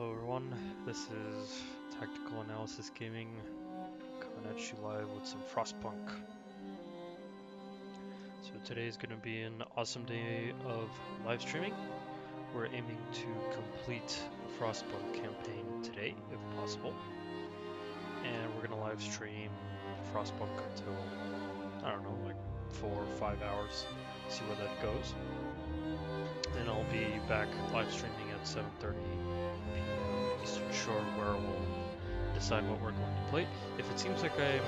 Hello everyone, this is Tactical Analysis Gaming, coming at you live with some Frostpunk. So today is going to be an awesome day of live streaming. We're aiming to complete the Frostpunk campaign today, if possible. And we're going to live stream Frostpunk until, I don't know, like 4 or 5 hours, see where that goes. Then I'll be back live streaming at 7:30 p.m. Eastern Shore, where we'll decide what we're going to play. If it seems like I'm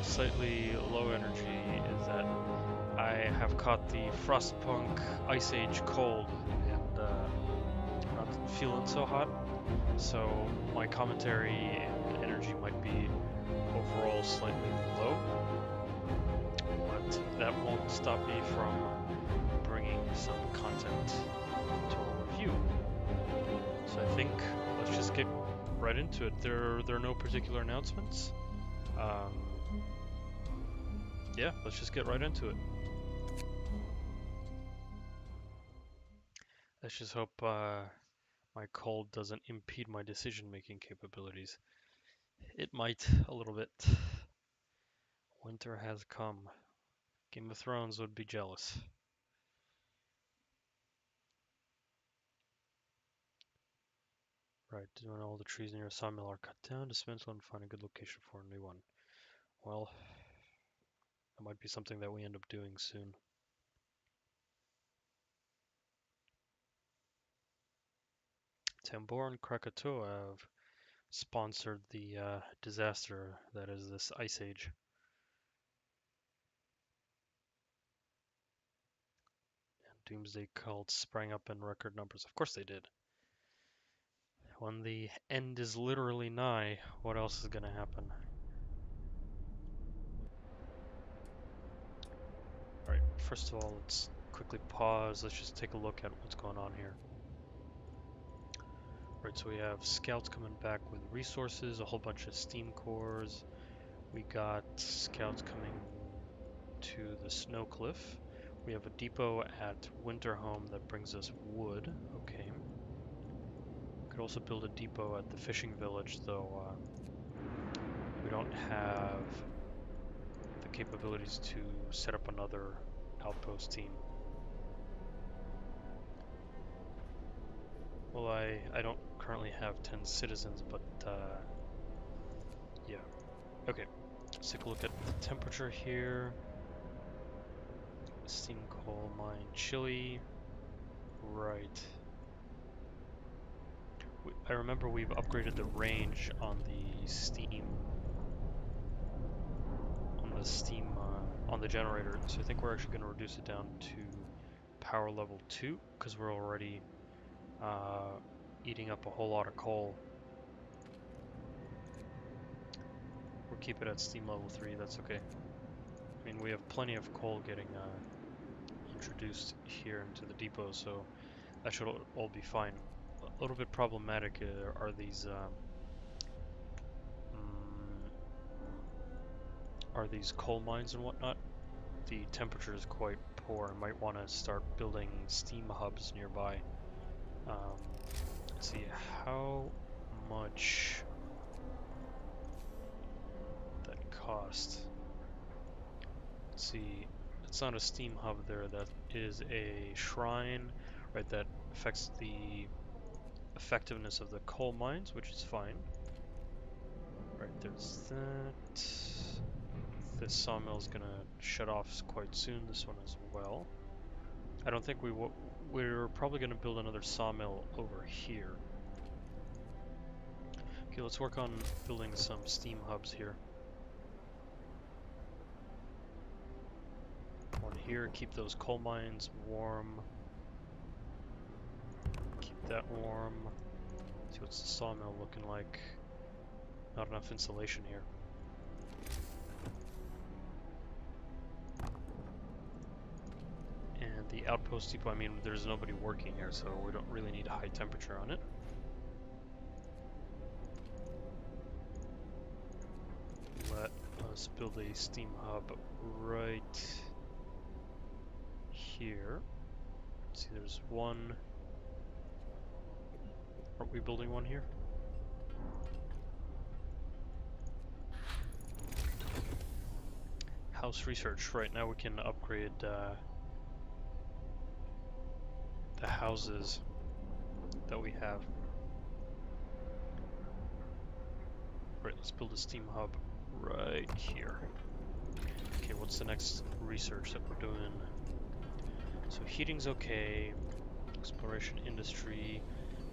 slightly low energy, is that I have caught the Frostpunk Ice Age cold and I'm not feeling so hot. So my commentary and energy might be overall slightly low, but that won't stop me from bringing some content to review. So I think let's just get right into it. There are no particular announcements. Yeah, let's just get right into it. Let's just hope my cold doesn't impede my decision-making capabilities. It might a little bit. Winter has come. Game of Thrones would be jealous. Right, when all the trees near a sawmill are cut down, dismantle and find a good location for a new one. Well, that might be something that we end up doing soon. Tambor and Krakatoa have sponsored the disaster that is this Ice Age. And Doomsday cults sprang up in record numbers. Of course they did. When the end is literally nigh, what else is going to happen? Alright, first of all, let's quickly pause. Let's just take a look at what's going on here. Right, so we have scouts coming back with resources, a whole bunch of steam cores. We got scouts coming to the snow cliff. We have a depot at Winterhome that brings us wood. Okay. Could also build a depot at the fishing village, though we don't have the capabilities to set up another outpost team. Well, I don't currently have 10 citizens, but yeah. Okay, let's take a look at the temperature here. Steam coal mine chili. Right. I remember we've upgraded the range on the steam on the generator, so I think we're actually going to reduce it down to power level 2 because we're already eating up a whole lot of coal. We'll keep it at steam level 3, that's okay. I mean, we have plenty of coal getting introduced here into the depot, so that should all be fine. A little bit problematic are these coal mines and whatnot. The temperature is quite poor. I might want to start building steam hubs nearby. Let's see how much that cost. Let's see. It's not a steam hub there. That is a shrine, right? That affects the effectiveness of the coal mines, which is fine. Right, there's that. This sawmill is gonna shut off quite soon. This one as well. I don't think we're probably gonna build another sawmill over here. Okay, let's work on building some steam hubs here. One here, keep those coal mines warm. Keep that warm. See what's the sawmill looking like. Not enough insulation here. And the outpost depot, I mean, there's nobody working here, so we don't really need a high temperature on it. Let us build a steam hub right here. Let's see, there's one. Aren't we building one here? House research. Right now we can upgrade the houses that we have. Right, let's build a steam hub right here. Okay, what's the next research that we're doing? So heating's okay. Exploration industry.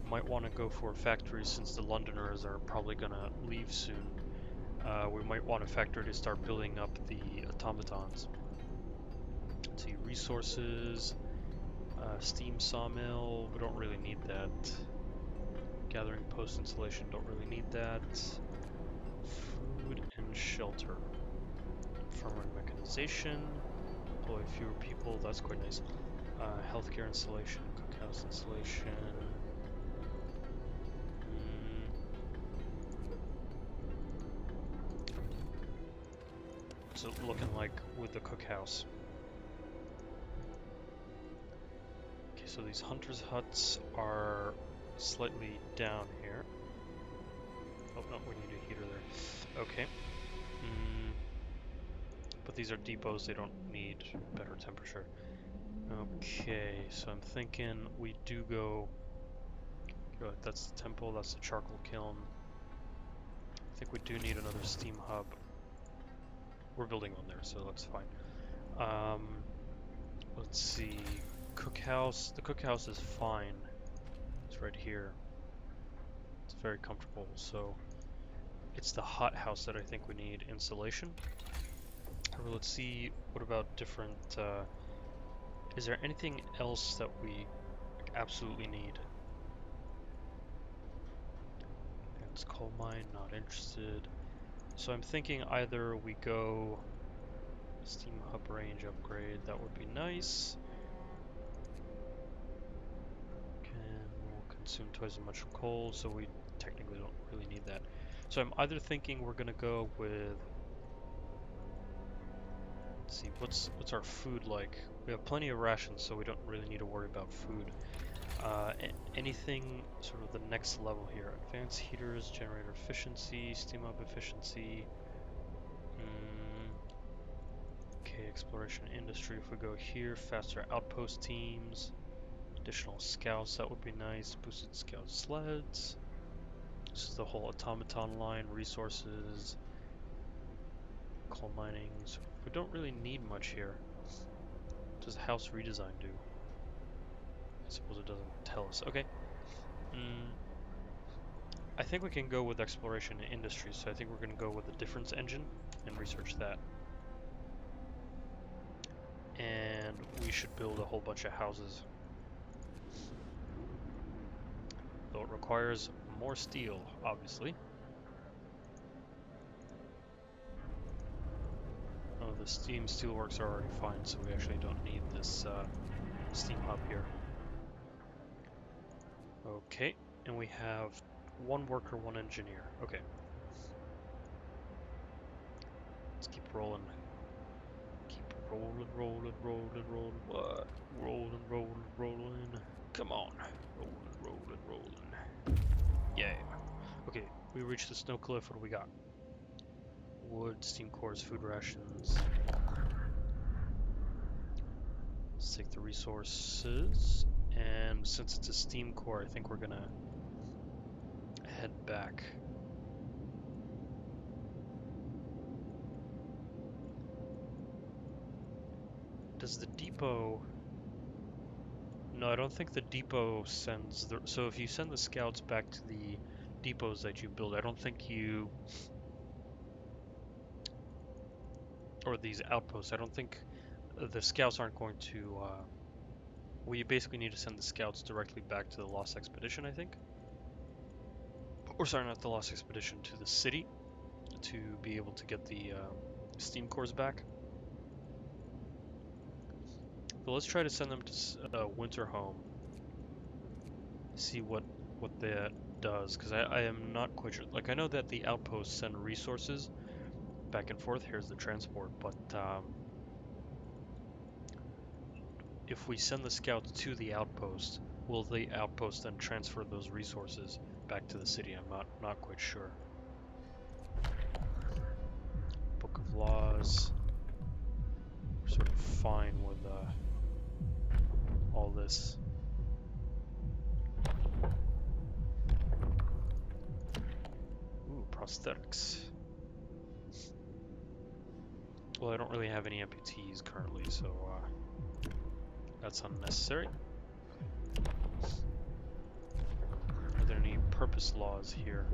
Might want to go for factories since the Londoners are probably gonna leave soon. We might want a factory to start building up the automatons. Let's see, resources. Steam sawmill, we don't really need that. Gathering post installation, don't really need that. Food and shelter. Farmer and mechanization. Employ fewer people, that's quite nice. Healthcare installation, cookhouse installation. What's it looking like with the cookhouse? Okay, so these hunters' huts are slightly down here. Oh no, we need a heater there. Okay. But these are depots, they don't need better temperature. Okay, so I'm thinking we do go... That's the temple, that's the charcoal kiln. I think we do need another steam hub. We're building one there, so that's fine. Let's see. Cookhouse. The cookhouse is fine. It's right here. It's very comfortable, so... It's the hothouse that I think we need insulation. However, let's see, what about different... is there anything else that we absolutely need? It's coal mine, not interested. So I'm thinking either we go steam hub range upgrade, that would be nice. Will consume twice as much coal, so we technically don't really need that. So I'm either thinking we're gonna go with, let's see, what's our food like? We have plenty of rations, so we don't really need to worry about food. Anything sort of the next level here? Advanced heaters, generator efficiency, steam up efficiency. Okay, exploration industry. If we go here, faster outpost teams, additional scouts, that would be nice. Boosted scout sleds. This is the whole automaton line, resources, coal mining. So we don't really need much here. What does house redesign do? I suppose it doesn't tell us. Okay. I think we can go with exploration and industry, so I think we're going to go with the difference engine and research that. And we should build a whole bunch of houses. Though it requires more steel, obviously. Oh, the steam steelworks are already fine, so we actually don't need this steam hub here. Okay, and we have one worker, one engineer. Okay. Let's keep rolling. Keep rolling, rolling, rolling, rolling. What? Rolling, rolling, rolling. Come on. Rolling, rolling, rolling. Yeah. Okay, we reached the snow cliff. What do we got? Wood, steam cores, food rations. Let's take the resources. And since it's a steam core, I think we're gonna head back. Does the depot... No, I don't think the depot sends the... So if you send the scouts back to the depots that you build, I don't think you... Or these outposts, I don't think the scouts aren't going to... Well, you basically need to send the scouts directly back to the Lost Expedition, I think. Or sorry, not the Lost Expedition, to the city to be able to get the steam cores back. But let's try to send them to Winter Home. See what that does, because I am not quite sure. Like, I know that the outposts send resources back and forth. Here's the transport, but if we send the scouts to the outpost, will the outpost then transfer those resources back to the city. I'm not quite sure. Book of Laws. We're sort of fine with all this. Ooh, prosthetics. Well, I don't really have any amputees currently, so that's unnecessary. Are there any purpose laws here?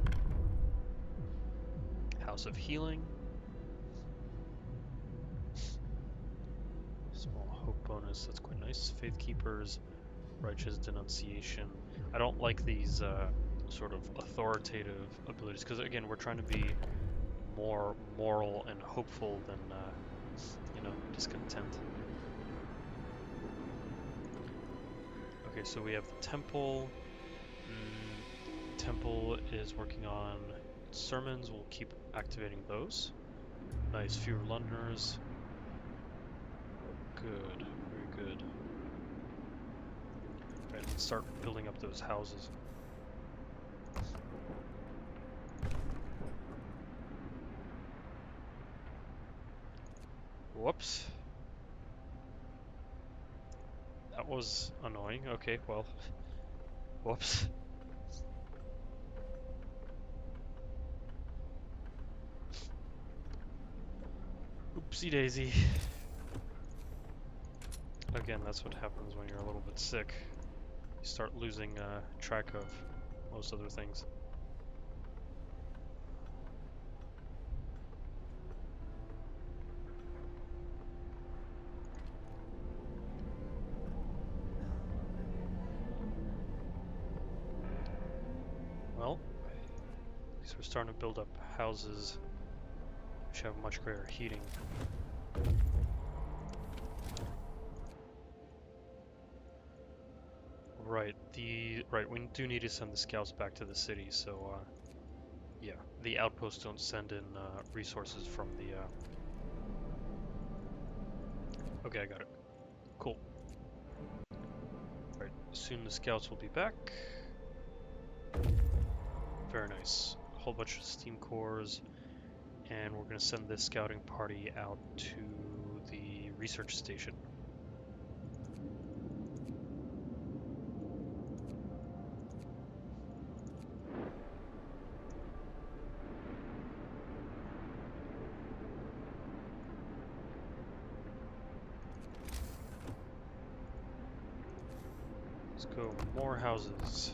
House of Healing. Small hope bonus, that's quite nice. Faith Keepers, Righteous Denunciation. I don't like these sort of authoritative abilities, because again, we're trying to be more moral and hopeful than, you know, discontent. Okay, so we have the Temple. Temple is working on sermons. We'll keep activating those. Nice, fewer Londoners. Good, very good. Right, let's start building up those houses. Whoops. That was annoying. Okay, well. Whoops. Oopsie daisy. Again, that's what happens when you're a little bit sick. You start losing track of most other things. Well, at least we're starting to build up houses which have much greater heating. Right, we do need to send the scouts back to the city, so yeah, the outposts don't send in resources from the Okay, I got it. Cool. Right, soon the scouts will be back. Very nice. A whole bunch of steam cores, and we're going to send this scouting party out to the research station. Let's go more houses.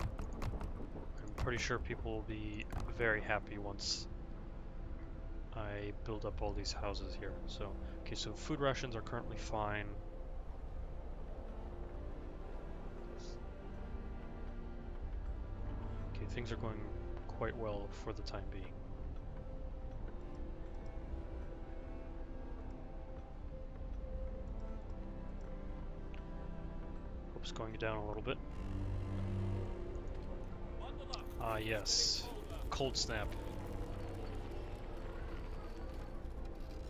I'm pretty sure people will be very happy once I build up all these houses here. So, okay, so food rations are currently fine. Okay, things are going quite well for the time being. Hope's going down a little bit. Ah, yes. Cold snap.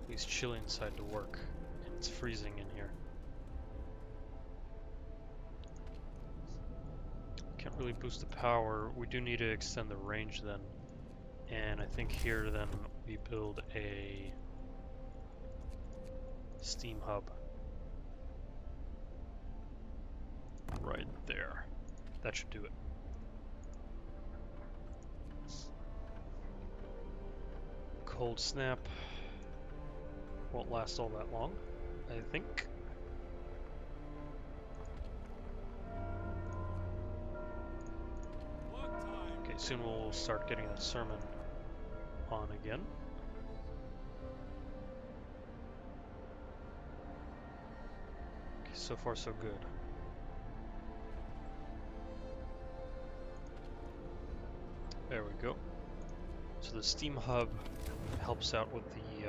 It's chilly inside to work, and it's freezing in here. Can't really boost the power. We do need to extend the range then. And I think here then we build a steam hub. Right there. That should do it. Cold snap. Won't last all that long, I think. Okay, soon we'll start getting that sermon on again. Okay, so far so good. There we go. So the steam hub helps out with the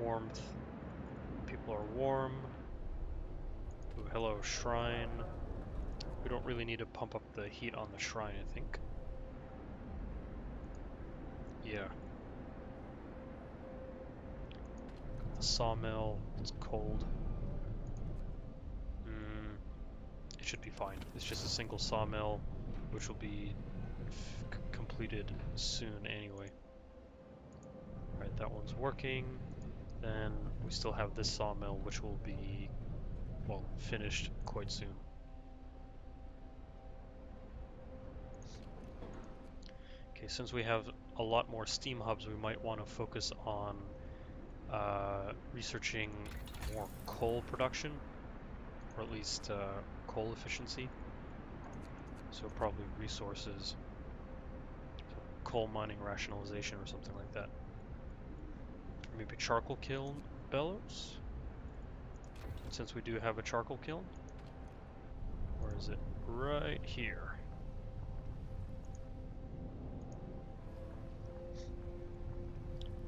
warmth. People are warm. Ooh, hello, shrine. We don't really need to pump up the heat on the shrine, I think. Yeah. Got the sawmill. It's cold. It should be fine. It's just a single sawmill, which will be completed soon anyway. Right, that one's working. Then we still have this sawmill, which will be, well, finished quite soon. Okay, since we have a lot more steam hubs, we might want to focus on researching more coal production, or at least coal efficiency. So probably resources, so coal mining rationalization or something like that. Or maybe charcoal kiln bellows, since we do have a charcoal kiln. Where is it? Right here.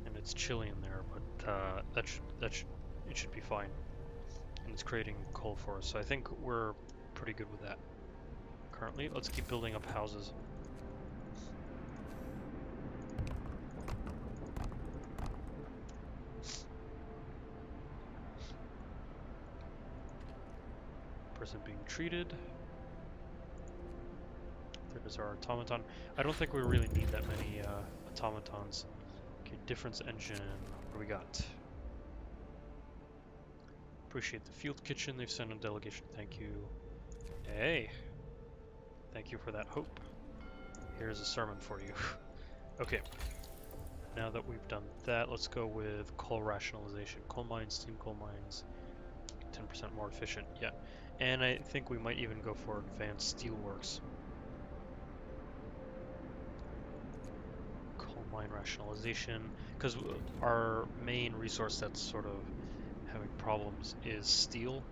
And it's chilly in there, but it should be fine. And it's creating coal for us, so I think we're pretty good with that. Currently, let's keep building up houses. Person being treated. There's our automaton. I don't think we really need that many automatons. Okay, difference engine. What do we got? Appreciate the field kitchen. They've sent a delegation. Thank you. Hey. Thank you for that hope. Here's a sermon for you. Okay. Now that we've done that, let's go with coal rationalization. Coal mines, steam coal mines. 10% more efficient. Yeah. And I think we might even go for advanced steelworks. Coal mine rationalization, because our main resource that's sort of having problems is steel.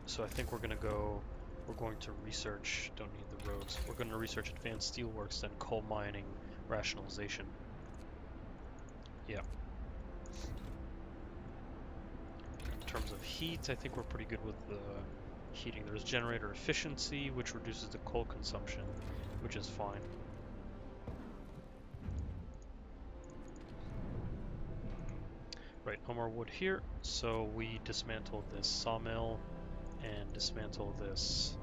So I think we're going to research, don't need the roads, we're going to research advanced steelworks, then coal mining rationalization. Yeah. In terms of heat, I think we're pretty good with the heating. There's generator efficiency, which reduces the coal consumption, which is fine. Right, no more wood here, so we dismantle this sawmill and dismantle this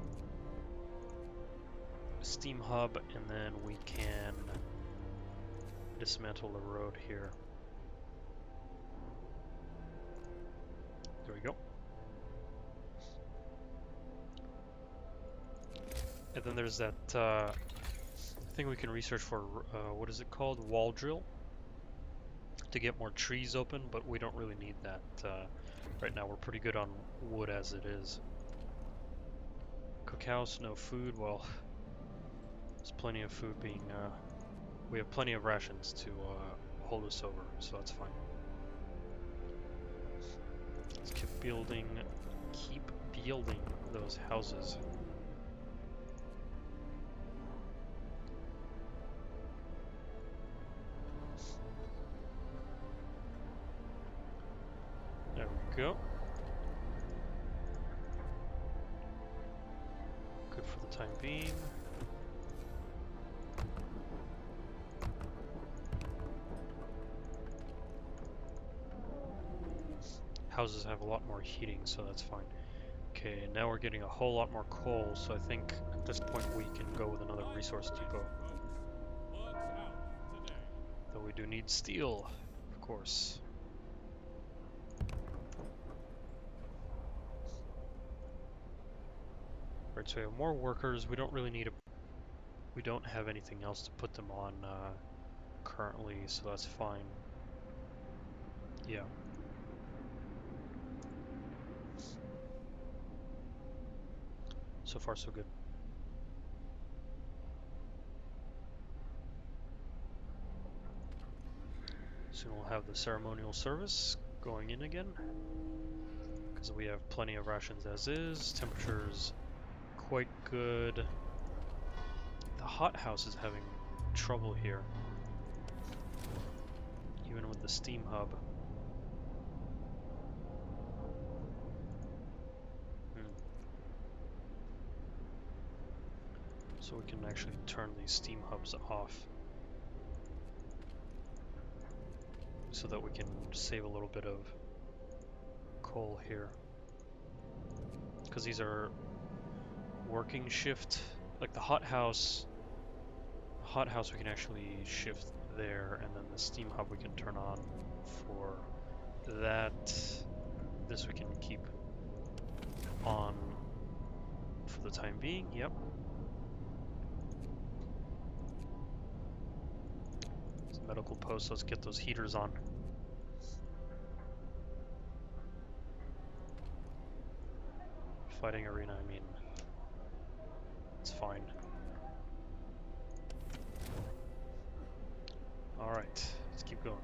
steam hub, and then we can dismantle the road here. There we go. And then there's that thing we can research for, what is it called? Wall drill. To get more trees open, but we don't really need that right now. We're pretty good on wood as it is. Cookhouse, no food. Well, there's plenty of food being... we have plenty of rations to hold us over, so that's fine. Let's keep building those houses. There we go. Good for the time being. Houses have a lot more heating, so that's fine. Okay, now we're getting a whole lot more coal, so I think at this point we can go with another resource depot. Though we do need steel, of course. Right, so we have more workers. We don't really need we don't have anything else to put them on currently, so that's fine. Yeah. So far, so good. Soon we'll have the ceremonial service going in again, because we have plenty of rations as is. Temperature's quite good. The hothouse is having trouble here, even with the steam hub. So we can actually turn these steam hubs off, so that we can save a little bit of coal here. Because these are working shift, like the hot house we can actually shift there, and then the steam hub we can turn on for that. This we can keep on for the time being. Yep. Medical post, let's get those heaters on. Fighting arena, I mean, it's fine. Alright, let's keep going.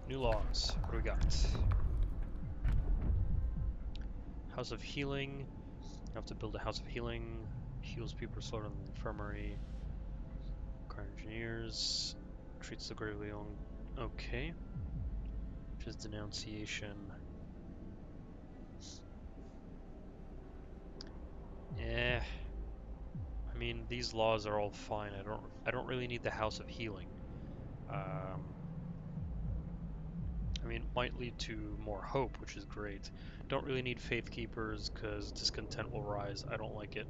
New laws, what do we got? House of Healing, you have to build a House of Healing, heals people slower than the infirmary. Car engineers, treats the gravely owned, okay. Which is denunciation. Yeah. I mean, these laws are all fine. I don't really need the House of Healing. I mean, it might lead to more hope, which is great. Don't really need Faith Keepers because discontent will rise. I don't like it.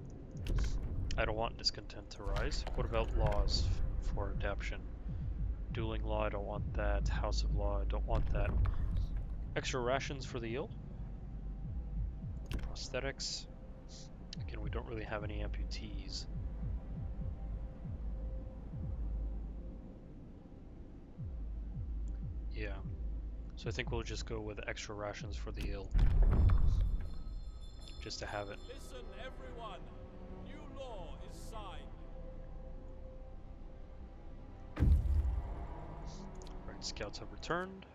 I don't want discontent to rise. What about laws for adaption? Dueling law, I don't want that. House of law, I don't want that. Extra rations for the ill. Prosthetics. Again, we don't really have any amputees. Yeah. So I think we'll just go with extra rations for the ill. Just to have it. Listen, everyone. New law is signed. Right, scouts have returned.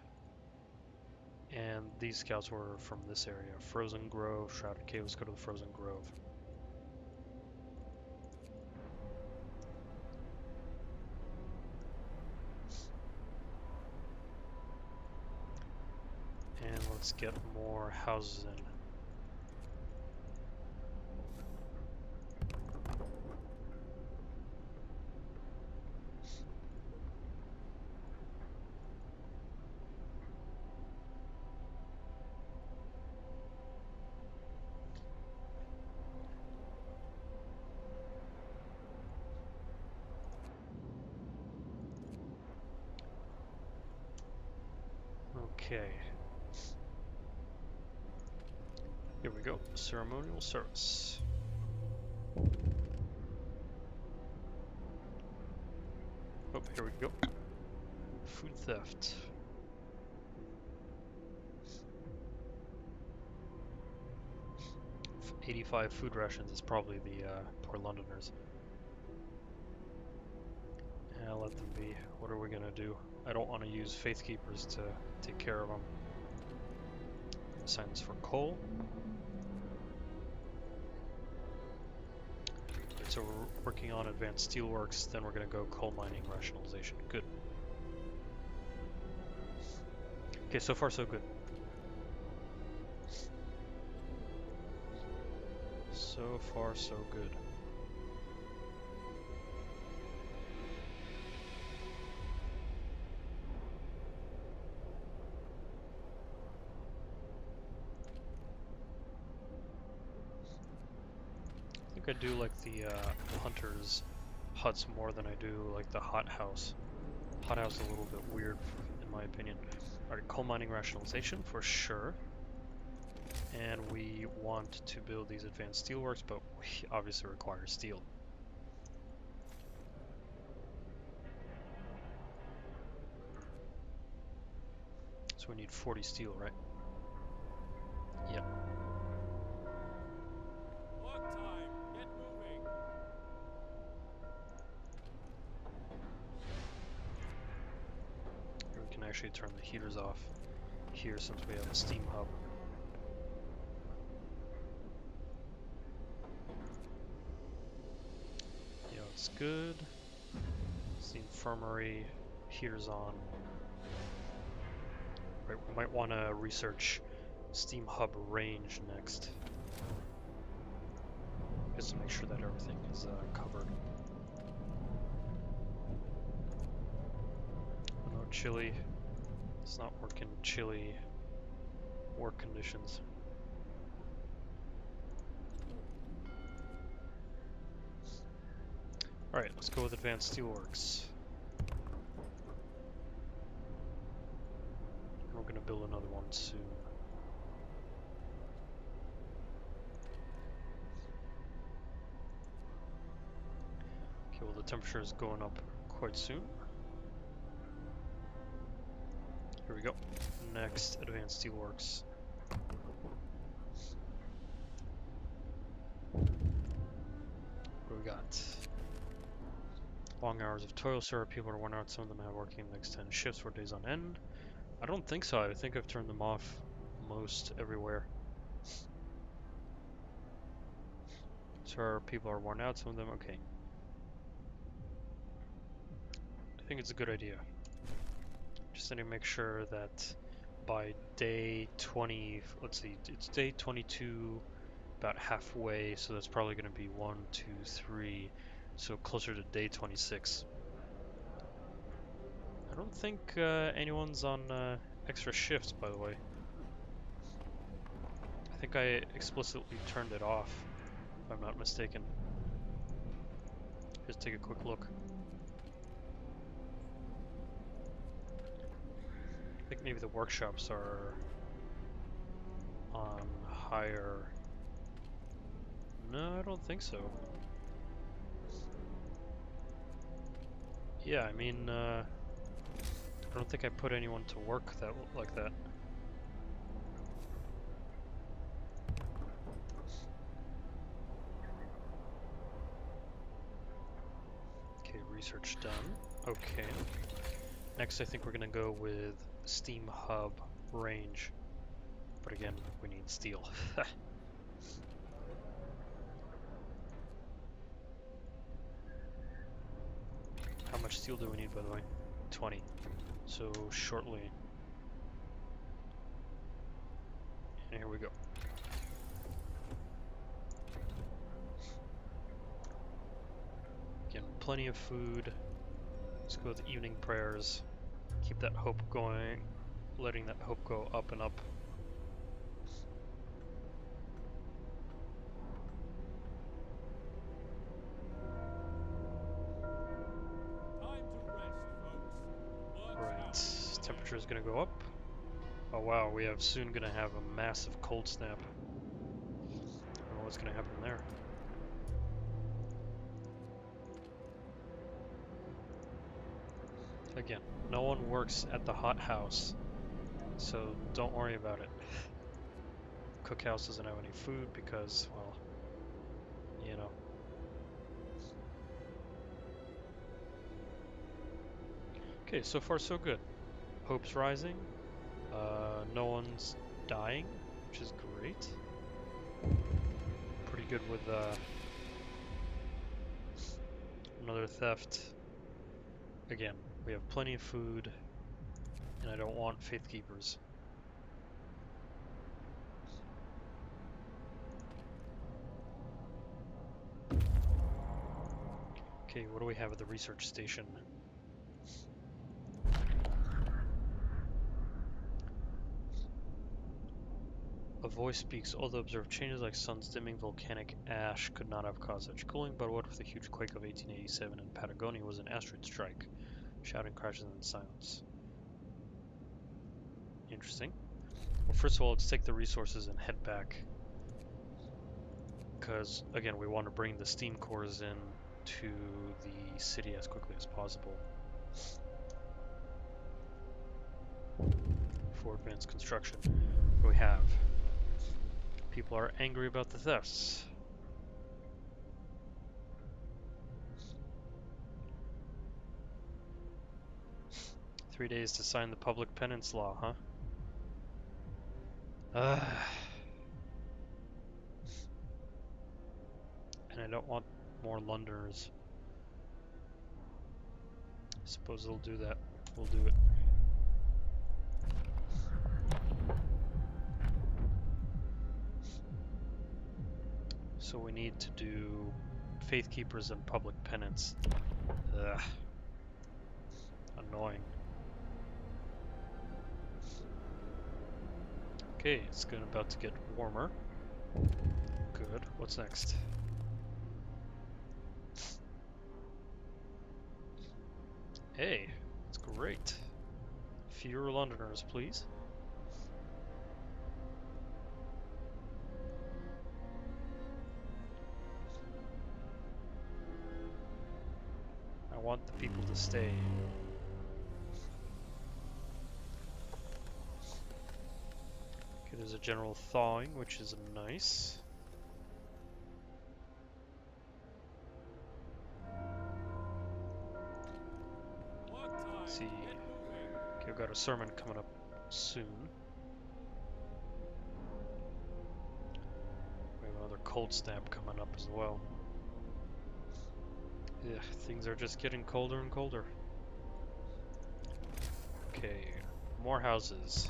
And these scouts were from this area. Frozen Grove, Shrouded Cave. Let's go to the Frozen Grove. And let's get more houses in. Okay. Here we go. Ceremonial service. Oh, here we go. Food theft. F 85 food rations is probably the poor Londoners. Yeah, let them be. What are we gonna do? I don't want to use Faith Keepers to take care of them. Assign this for coal. Right, so we're working on advanced steelworks, then we're gonna go coal mining rationalization. Good. Okay, so far so good. So far so good. I think I do like the hunters' huts more than I do like the hot house. Hot house is a little bit weird, in my opinion. Alright, coal mining rationalization for sure. And we want to build these advanced steelworks, but we obviously require steel. So we need 40 steel, right? Yep. Work time. Get moving. Here we can actually turn the heaters off here since we have a steam hub. Yeah, it's good. It's the infirmary, heaters on. Right, we might want to research steam hub range next. Just to make sure that everything is covered. No chili. It's not working chilly work conditions. Alright, let's go with Advanced Steelworks. And we're gonna build another one soon. Okay, well the temperature is going up quite soon. Here we go. Next, Advanced Steelworks. What do we got? Long hours of toil, sir. People are worn out. Some of them have working the extended shifts for days on end. I don't think so. I think I've turned them off most everywhere. Sir, people are worn out. Some of them, okay. I think it's a good idea. Just need to make sure that by day 20, let's see, it's day 22, about halfway, so that's probably going to be 1, 2, 3, so closer to day 26. I don't think anyone's on extra shifts, by the way. I think I explicitly turned it off, if I'm not mistaken. Just take a quick look. I think maybe the workshops are on higher. No, I don't think so. Yeah, I mean, I don't think I put anyone to work like that. Okay, research done. Okay. Next, I think we're gonna go with Steam Hub range. But again, we need steel. How much steel do we need, by the way? 20. So shortly. And here we go. Again, plenty of food. Let's go with evening prayers. Keep that hope going. Letting that hope go up and up. Temperature is going to go up. Oh wow, we have soon going to have a massive cold snap. I don't know what's going to happen there. Again, no one works at the hot house, so don't worry about it. Cookhouse doesn't have any food because, well, you know. Okay, so far so good. Hope's rising. No one's dying, which is great. Pretty good with another theft. Again, we have plenty of food, and I don't want faith keepers. Okay, what do we have at the research station? A voice speaks. Although observed changes like suns dimming, volcanic ash could not have caused such cooling. But what if the huge quake of 1887 in Patagonia was an asteroid strike? Shouting crashes in silence. Interesting. Well, first of all, let's take the resources and head back. Because, again, we want to bring the steam cores in to the city as quickly as possible. For advanced construction. What do we have? People are angry about the thefts. "3 days to sign the public penance law, huh? And I don't want more Londoners. I suppose they'll do that. We'll do it. So we need to do faith keepers and public penance. Ugh. Annoying. Okay, it's about to get warmer. Good. What's next? Hey, that's great. Fewer Londoners, please. I want the people to stay. Okay, there's a general thawing, which is nice. Let's see. Okay, we've got a sermon coming up soon. We have another cold snap coming up as well. Yeah, things are just getting colder and colder. Okay, more houses.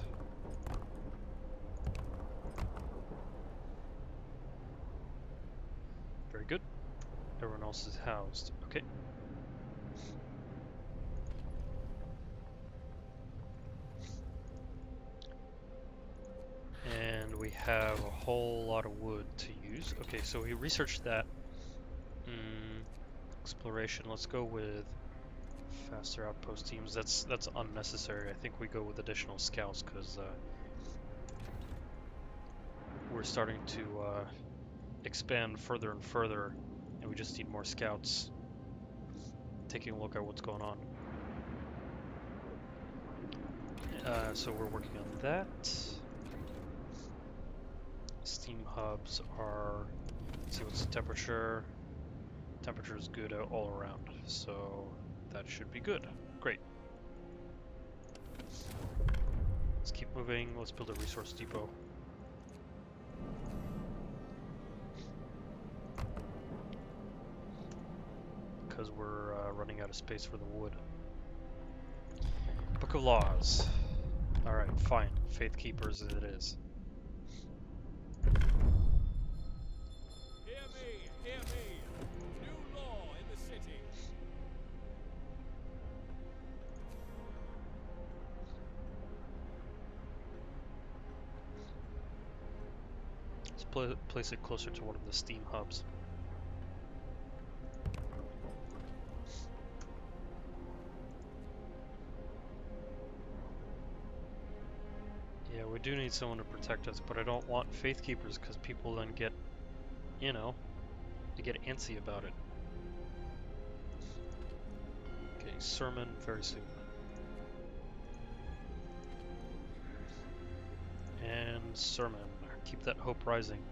Very good. Everyone else is housed. Okay. And we have a whole lot of wood to use. Okay, so we researched that. Exploration. Let's go with faster outpost teams. That's unnecessary. I think we go with additional scouts because we're starting to expand further and further, and we just need more scouts taking a look at what's going on. So we're working on that. Steam hubs are, let's see what's the temperature. Temperature is good all around, so that should be good. Great. Let's keep moving. Let's build a resource depot. Because we're running out of space for the wood. Book of Laws. Alright, fine. Faith Keepers as it is. Hear me, hear me. New law in the city. Let's place it closer to one of the steam hubs. Yeah, we do need someone to protect us, but I don't want Faith Keepers because people then get, you know, they get antsy about it. Okay, sermon very soon. And sermon. Keep that hope rising.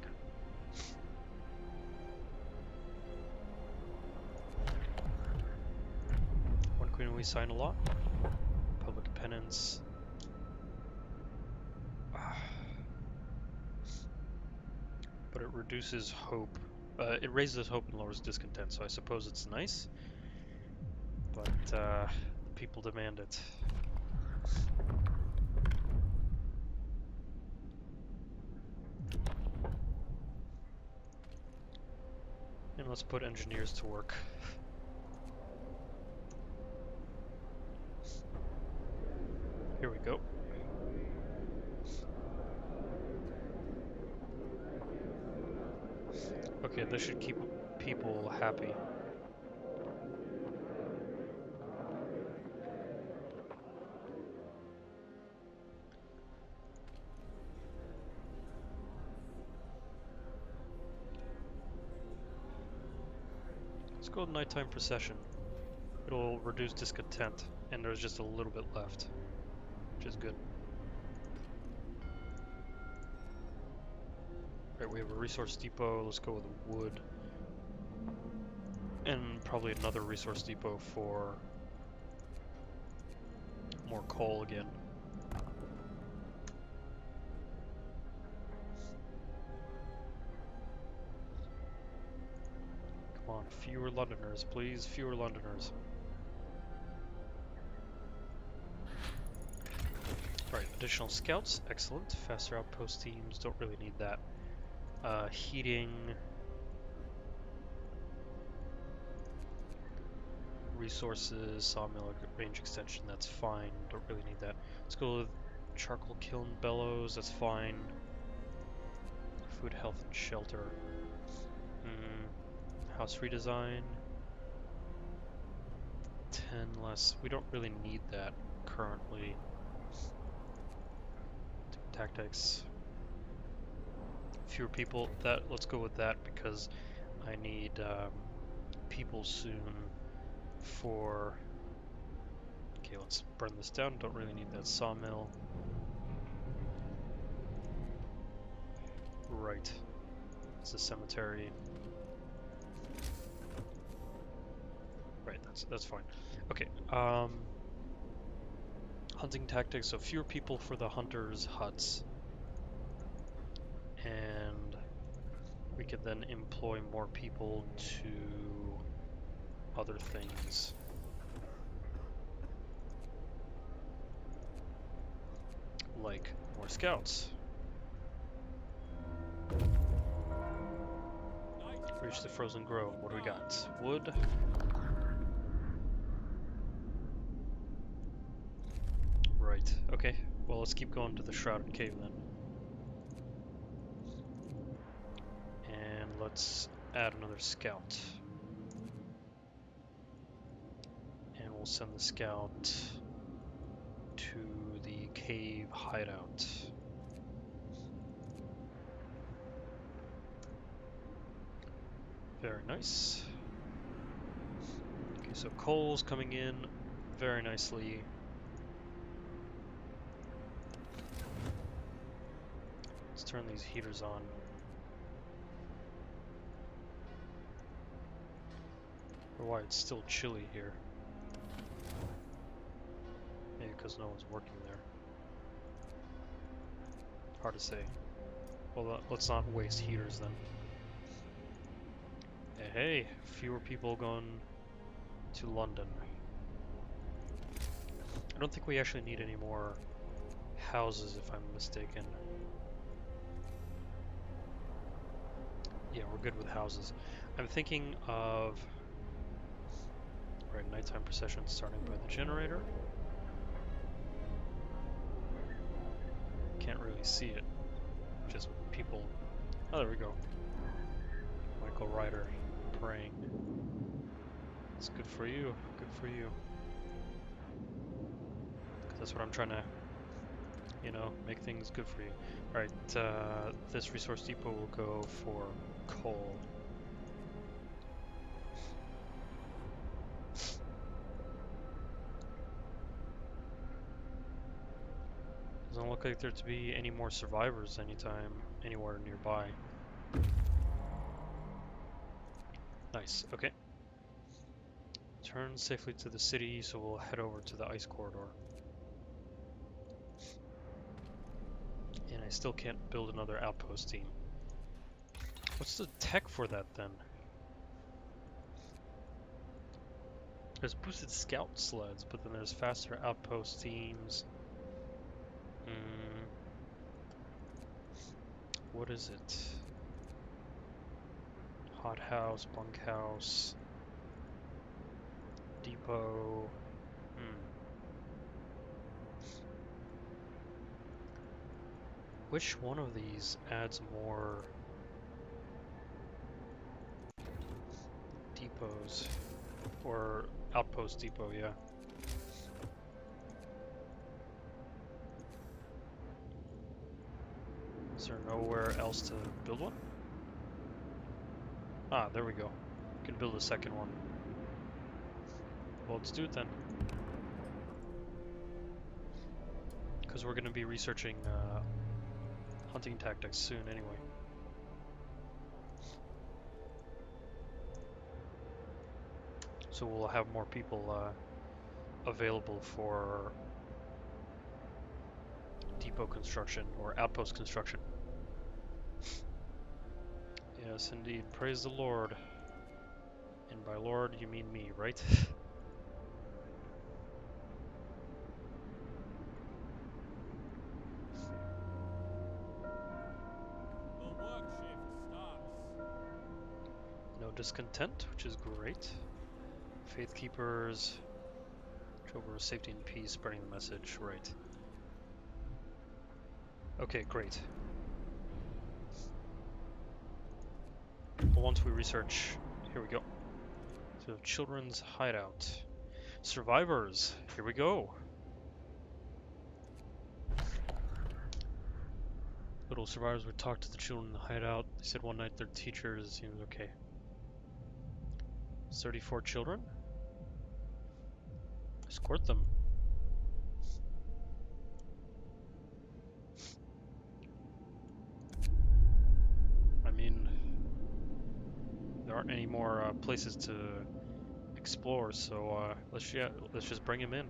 When can we sign a law? Public penance. But it reduces hope. It raises hope and lowers discontent, so I suppose it's nice. But the people demand it. And let's put engineers to work. Here we go. Okay, this should keep people happy. Let's go with nighttime procession. It'll reduce discontent, and there's just a little bit left, which is good. Right, we have a resource depot. Let's go with wood. And probably another resource depot for more coal again. Come on, fewer Londoners, please. Fewer Londoners. Alright, additional scouts. Excellent. Faster outpost teams. Don't really need that. Heating. Resources, sawmill range extension, that's fine. Don't really need that. Let's go with charcoal kiln bellows, that's fine. Food, health, and shelter. House redesign. 10 less. We don't really need that currently. Tactics. Fewer people. Let's go with that because I need people soon for. Okay, let's burn this down. Don't really need that sawmill. Right. It's a cemetery. Right, that's fine. Okay. Hunting tactics, so fewer people for the hunters' huts. And we could then employ more people to other things. Like more scouts. Reach the frozen grove. What do we got? Wood. Right. Okay. Well, let's keep going to the Shrouded Cave then. And let's add another scout. And we'll send the scout to the cave hideout. Very nice. Okay, so coal's coming in very nicely. Let's turn these heaters on. Or why it's still chilly here. Maybe because no one's working there. Hard to say. Well, let's not waste heaters then. Hey, fewer people going to London. I don't think we actually need any more houses, if I'm mistaken. Yeah, we're good with houses. I'm thinking of... Right, nighttime procession starting by the generator. Can't really see it. Just people... Oh, there we go. Michael Ryder praying. It's good for you. Good for you. 'Cause that's what I'm trying to, you know, make things good for you. Alright, this resource depot will go for coal. Doesn't look like there to be any more survivors anywhere nearby. Nice, okay. Turn safely to the city, so we'll head over to the ice corridor. And I still can't build another outpost team. What's the tech for that then? There's boosted scout sleds, but then there's faster outpost teams. What is it? Hothouse, bunkhouse, depot. Which one of these adds more depots? Or outpost depot, yeah. Is there nowhere else to build one? Ah, there we go. We can build a second one. Well, let's do it then. Because we're going to be researching hunting tactics soon anyway. So we'll have more people available for depot construction or outpost construction. Yes, indeed. Praise the Lord. And by Lord, you mean me, right? The work shift starts. No discontent, which is great. Faith keepers. Over safety and peace, spreading the message. Right. Okay, great. Well, once we research, here we go. So children's hideout. Survivors, here we go. Little survivors would talk to the children in the hideout. They said one night their teachers seemed okay. 34 children? Escort them. I mean, there aren't any more places to explore, so let's just bring him in.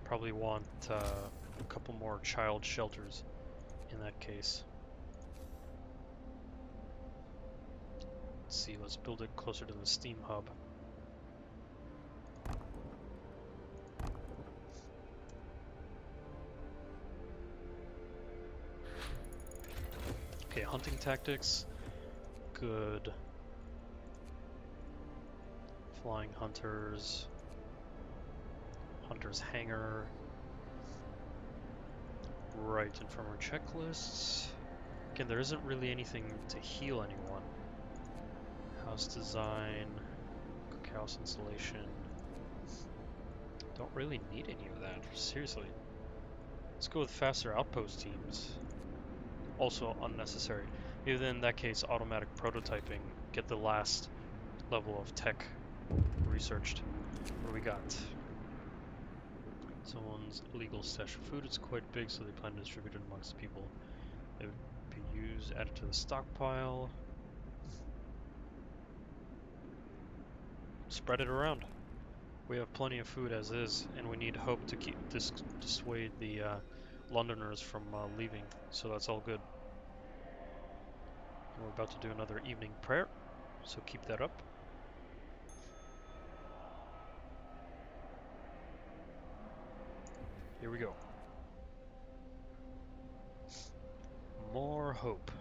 Probably want a couple more child shelters in that case. Let's see, let's build it closer to the Steam hub. Okay, hunting tactics. Good. Flying hunters. Hunter's hangar. Right, and from our checklists. Again, there isn't really anything to heal anyone. House design. Cookhouse installation. Don't really need any of that, seriously. Let's go with faster outpost teams. Also unnecessary. Even in that case, automatic prototyping. Get the last level of tech researched. What do we got? Someone's illegal stash of food. It's quite big, so they plan to distribute it amongst people. It would be used, added to the stockpile. Spread it around. We have plenty of food as is, and we need hope to keep dissuade the Londoners from leaving. So that's all good. And we're about to do another evening prayer, so keep that up. Here we go. More hope.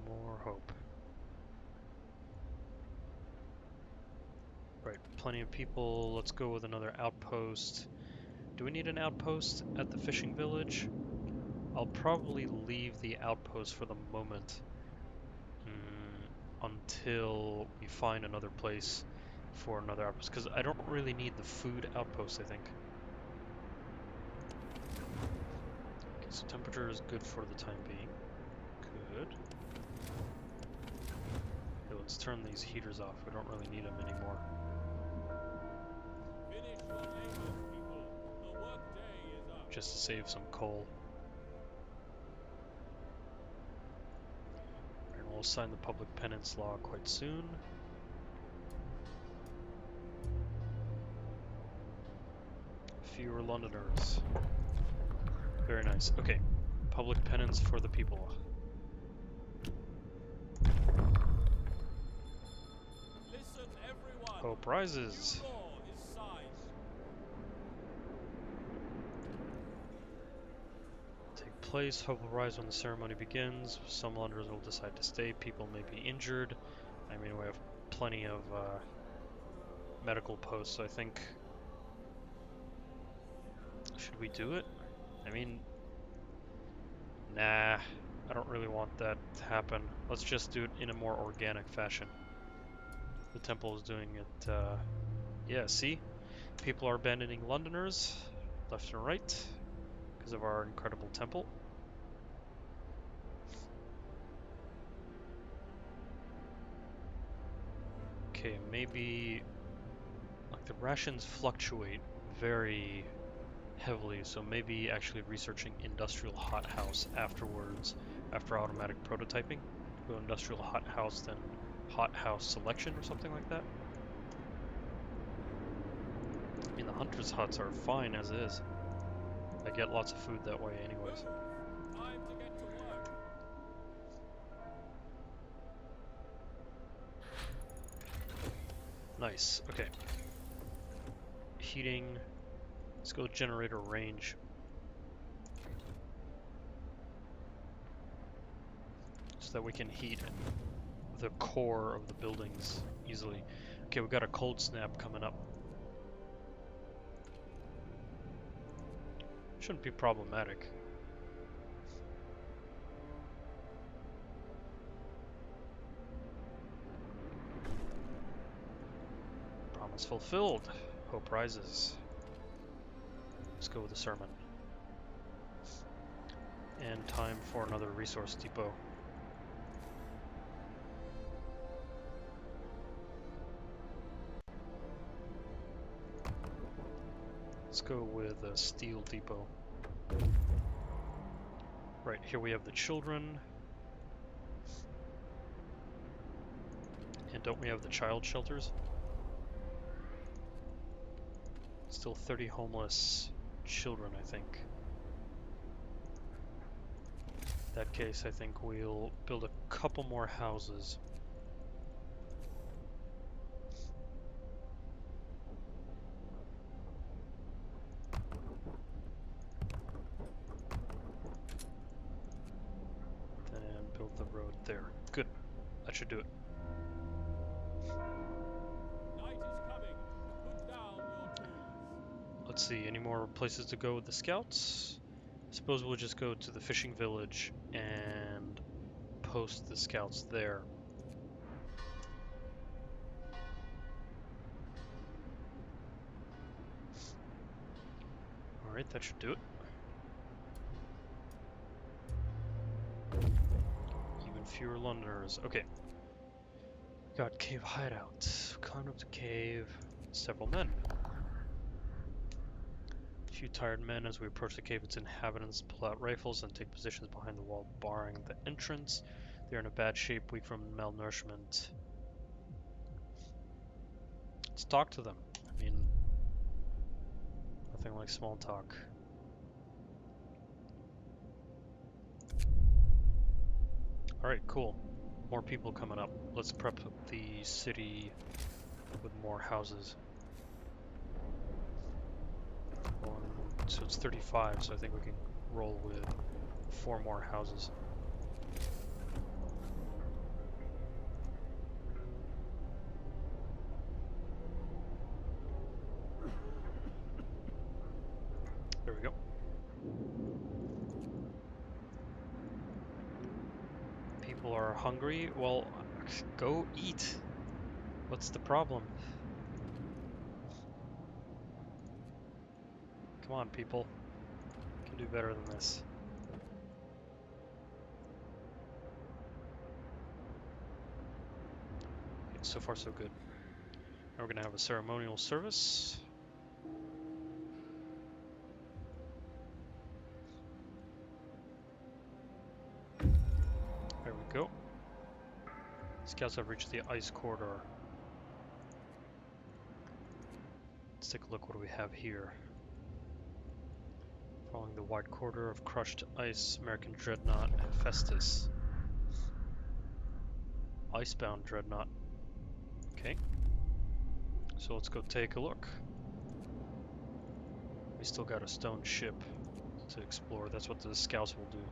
More hope. Right, plenty of people. Let's go with another outpost. Do we need an outpost at the fishing village? I'll probably leave the outpost for the moment until we find another place for another outpost, because I don't really need the food outpost, I think. Okay, so temperature is good for the time being. Good. Okay, let's turn these heaters off. We don't really need them anymore. Finish your labor, people. The workday is up. Just to save some coal. And we'll sign the public penance law quite soon. Fewer Londoners. Very nice. Okay. Public penance for the people. Listen, everyone. Hope rises. New law is signed. Take place. Hope will rise when the ceremony begins. Some Londoners will decide to stay. People may be injured. I mean, we have plenty of medical posts, so I think... Should we do it? I mean... Nah, I don't really want that to happen. Let's just do it in a more organic fashion. The temple is doing it, yeah, see? People are abandoning Londoners, left and right, because of our incredible temple. Okay, maybe... Like, the rations fluctuate very heavily, so maybe actually researching industrial hothouse afterwards, after automatic prototyping. Go industrial hothouse, then hothouse selection or something like that. I mean, the hunters' huts are fine as is. I get lots of food that way anyways. Time to get to work. Nice, okay. Heating. Let's go generator range. So that we can heat the core of the buildings easily. Okay, we got a cold snap coming up. Shouldn't be problematic. fulfilled. Hope rises. Let's go with the sermon. And time for another resource depot. Let's go with a steel depot. Right, here we have the children. And don't we have the child shelters? Still 30 homeless children, I think. In that case, I think we'll build a couple more houses. And build the road there. Good. That should do it. Night is coming. Put down your tools. Let's see, any more places to go with the scouts? I suppose we'll just go to the fishing village and post the scouts there. Alright, that should do it. Even fewer Londoners. Okay. Got cave hideout. Climbed up the cave. Several men. A few tired men. As we approach the cave, its inhabitants pull out rifles and take positions behind the wall, barring the entrance. They're in a bad shape, weak from malnourishment. Let's talk to them. I mean, nothing like small talk. Alright, cool. More people coming up. Let's prep the city with more houses. So it's 35, so I think we can roll with 4 more houses. There we go. People are hungry. Well, go eat. What's the problem? Come on, people. You can do better than this. Okay, so far so good. Now we're gonna have a ceremonial service. There we go. Scouts have reached the ice corridor. Let's take a look. What do we have here? Following the wide corridor of crushed ice, American dreadnought Hephaestus. Icebound dreadnought. Okay. So let's go take a look. We still got a stone ship to explore. That's what the scouts will do.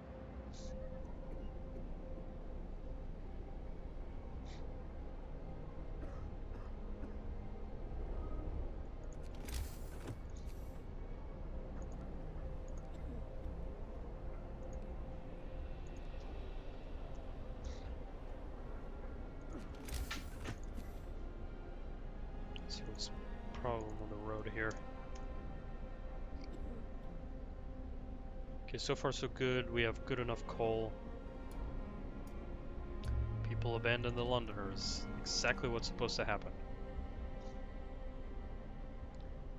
See what's the problem on the road here. Okay, so far so good. We have good enough coal. People abandon the Londoners. Exactly what's supposed to happen.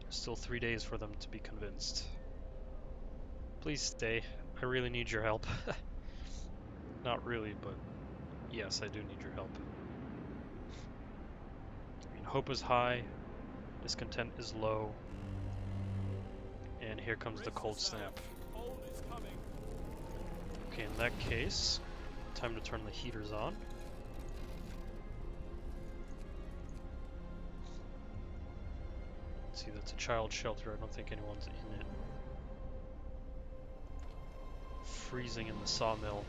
There's still 3 days for them to be convinced. Please stay. I really need your help. Not really, but yes, I do need your help. I mean, hope is high, discontent is low, and here comes the cold snap. Cold is coming. Okay, in that case, time to turn the heaters on. Let's see, that's a child shelter. I don't think anyone's in it. Freezing in the sawmill.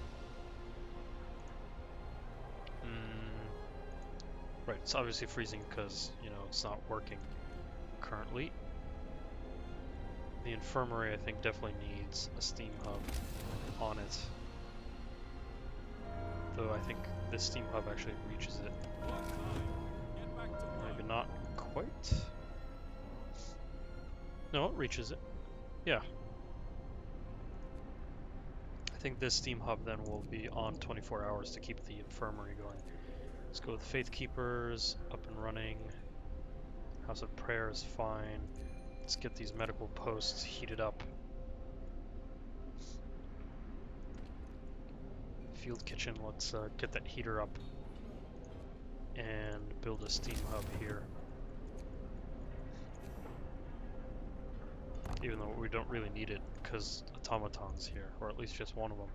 Right, it's obviously freezing because, you know, it's not working currently. The infirmary, I think, definitely needs a steam hub on it. Though I think this steam hub actually reaches it. What time? Get back to work. Maybe not quite. No, it reaches it. Yeah. I think this steam hub then will be on 24 hours to keep the infirmary going. Let's go with Faith Keepers, up and running. House of Prayer is fine. Let's get these medical posts heated up. Field kitchen, let's get that heater up and build a steam hub here. Even though we don't really need it because automaton's here, or at least just one of them.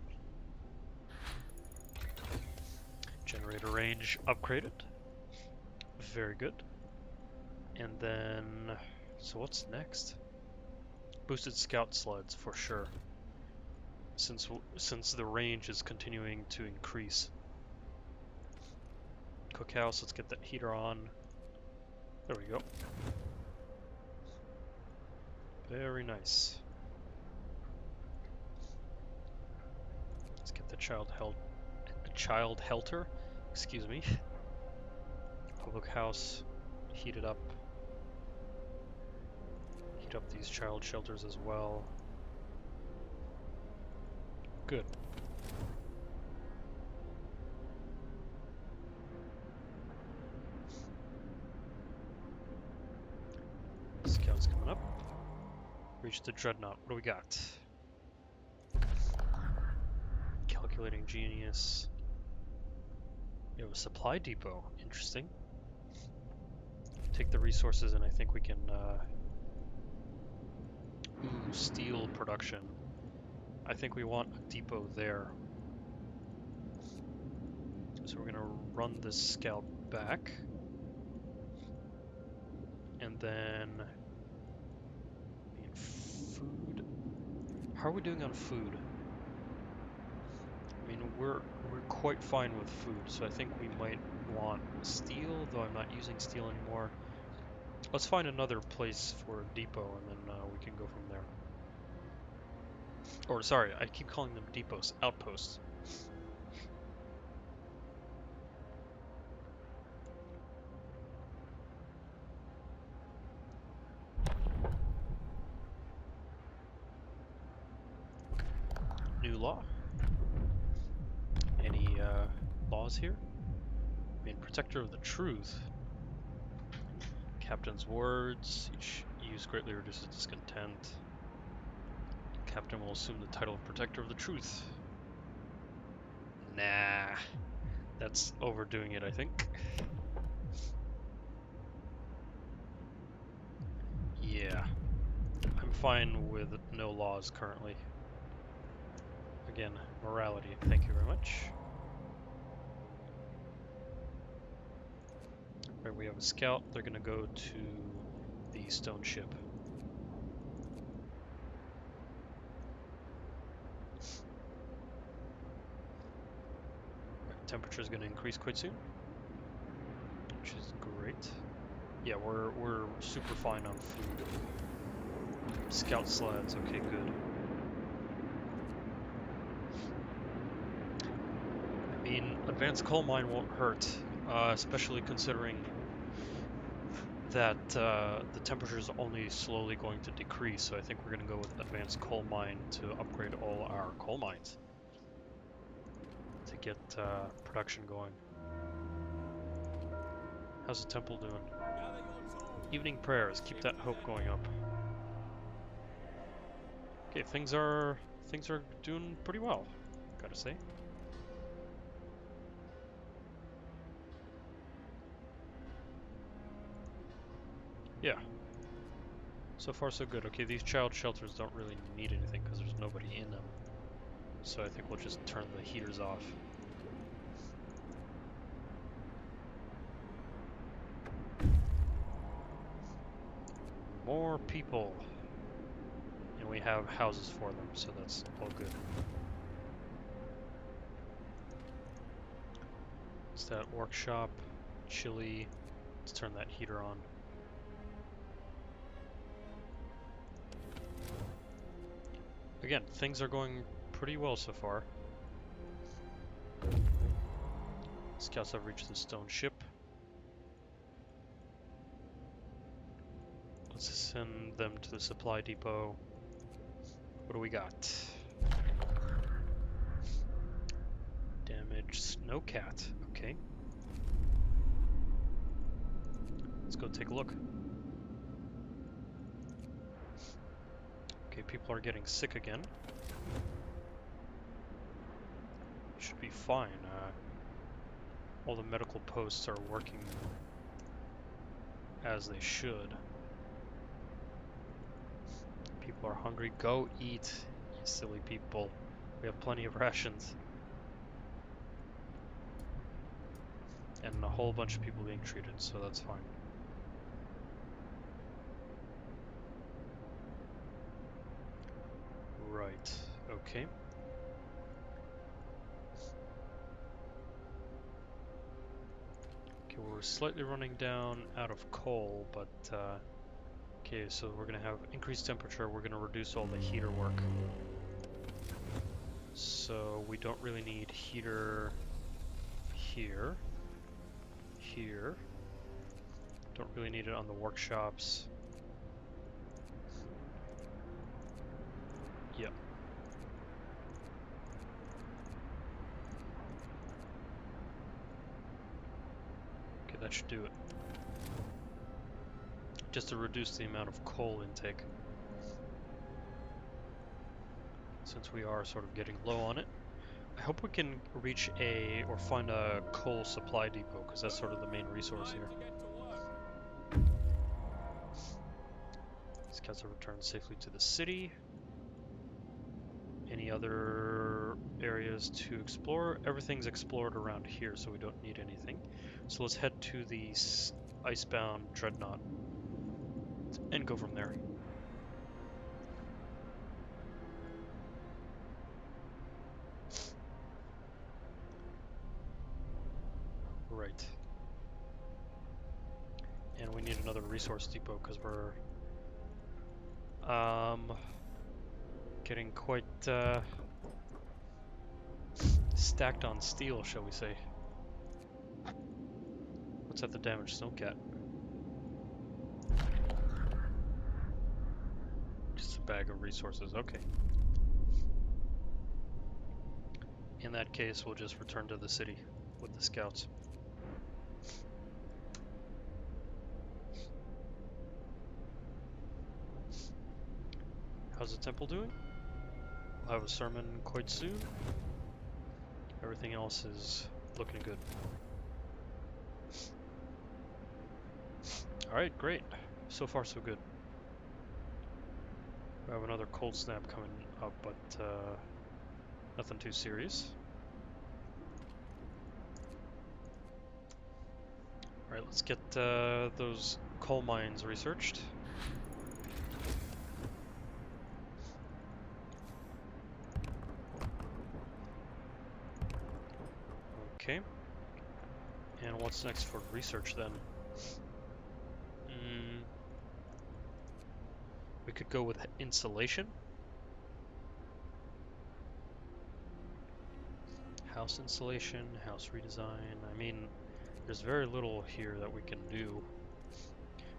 Generator range upgraded. Very good. And then, so what's next? Boosted scout sleds for sure. Since the range is continuing to increase. Cookhouse, let's get that heater on. There we go. Very nice. Let's get the child helter, excuse me. Public house, heat it up. Heat up these child shelters as well. Good. Scouts coming up. Reach the dreadnought. What do we got? Calculating genius. We have a supply depot. Interesting. Take the resources and I think we can steel production. I think we want a depot there. So we're gonna run this scout back. And then food. How are we doing on food? I mean, we're quite fine with food, so I think we might want steel, though I'm not using steel anymore. Let's find another place for a depot, and then we can go from there. Or, sorry, I keep calling them depots, outposts. New law. Any laws here? I mean, protector of the truth. Captain's words. Each use greatly reduces discontent. Captain will assume the title of protector of the truth. Nah. That's overdoing it, I think. Yeah. I'm fine with no laws currently. Again, morality. Thank you very much. Right, we have a scout. They're gonna go to the stone ship. Right, temperature is gonna increase quite soon, which is great. Yeah, we're super fine on food. Scout sleds. Okay, good. I mean, advanced coal mine won't hurt, especially considering that the temperature is only slowly going to decrease, so I think we're going to go with advanced coal mine to upgrade all our coal mines to get production going. How's the temple doing? Evening prayers, keep that hope going up. Okay, things are doing pretty well, gotta say. Yeah. So far so good. Okay, these child shelters don't really need anything because there's nobody in them. So I think we'll just turn the heaters off. More people. And we have houses for them, so that's all good. It's that workshop, chilly. Let's turn that heater on. Again, things are going pretty well so far. Scouts have reached the stone ship. Let's send them to the supply depot. What do we got? Damaged snowcat. Okay. Let's go take a look. Okay, people are getting sick again. Should be fine. All the medical posts are working as they should. People are hungry. Go eat, you silly people. We have plenty of rations. And a whole bunch of people being treated, so that's fine. Right, okay. Okay, we're slightly running down out of coal, but okay, so we're gonna have increased temperature, we're gonna reduce all the heater work. So we don't really need heater here. Here. Don't really need it on the workshops. Yep. Okay, that should do it. Just to reduce the amount of coal intake. Since we are sort of getting low on it. I hope we can reach or find a coal supply depot, because that's sort of the main resource here. Scouts have returned safely to the city. Any other areas to explore? Everything's explored around here, so we don't need anything. So let's head to the icebound dreadnought and go from there. Right. And we need another resource depot because we're getting quite stacked on steel, shall we say. What's at the damaged snowcat? Just a bag of resources, okay. In that case, we'll just return to the city with the scouts. How's the temple doing? We'll have a sermon quite soon. Everything else is looking good. Alright, great. So far so good. We have another cold snap coming up, but nothing too serious. Alright, let's get those coal mines researched. Okay. And what's next for research then? We could go with insulation. House insulation, house redesign. I mean, there's very little here that we can do.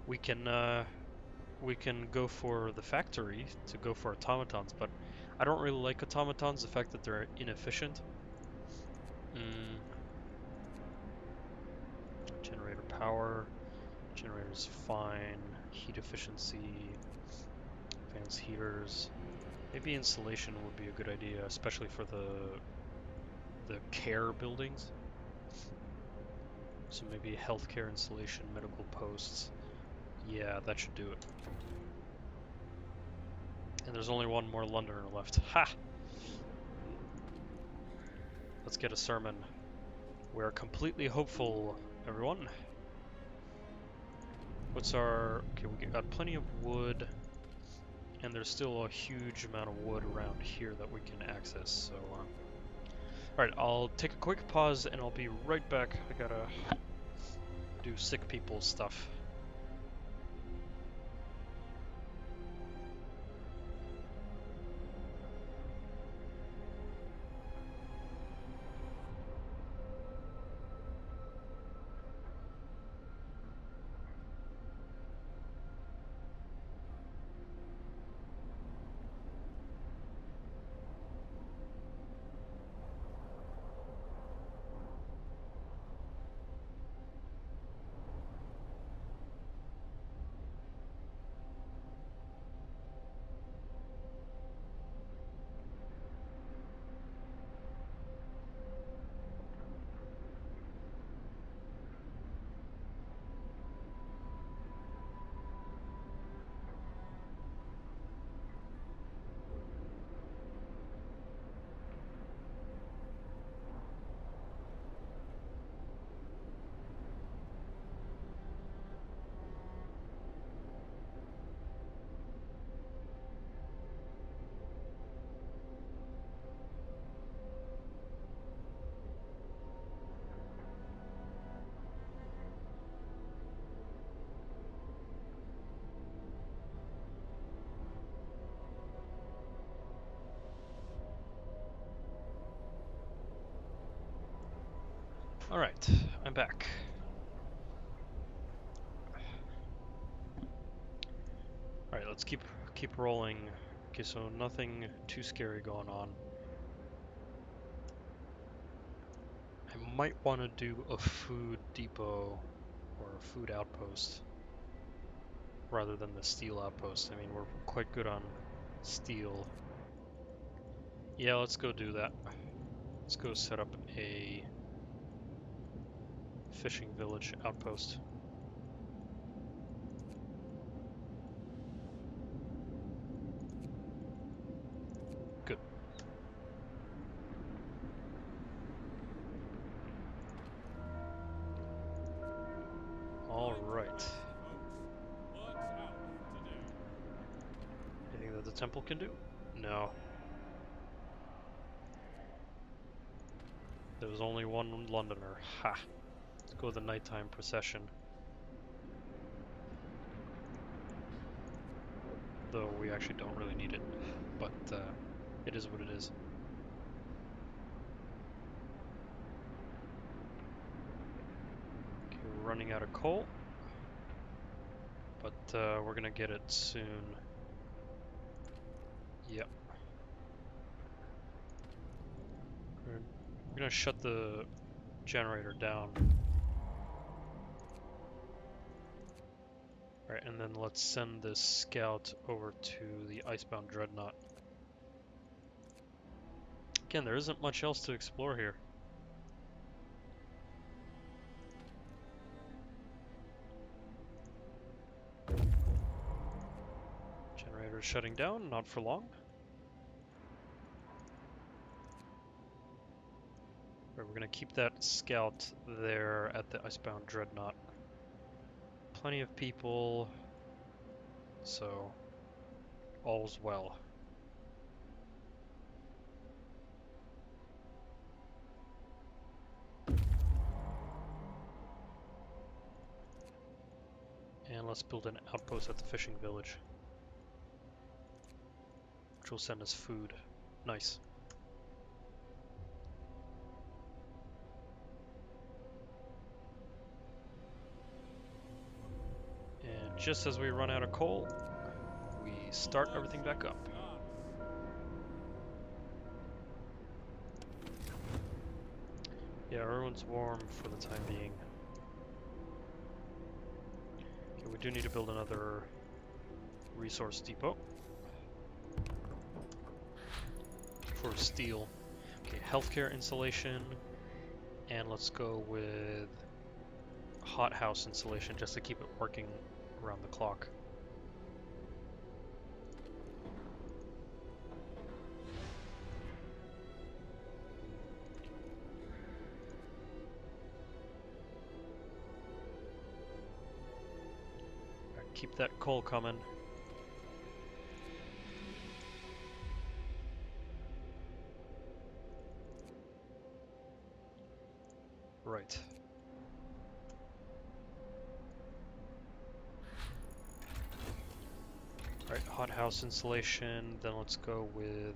We can go for the factory to go for automatons, but I don't really like automatons, the fact that they're inefficient. Generator power. Generator's fine. Heat efficiency. Advanced heaters. Maybe insulation would be a good idea, especially for the care buildings. So maybe healthcare insulation, medical posts. Yeah, that should do it. And there's only one more Londoner left. Ha! Let's get a sermon. We're completely hopeful, everyone. What's our... Okay, we got plenty of wood. And there's still a huge amount of wood around here that we can access, so... Alright, I'll take a quick pause and I'll be right back. I gotta do sick people stuff. Alright, I'm back. Alright, let's keep rolling. Okay, so nothing too scary going on. I might want to do a food depot or a food outpost rather than the steel outpost. I mean, we're quite good on steel. Yeah, let's go do that. Let's go set up a fishing village outpost. Good. All right. Works out today. Anything that the temple can do? No. There was only one Londoner. Ha! Let's go with the nighttime procession. Though we actually don't really need it, but it is what it is. Okay, we're running out of coal, but we're gonna get it soon. Yep. We're gonna shut the generator down. Alright, and then let's send this scout over to the Icebound Dreadnought. Again, there isn't much else to explore here. Generator shutting down, not for long. Right, we're gonna keep that scout there at the Icebound Dreadnought. Plenty of people, so all's well. And let's build an outpost at the fishing village, which will send us food. Nice. And just as we run out of coal, we start everything back up. Yeah, everyone's warm for the time being. Okay, we do need to build another resource depot for steel. Okay, healthcare installation, and let's go with hothouse installation just to keep it working around the clock. Right, keep that coal coming. Right. Alright, hothouse installation, then let's go with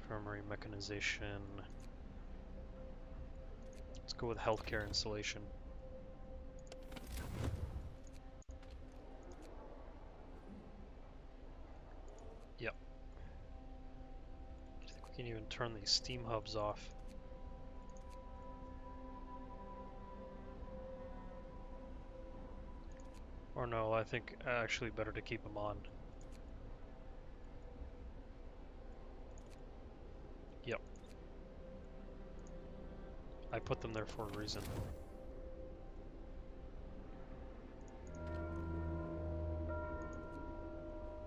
primary mechanization. Let's go with healthcare installation. Yep. I think we can even turn these steam hubs off. Or no, I think actually better to keep them on. Yep. I put them there for a reason.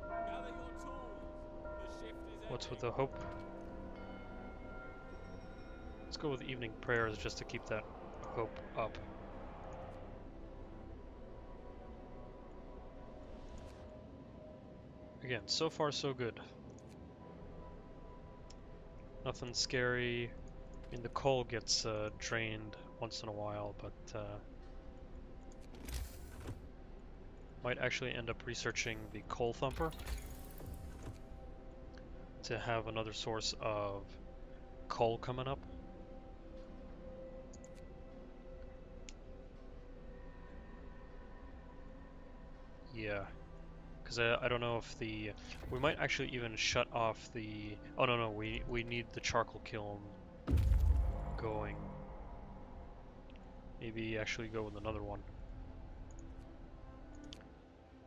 Gather your tools. The shift is What's with ending. the hope? Let's go with evening prayers just to keep that hope up. Again, so far so good. Nothing scary. I mean, the coal gets drained once in a while, but might actually end up researching the coal thumper to have another source of coal coming up. because I don't know if the... We might actually even shut off the... Oh, no, we need the charcoal kiln going. Maybe actually go with another one.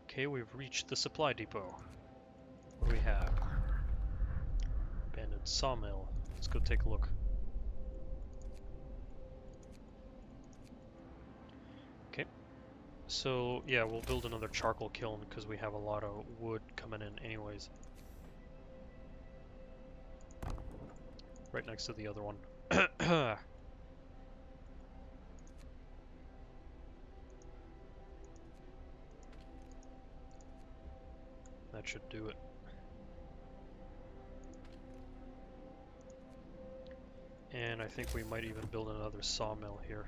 Okay, we've reached the supply depot. What do we have? Abandoned sawmill. Let's go take a look. Okay. So, yeah, we'll build another charcoal kiln because we have a lot of wood coming in anyways. Right next to the other one. That should do it. And I think we might even build another sawmill here.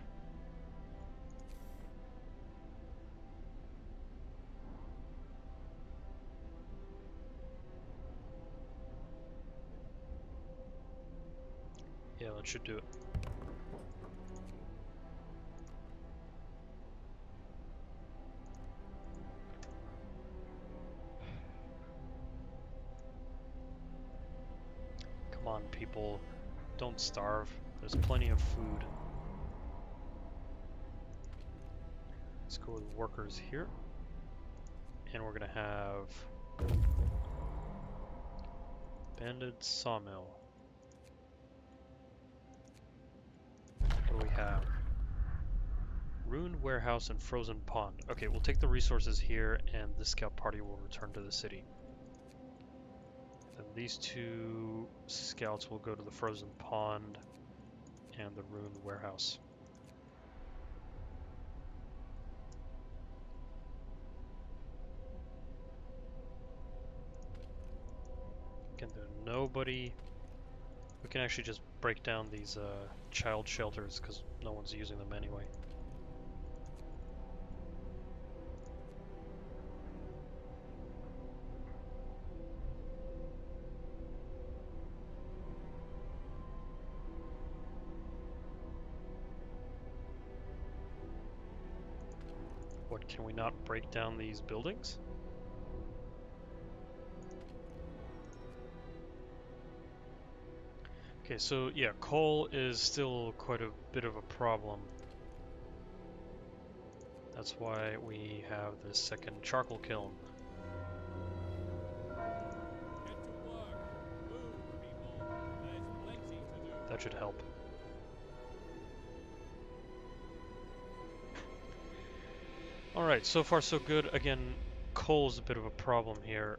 Yeah, that should do it. Come on, people. Don't starve. There's plenty of food. Let's go with workers here. And we're gonna have abandoned sawmill. What do we have? Ruined warehouse and frozen pond. Okay, we'll take the resources here and the scout party will return to the city. Then these two scouts will go to the frozen pond and the ruined warehouse. Again, there's nobody. We can actually just break down these child shelters because no one's using them anyway. What, can we not break down these buildings? Okay, so yeah, coal is still quite a bit of a problem. That's why we have this second charcoal kiln. Get to work. Move, people. There's plenty to do. That should help. Alright, so far so good. Again, coal's a bit of a problem here.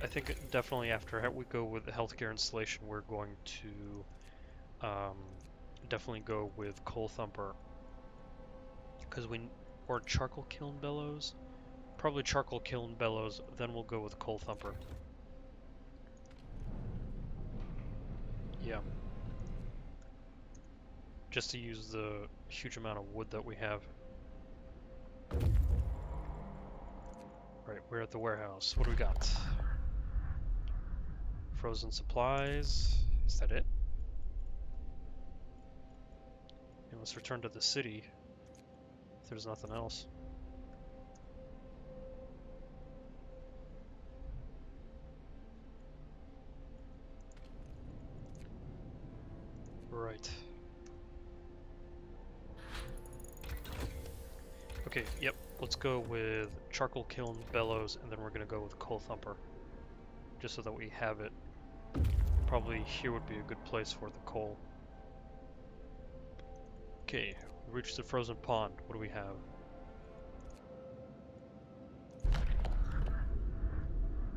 I think definitely after we go with the healthcare installation, we're going to definitely go with coal thumper. Because or charcoal kiln bellows? Probably charcoal kiln bellows, then we'll go with coal thumper. Yeah. Just to use the huge amount of wood that we have. Right, we're at the warehouse. What do we got? Frozen supplies. Is that it? And let's return to the city. If there's nothing else. Right. Okay, yep. Let's go with charcoal kiln bellows, and then we're gonna go with coal thumper. Just so that we have it. Probably here would be a good place for the coal. Okay, we reached the frozen pond. What do we have?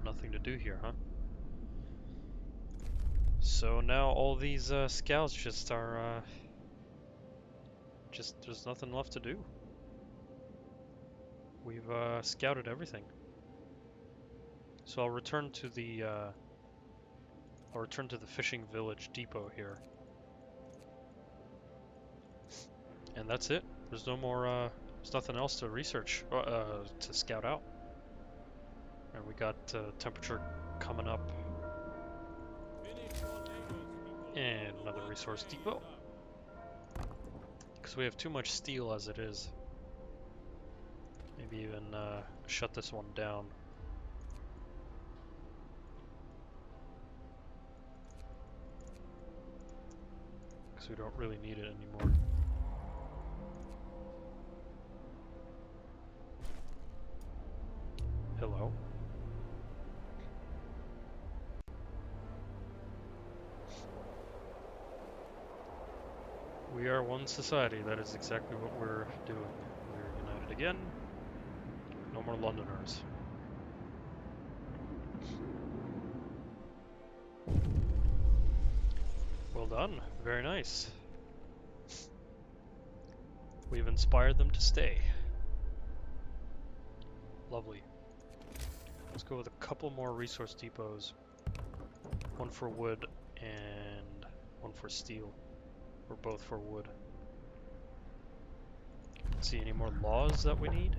Nothing to do here, huh? So now all these scouts just are there's nothing left to do. We've scouted everything. So I'll return to the fishing village depot here. And that's it. There's no more there's nothing else to research to scout out. And we got temperature coming up. Finish your labors, people. And The another work resource day is depot. done. Because we have too much steel as it is. Maybe even shut this one down. we don't really need it anymore. Hello? We are one society. That is exactly what we're doing. We're united again. No more Londoners. Well done. Very nice. We've inspired them to stay. Lovely. Let's go with a couple more resource depots. One for wood and one for steel. Or both for wood. Let's see, any more laws that we need?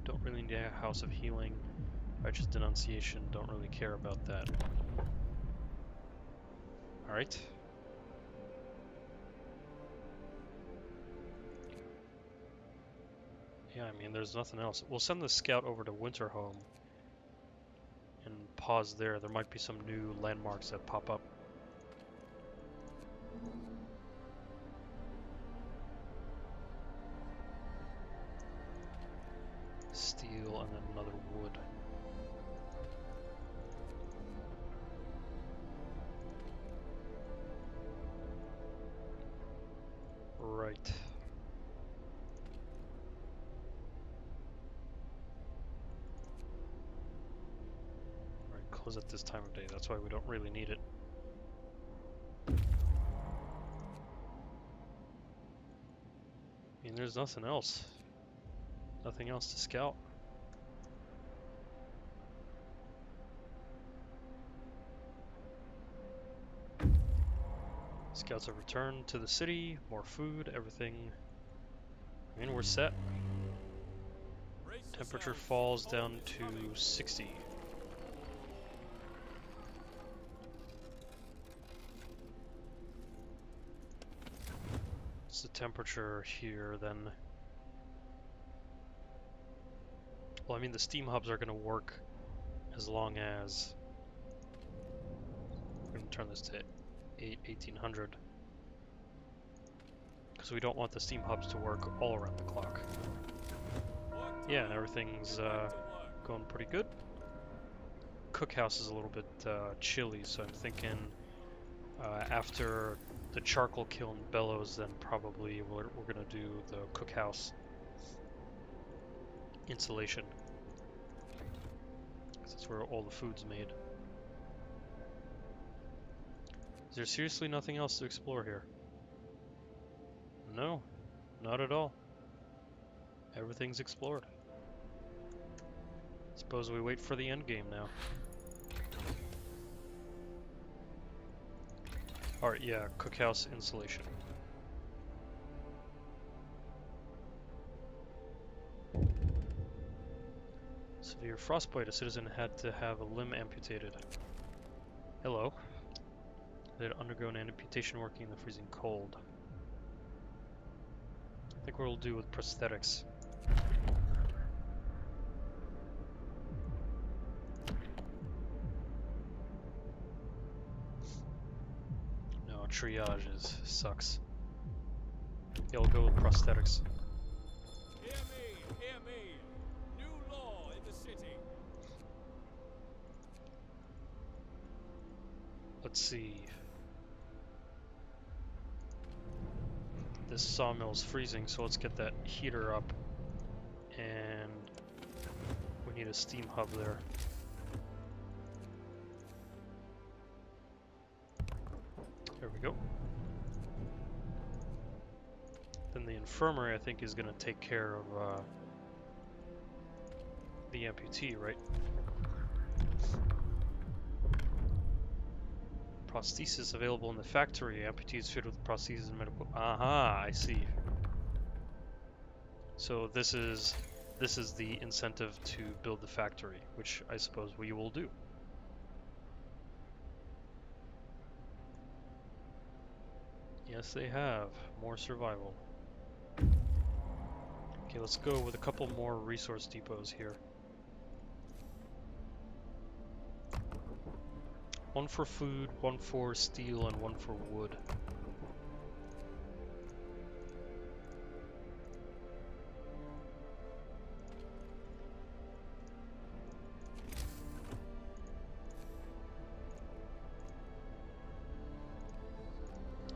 Don't really need a house of healing. Righteous denunciation, don't really care about that. Alright. Yeah, I mean, there's nothing else. We'll send the scout over to Winterhome and pause there. There might be some new landmarks that pop up. Steel and then another wood. Right. Alright, close at this time of day. That's why we don't really need it. I mean, there's nothing else. Nothing else to scout. Scouts have returned to the city, more food, everything. I mean, we're set. Temperature falls down to 60. What's the temperature here then? Well, I mean, the steam hubs are going to work as long as... We're going to turn this to 1800. Because we don't want the steam hubs to work all around the clock. Yeah, and everything's going pretty good. Cookhouse is a little bit chilly, so I'm thinking after the charcoal kiln bellows, then probably we're going to do the cookhouse insulation. That's where all the food's made. Is there seriously nothing else to explore here? No, not at all. Everything's explored. Suppose we wait for the end game now. Alright, yeah, cookhouse insulation. Severe frostbite. A citizen had to have a limb amputated. Hello. They had undergone an amputation working in the freezing cold. I think we'll do with prosthetics. No, triage sucks. Yeah, we'll go with prosthetics. Hear me, hear me. New law in the city. Let's see. This sawmill's freezing, so let's get that heater up. And we need a steam hub there. There we go. Then the infirmary, I think, is going to take care of the amputee, right? Prosthesis available in the factory. Amputees fitted with prosthesis and medical. Aha, I see. So this is the incentive to build the factory, which I suppose we will do. Yes, they have more survival. Okay, let's go with a couple more resource depots here. One for food, one for steel, and one for wood.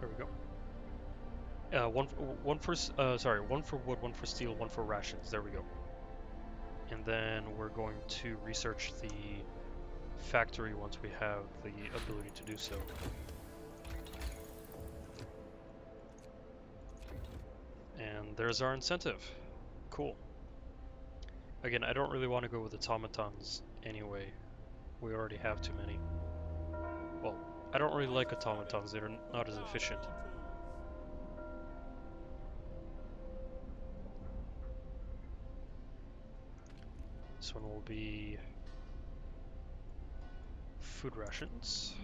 There we go. One for wood, one for steel, one for rations. There we go. And then we're going to research the factory once we have the ability to do so. And there's our incentive. Cool. Again, I don't really want to go with automatons anyway. We already have too many. Well, I don't really like automatons. They're not as efficient. This one will be food rations.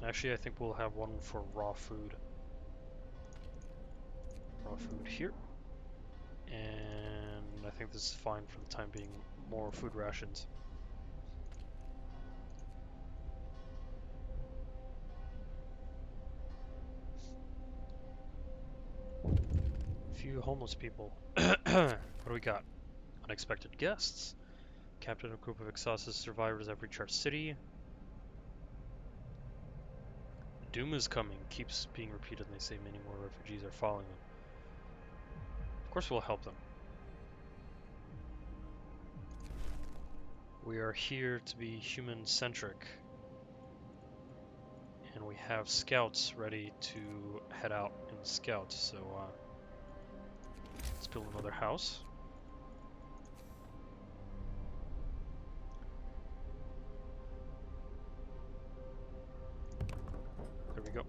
Actually, I think we'll have one for raw food. Raw food here. And I think this is fine for the time being. More food rations. Few homeless people. What do we got? Unexpected guests. Captain of a group of exhausted survivors at Recharge City. Doom is coming. Keeps being repeated, and they say many more refugees are following them. Of course we'll help them. We are here to be human-centric. And we have scouts ready to head out in scout, so let's build another house. There we go.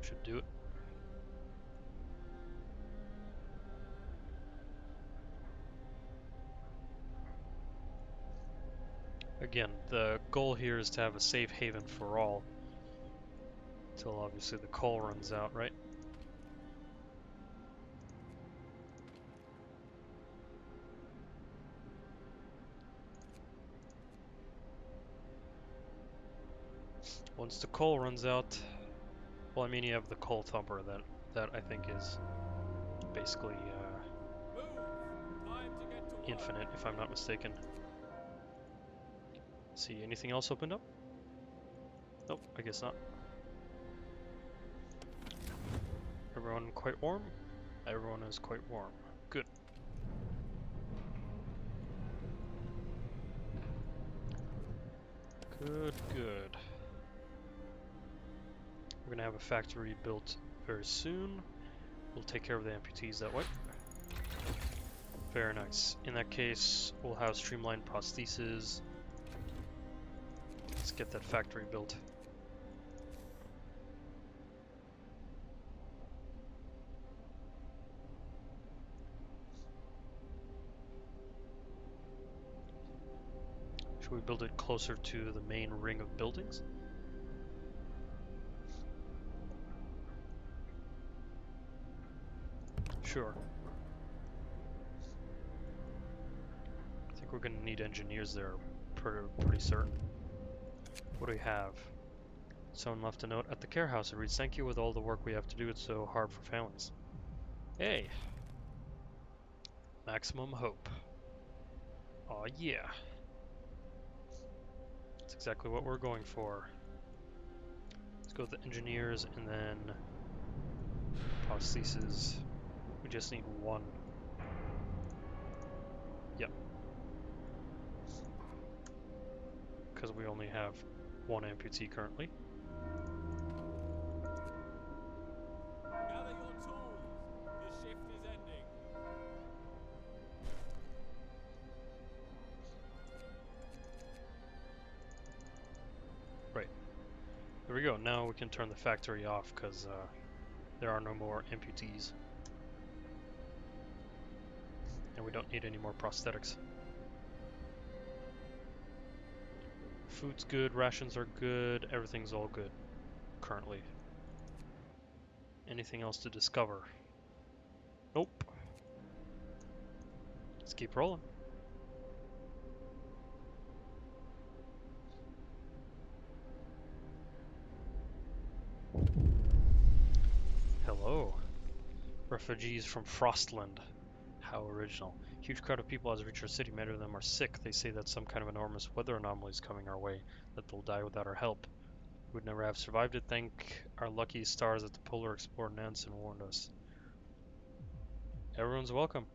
Should do it. Again, the goal here is to have a safe haven for all. Until obviously the coal runs out, right? Once the coal runs out, well, I mean, you have the coal thumper that I think is basically infinite, if I'm not mistaken. See, anything else opened up? Nope, I guess not. Everyone quite warm? Everyone is quite warm. Good. Good, good. We're gonna have a factory built very soon. We'll take care of the amputees that way. Very nice. In that case, we'll have streamlined prostheses. Let's get that factory built. Should we build it closer to the main ring of buildings? Sure. I think we're going to need engineers there, pretty certain. What do we have? Someone left a note at the care house. It reads, "Thank you with all the work we have to do. It's so hard for families." Hey! Maximum hope. Aw, yeah. That's exactly what we're going for. Let's go with the engineers and then prostheses. We just need one. Yep. Because we only have one amputee currently. Gather your tools. The shift is ending. Right. There we go. Now we can turn the factory off because there are no more amputees. And we don't need any more prosthetics. Food's good, rations are good, everything's all good currently. Anything else to discover? Nope. Let's keep rolling. Refugees from Frostland. How original. Huge crowd of people has reached our city. Many of them are sick. They say that some kind of enormous weather anomaly is coming our way, that they'll die without our help. We would never have survived it. Thank our lucky stars that the polar explorer Nansen warned us. Everyone's welcome.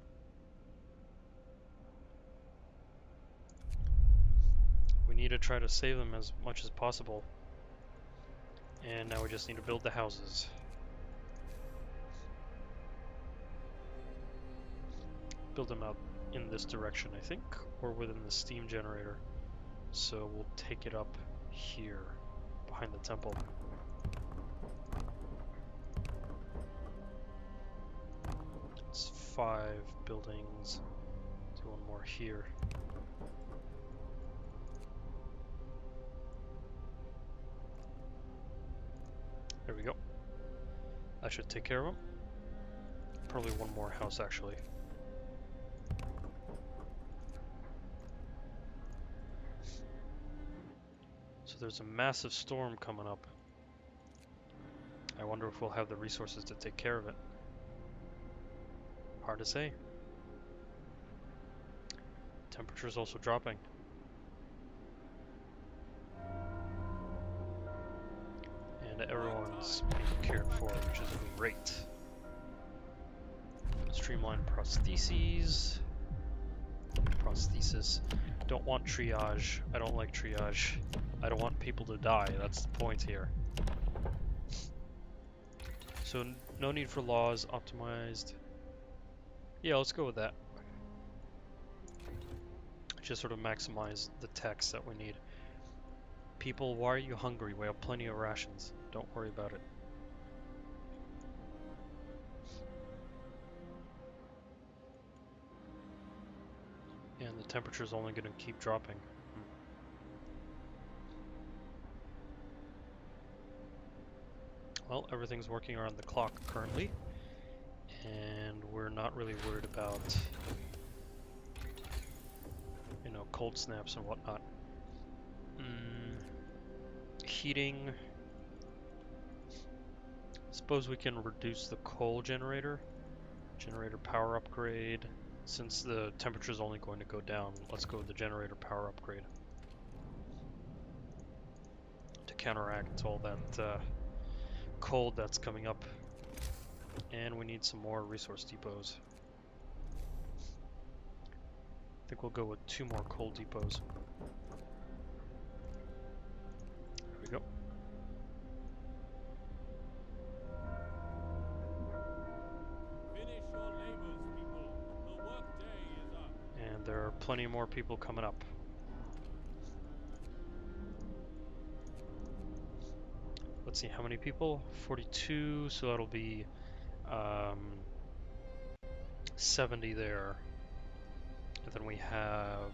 We need to try to save them as much as possible. And now we just need to build the houses. Build them out in this direction, I think, or within the steam generator. So we'll take it up here, behind the temple. It's 5 buildings. Do one more here. There we go. That should take care of them. Probably one more house, actually. So there's a massive storm coming up. I wonder if we'll have the resources to take care of it. Hard to say. Temperature's also dropping. And everyone's being cared for, which is great. Streamline prostheses. Prosthesis. Don't want triage. I don't like triage. I don't want people to die. That's the point here. So no need for laws. Optimized. Yeah, let's go with that. Just sort of maximize the text that we need. People, why are you hungry? We have plenty of rations. Don't worry about it. And the temperature is only going to keep dropping. Well, everything's working around the clock currently, and we're not really worried about, you know, cold snaps and whatnot. Heating. Suppose we can reduce the coal generator. Generator power upgrade. Since the temperature is only going to go down, let's go with the generator power upgrade to counteract all that cold that's coming up. And we need some more resource depots. I think we'll go with 2 more coal depots. There we go. Finish your labors, people. The work day is up. And there are plenty more people coming up. Let's see, how many people? 42, so that'll be 70 there. And then we have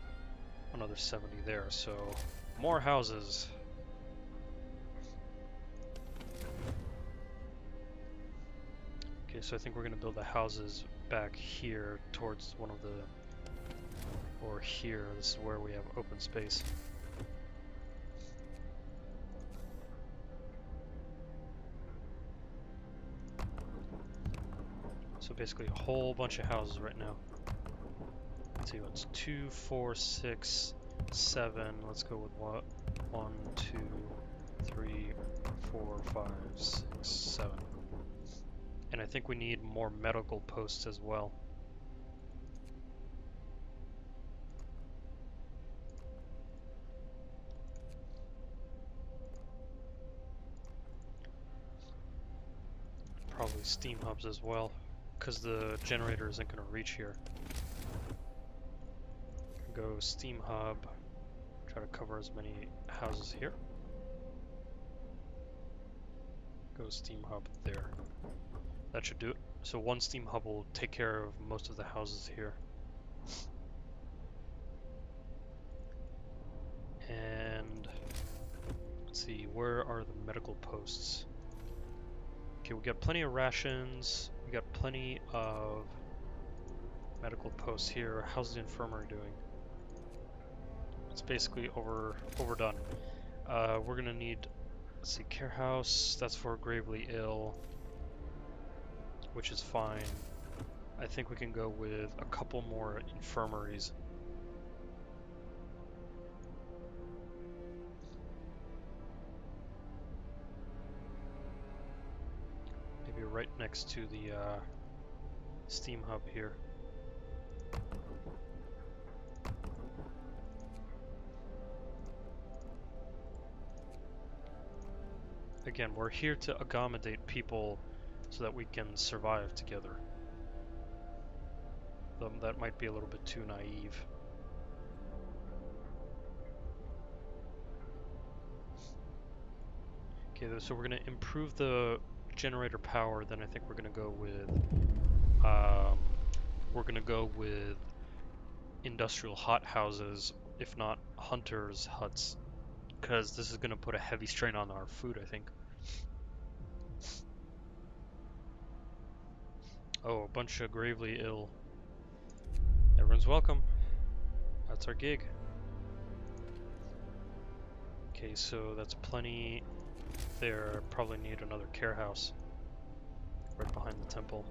another 70 there, so more houses. Okay, so I think we're going to build the houses back here towards one of the, or here, this is where we have open space. So basically a whole bunch of houses right now. Let's see, what's 2, 4, 6, 7. Let's go with what? 1, 2, 3, 4, 5, 6, 7. And I think we need more medical posts as well. Probably steam hubs as well, because the generator isn't going to reach here. Go steam hub, try to cover as many houses here. Go steam hub there. That should do it. So one steam hub will take care of most of the houses here. And let's see, where are the medical posts? Okay, we got plenty of rations. We got plenty of medical posts here. How's the infirmary doing? It's basically overdone. We're gonna need, let's see, care house. That's for gravely ill. which is fine. I think we can go with a couple more infirmaries. Maybe right next to the steam hub here. Again, we're here to accommodate people so that we can survive together. Though that might be a little bit too naive. Okay, so we're going to improve the generator power. Then I think we're going to go with industrial hothouses, if not hunters' huts, because this is going to put a heavy strain on our food, I think. Oh, a bunch of gravely ill. Everyone's welcome. That's our gig. Okay, so that's plenty there. Probably need another care house right behind the temple.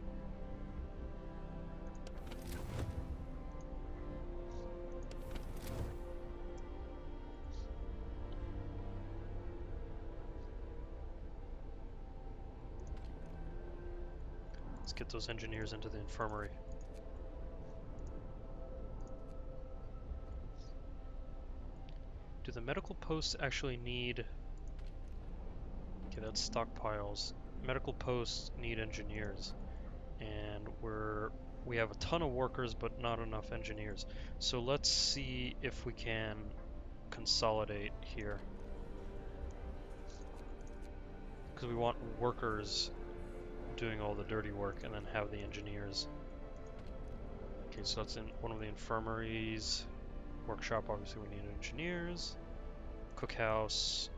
Let's get those engineers into the infirmary. Do the medical posts actually need... Okay, that's stockpiles. Medical posts need engineers. And we have a ton of workers, but not enough engineers. So let's see if we can consolidate here. Because we want workers doing all the dirty work and then have the engineers. Okay, so that's in one of the infirmaries. Workshop, obviously we need engineers. Cookhouse,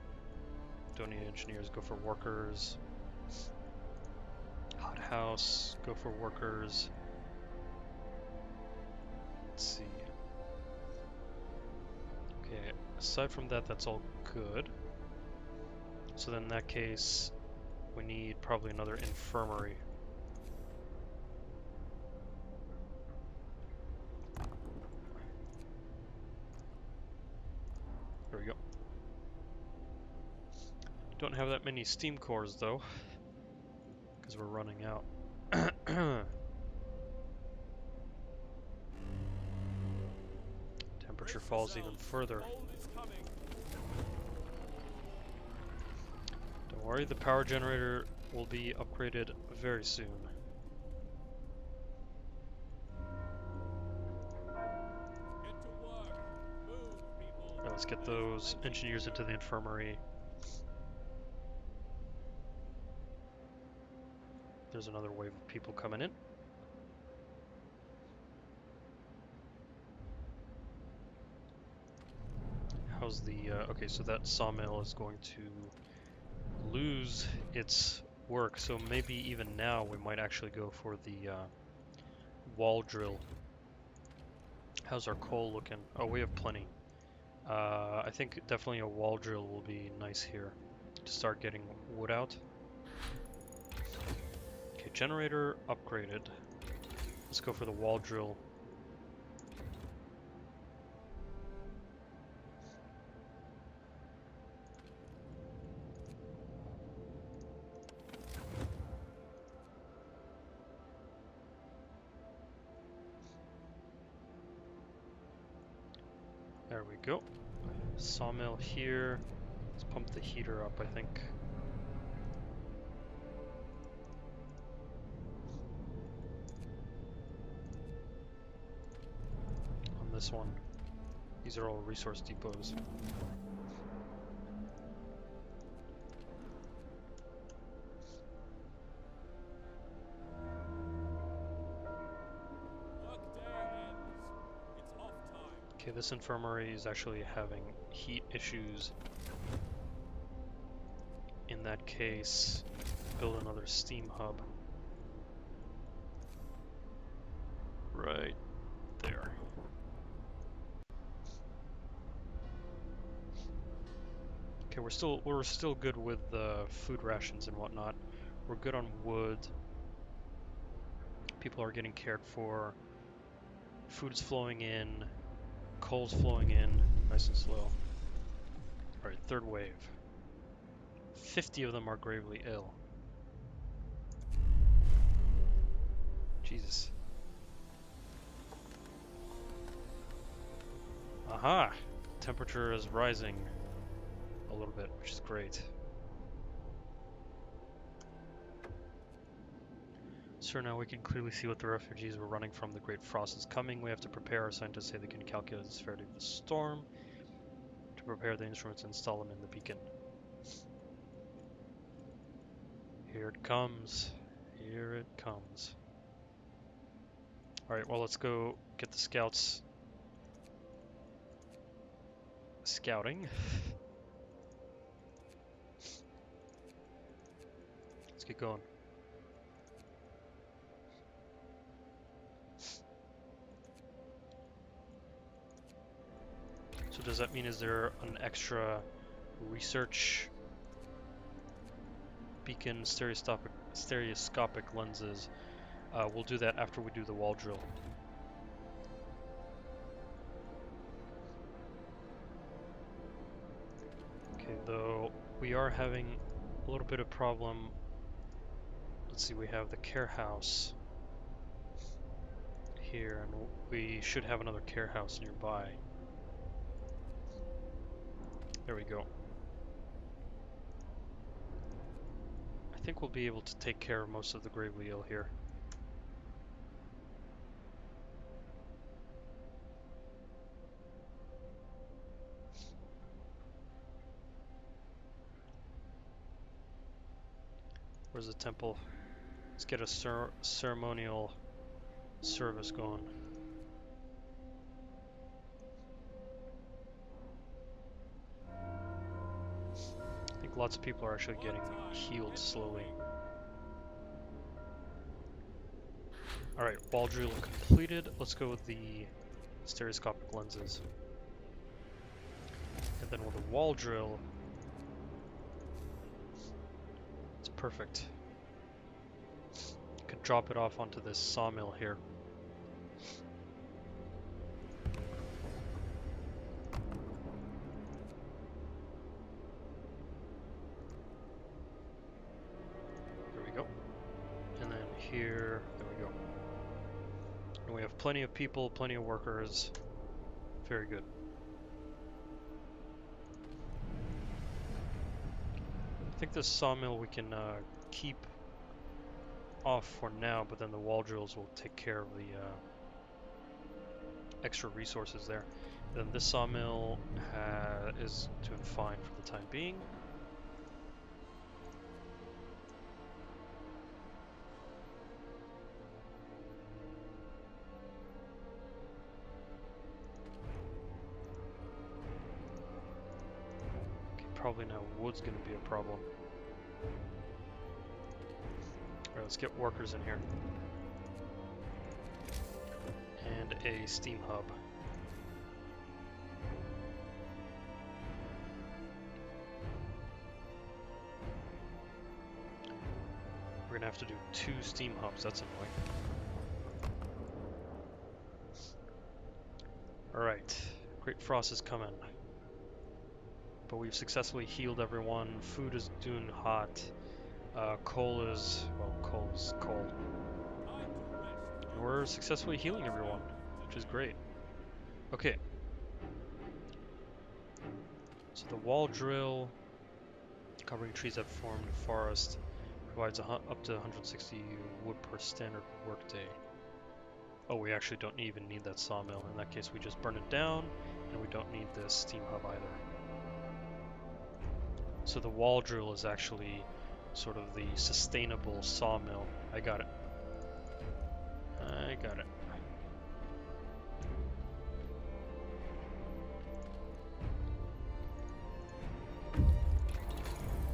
don't need engineers, go for workers. Hothouse, go for workers. Let's see. Okay, aside from that, that's all good. So then in that case, we need probably another infirmary. There we go. Don't have that many steam cores though, because we're running out. Temperature falls even further. Don't worry, the power generator will be upgraded very soon. Right, let's get those engineers into the infirmary. There's another wave of people coming in. How's the... okay, so that sawmill is going to lose its work, so maybe even now we might actually go for the wall drill. How's our coal looking? Oh, we have plenty. I think definitely a wall drill will be nice here to start getting wood out. Okay, generator upgraded. Let's go for the wall drill. There we go. Sawmill here. Let's pump the heater up, I think. On this one. These are all resource depots. Okay, this infirmary is actually having heat issues. In that case, build another steam hub. Right there. Okay, we're still good with the food rations and whatnot. We're good on wood. People are getting cared for. Food's flowing in. Coal's flowing in. Nice and slow. Alright, third wave. 50 of them are gravely ill. Jesus. Aha! Temperature is rising a little bit, which is great. So now we can clearly see what the refugees were running from. The Great Frost is coming. We have to prepare. Our scientists say they can calculate the severity of the storm. To prepare the instruments and install them in the beacon. Here it comes. Here it comes. Alright, well, let's go get the scouts scouting. Let's get going. So does that mean, is there an extra research beacon, stereoscopic lenses? We'll do that after we do the wall drill. Okay, though we are having a little bit of problem. Let's see, we have the care house here, and we should have another care house nearby. There we go. I think we'll be able to take care of most of the gravely ill here. Where's the temple? Let's get a ceremonial service going. I think lots of people are actually getting healed slowly. Alright, wall drill completed. Let's go with the stereoscopic lenses. And then with the wall drill, it's perfect. You can drop it off onto this sawmill here. There we go. And then here, there we go. And we have plenty of people, plenty of workers. Very good. I think this sawmill we can keep off for now, but then the wall drills will take care of the extra resources there. Then this sawmill is doing fine for the time being. Okay, probably now wood's going to be a problem. Alright, let's get workers in here. And a steam hub. We're gonna have to do 2 steam hubs, that's annoying. Alright, Great Frost is coming. But we've successfully healed everyone. Food is doing hot. Coal is coal. And we're successfully healing everyone, which is great. Okay. So the wall drill, covering trees that formed a forest, provides up to 160 wood per standard workday. Oh, we actually don't even need that sawmill. In that case, we just burn it down, and we don't need this steam hub either. So the wall drill is actually sort of the sustainable sawmill. I got it. I got it.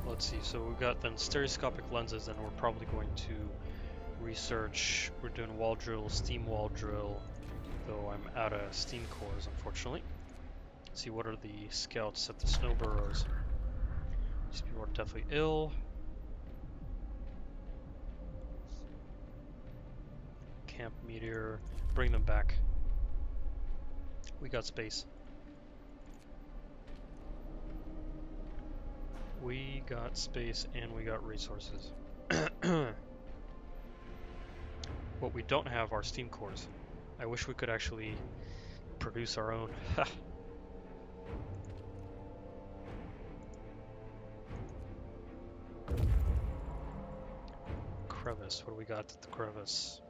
Let's see, so we've got then stereoscopic lenses, and we're probably going to research. We're doing wall drill, steam wall drill, though I'm out of steam cores, unfortunately. Let's see, what are the scouts at the snow burrows? These people are deathly ill. Camp Meteor. Bring them back. We got space. We got space and we got resources. What we don't have are steam cores. I wish we could actually produce our own. Crevice. What do we got at the crevice?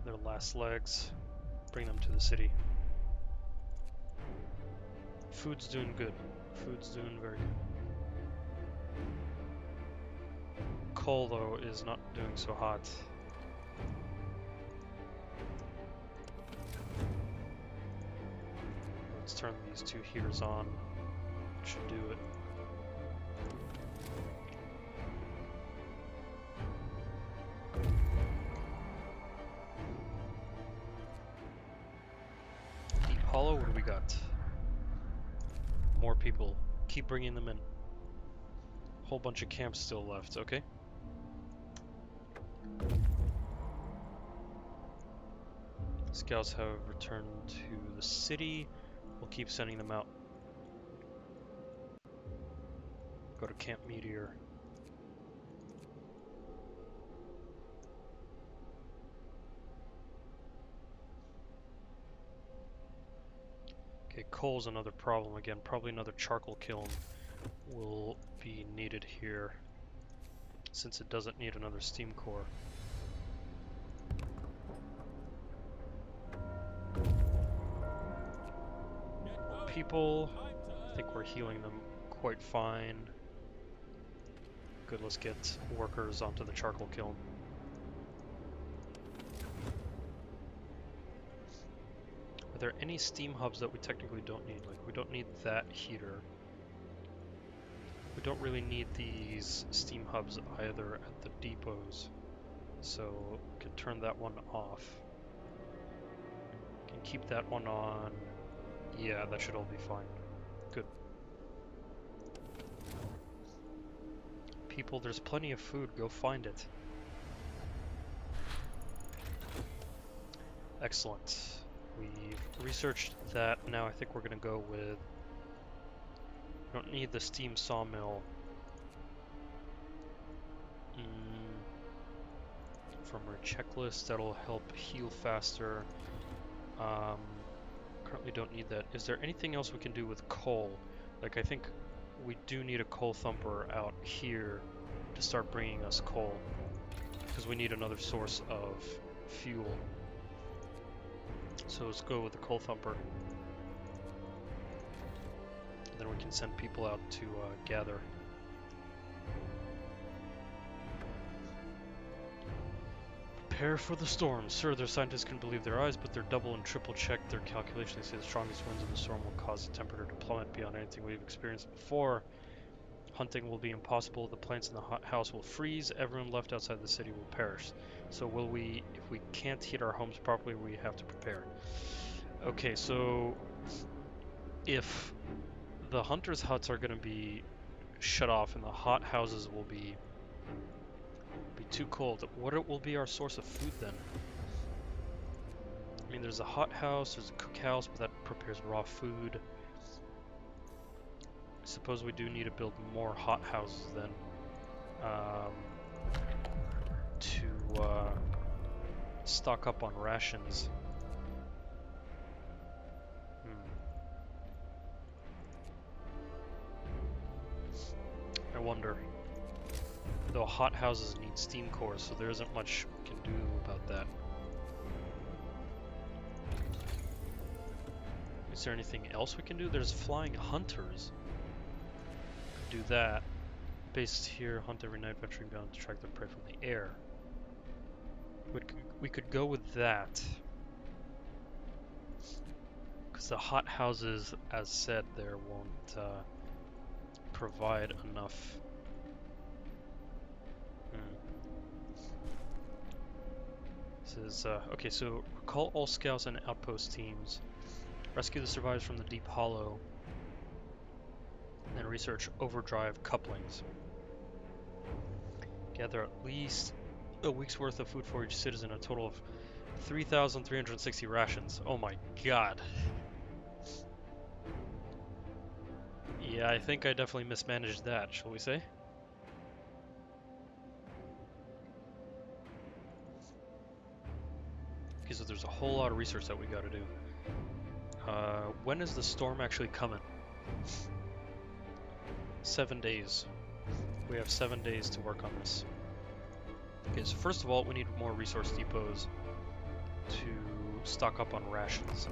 Their last legs. Bring them to the city. Food's doing good. Food's doing very good. Coal, though, is not doing so hot. Let's turn these two heaters on. Should do it. Deep Hollow, what do we got? More people. Keep bringing them in. Whole bunch of camps still left, okay? Scouts have returned to the city. We'll keep sending them out. Go to Camp Meteor. Okay, coal's another problem again. Probably another charcoal kiln will be needed here, since it doesn't need another steam core. People, I think we're healing them quite fine. Good, let's get workers onto the charcoal kiln. Are there any steam hubs that we technically don't need? Like, we don't need that heater. We don't really need these steam hubs either at the depots. So, we can turn that one off. Can keep that one on. Yeah, that should all be fine. Good. People, there's plenty of food. Go find it. Excellent. We've researched that. Now I think we're going to go with... We don't need the steam sawmill. From our checklist, that'll help heal faster. Currently don't need that. Is there anything else we can do with coal? Like, I think we do need a coal thumper out here to start bringing us coal, because we need another source of fuel. So let's go with the coal thumper. Then we can send people out to gather. Prepare for the storm. Sir, their scientists can believe their eyes, but they're double and triple checked their calculations. They say the strongest winds of the storm will cause the temperature to plummet beyond anything we've experienced before. Hunting will be impossible. The plants in the hot house will freeze. Everyone left outside the city will perish. So will we, if we can't heat our homes properly, we have to prepare. Okay, so if the hunters' huts are going to be shut off and the hot houses will be too cold, what will be our source of food then? I mean, there's a hot house, there's a cookhouse, but that prepares raw food. I suppose we do need to build more hot houses then, to stock up on rations. I wonder. Though hot houses need steam cores, so there isn't much we can do about that. Is there anything else we can do? There's flying hunters. Could do that. Based here, hunt every night, venturing down to track their prey from the air. We could go with that. Because the hot houses, as said, there won't provide enough. This is, okay, so recall all scouts and outpost teams. Rescue the survivors from the deep hollow. And then research overdrive couplings. Gather at least a week's worth of food for each citizen, a total of 3,360 rations. Oh my god. Yeah, I think I definitely mismanaged that, shall we say? Okay, so there's a whole lot of research that we gotta do. When is the storm actually coming? 7 days. We have 7 days to work on this. Okay, so first of all, we need more resource depots to stock up on rations.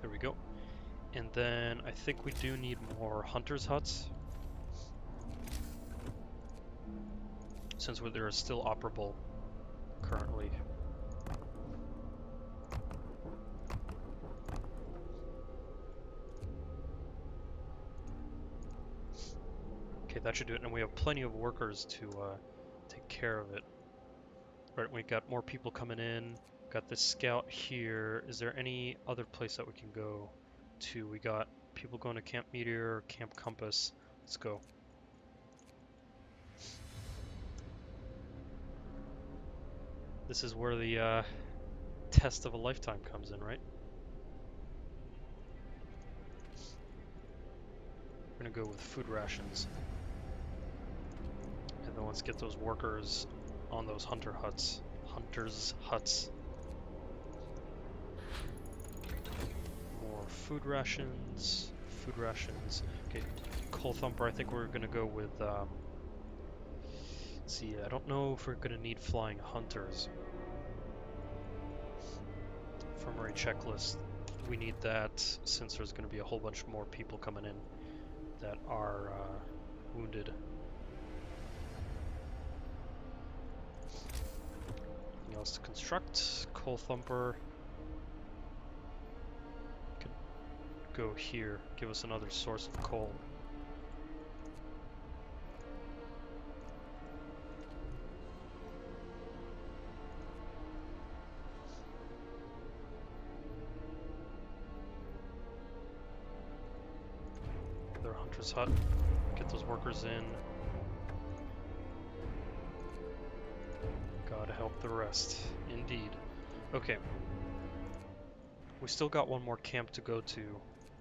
There we go. And then I think we do need more hunters' huts, since they're still operable currently. Okay, that should do it, and we have plenty of workers to take care of it. Right, we got more people coming in. Got this scout here. Is there any other place that we can go to? We got people going to Camp Meteor, Camp Compass. Let's go. This is where the test of a lifetime comes in, right? We're gonna go with food rations. And then let's get those workers on those hunters' huts. More food rations. Okay, Coal Thumper, I think we're gonna go with, let's see, I don't know if we're gonna need flying hunters. Infirmary checklist, we need that since there's gonna be a whole bunch more people coming in that are wounded. Anything else to construct? Coal Thumper could go here, give us another source of coal. Their hunter's hut, get those workers in. God help the rest, indeed. Okay. We still got one more camp to go to,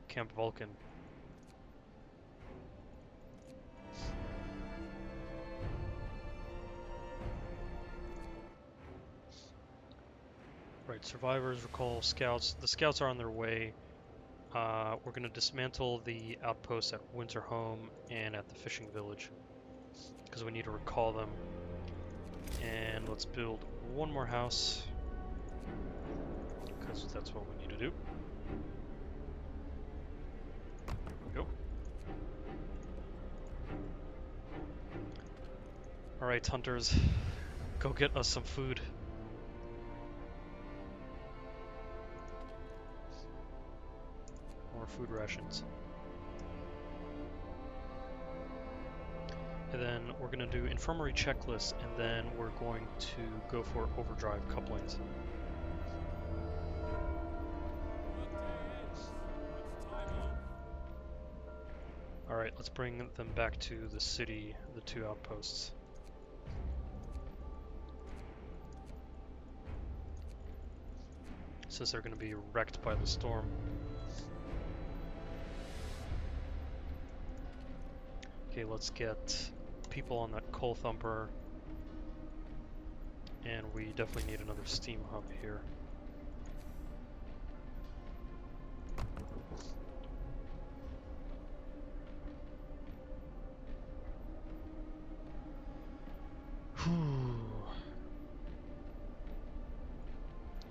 Camp Vulcan. Right, survivors, recall scouts. The scouts are on their way. We're going to dismantle the outposts at Winterhome and at the fishing village because we need to recall them. And let's build one more house because that's what we need to do. There we go. Alright, hunters, go get us some food. More food rations. And then we're going to do infirmary checklists, and then we're going to go for overdrive couplings. Alright, let's bring them back to the city, the two outposts. Since they're going to be wrecked by the storm. Okay, let's get people on that Coal Thumper. And we definitely need another steam hub here.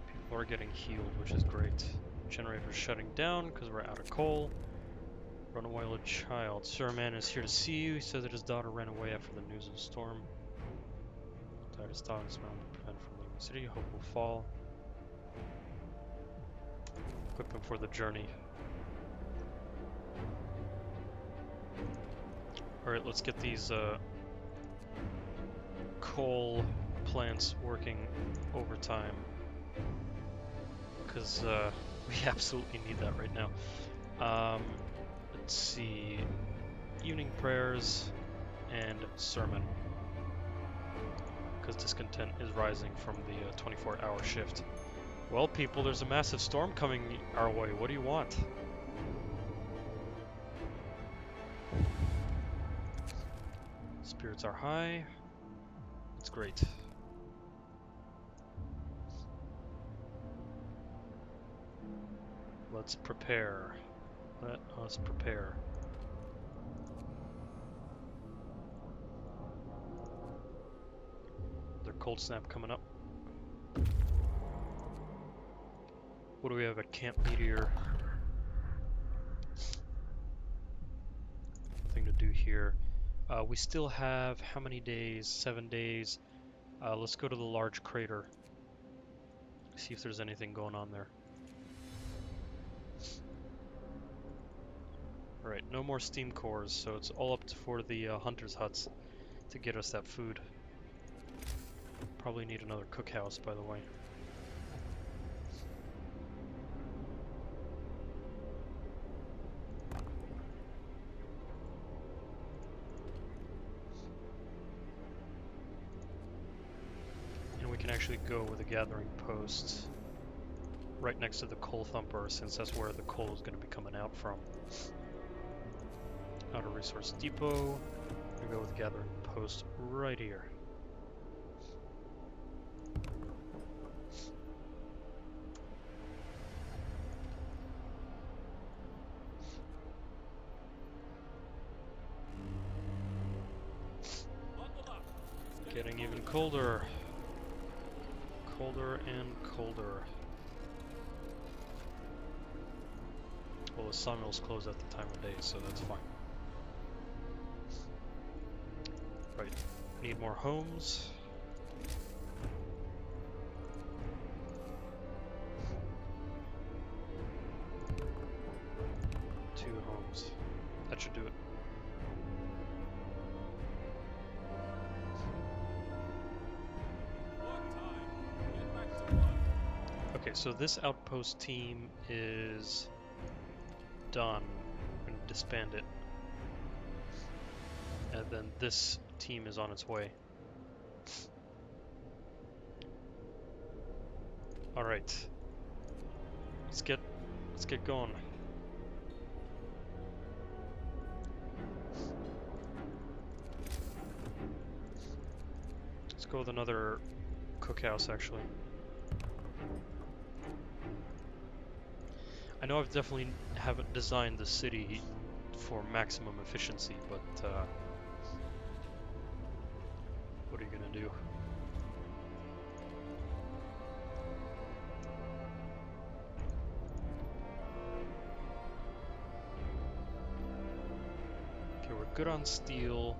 People are getting healed, which is great. Generator's shutting down because we're out of coal. Runaway child. Sir, a man is here to see you. He says that his daughter ran away after the news of the storm. Died his dog is bound to prevent from leaving the city. Hope will fall. Equip him for the journey. Alright, let's get these coal plants working overtime. Because We absolutely need that right now. Let's see. Evening prayers and sermon. Because discontent is rising from the 24-hour shift. Well, people, there's a massive storm coming our way. What do you want? Spirits are high. It's great. Let's prepare. Let us prepare. Their cold snap coming up. What do we have at Camp Meteor? Thing to do here. We still have how many days? 7 days. Let's go to the large crater. See if there's anything going on there. Alright, no more steam cores, so it's all up for the hunters' huts to get us that food. Probably need another cookhouse, by the way. And we can actually go with a gathering post right next to the coal thumper, since that's where the coal is going to be coming out from. Outer resource depot. We go with a gathering post right here. Getting even colder. Colder and colder. Well, the sawmill's closed at the time of day, so that's fine. Right, need more homes. Two homes. That should do it. Okay, so this outpost team is done. I'm going to disband it. And then this team is on its way. Alright. Let's get going. Let's go with another cookhouse, actually. I know I've definitely haven't designed the city for maximum efficiency, but what are you gonna do? Okay, we're good on steel.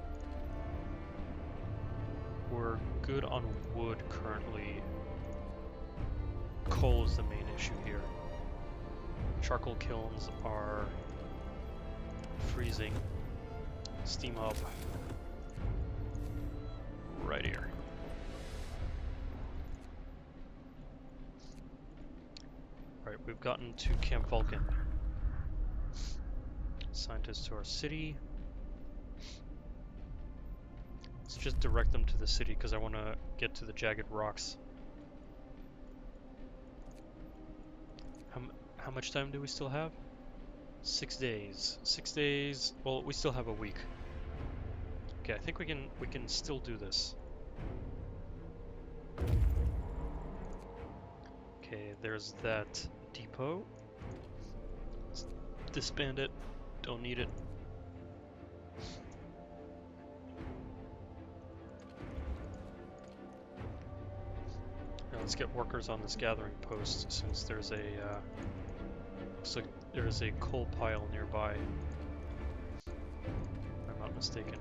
We're good on wood currently. Coal is the main issue here. Charcoal kilns are freezing. Steam hub right here. Alright, we've gotten to Camp Vulcan. Scientists to our city. Let's just direct them to the city because I want to get to the jagged rocks. How much time do we still have? 6 days. 6 days. Well, we still have a week. Okay, I think we can still do this. Okay, there's that depot. Let's disband it. Don't need it. Now let's get workers on this gathering post since there's a looks like there's a coal pile nearby. If I'm not mistaken.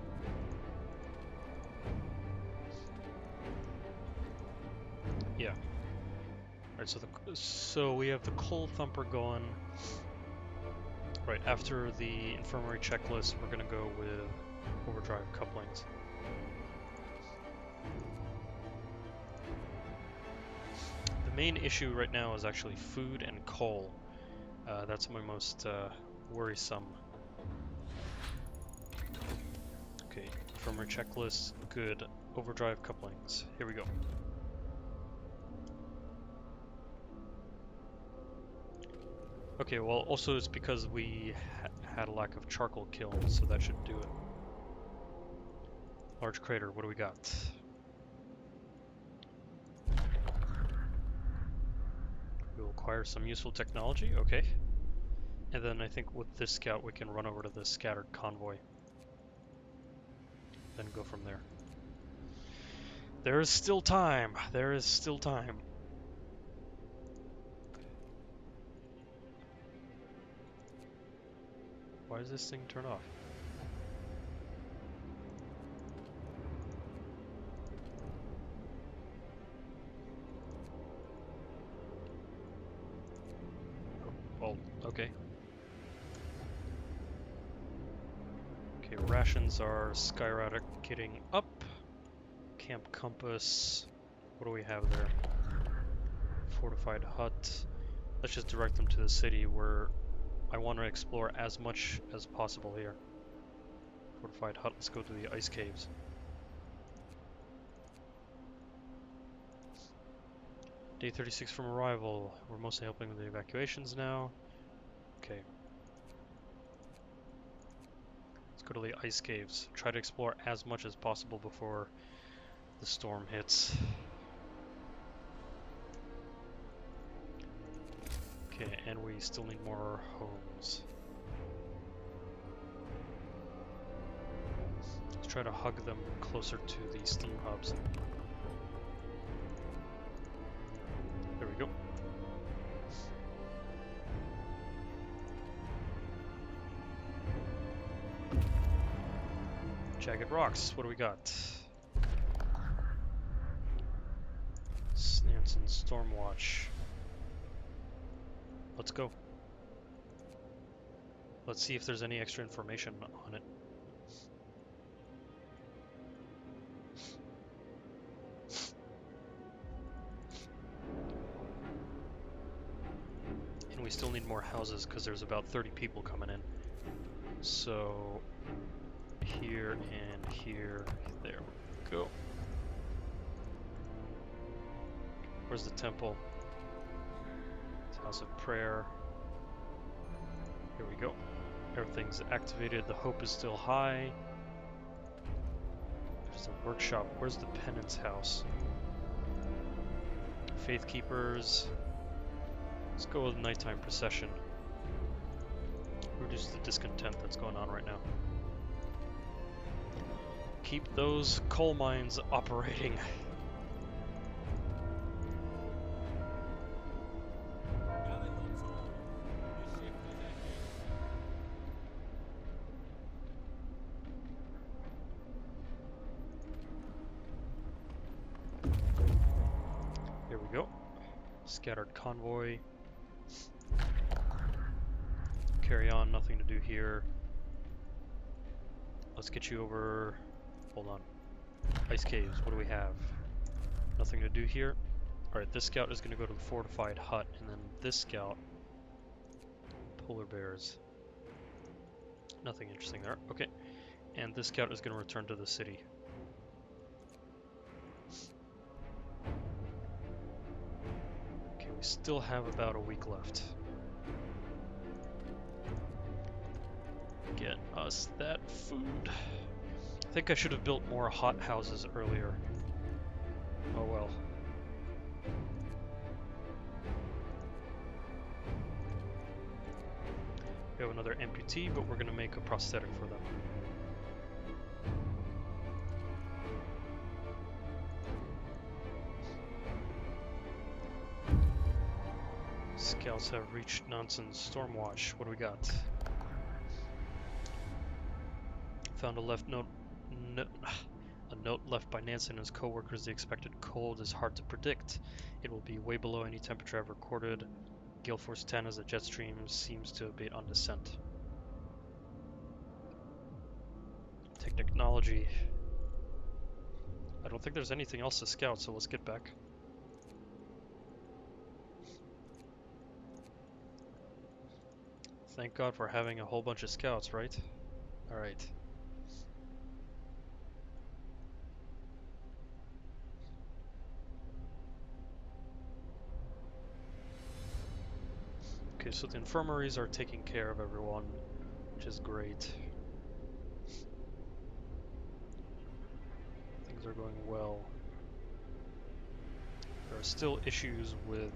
Yeah. Alright, so we have the coal thumper going. Right, after the infirmary checklist, we're gonna go with overdrive couplings. The main issue right now is actually food and coal. That's my most worrisome. Okay, firmware checklist, good. Overdrive couplings, here we go. Okay, well also it's because we had a lack of charcoal kilns, so that should do it. Large crater, what do we got? We'll acquire some useful technology, okay. And then I think with this scout we can run over to the scattered convoy. Then go from there. There is still time! There is still time. Why does this thing turn off? Well, okay. Okay, rations are skyrocketing up. Camp compass. What do we have there? Fortified hut. Let's just direct them to the city where I want to explore as much as possible here. Fortified hut, let's go to the ice caves. Day 36 from arrival. We're mostly helping with the evacuations now. Okay. Let's go to the ice caves. Try to explore as much as possible before the storm hits. Okay, and we still need more homes. Let's try to hug them closer to the steam hubs. There we go. Jagged rocks, what do we got? Snanson Stormwatch. Let's go. Let's see if there's any extra information on it. And we still need more houses because there's about 30 people coming in. So here and here, there we go. Where's the temple? House of prayer. Here we go. Everything's activated. The hope is still high. There's a workshop. Where's the penance house? Faith keepers. Let's go with nighttime procession. Reduce the discontent that's going on right now. Keep those coal mines operating. Here we go. Scattered convoy. Carry on, nothing to do here. Let's get you over. Hold on. Ice caves, what do we have? Nothing to do here. Alright, this scout is going to go to the fortified hut, and then this scout. Polar bears. Nothing interesting there. Okay. And this scout is going to return to the city. Okay, we still have about a week left. Get us that food. I think I should have built more hot houses earlier. Oh well. We have another amputee, but we're going to make a prosthetic for them. Scouts have reached Nonsense Stormwatch. What do we got? Found a note left by Nansen and his co-workers. The expected cold is hard to predict. It will be way below any temperature I've recorded. Gale Force 10 as the jet stream seems to abate on descent. Technology. I don't think there's anything else to scout, so let's get back. Thank God for having a whole bunch of scouts, right? Alright. Okay, so the infirmaries are taking care of everyone, which is great. Things are going well. There are still issues with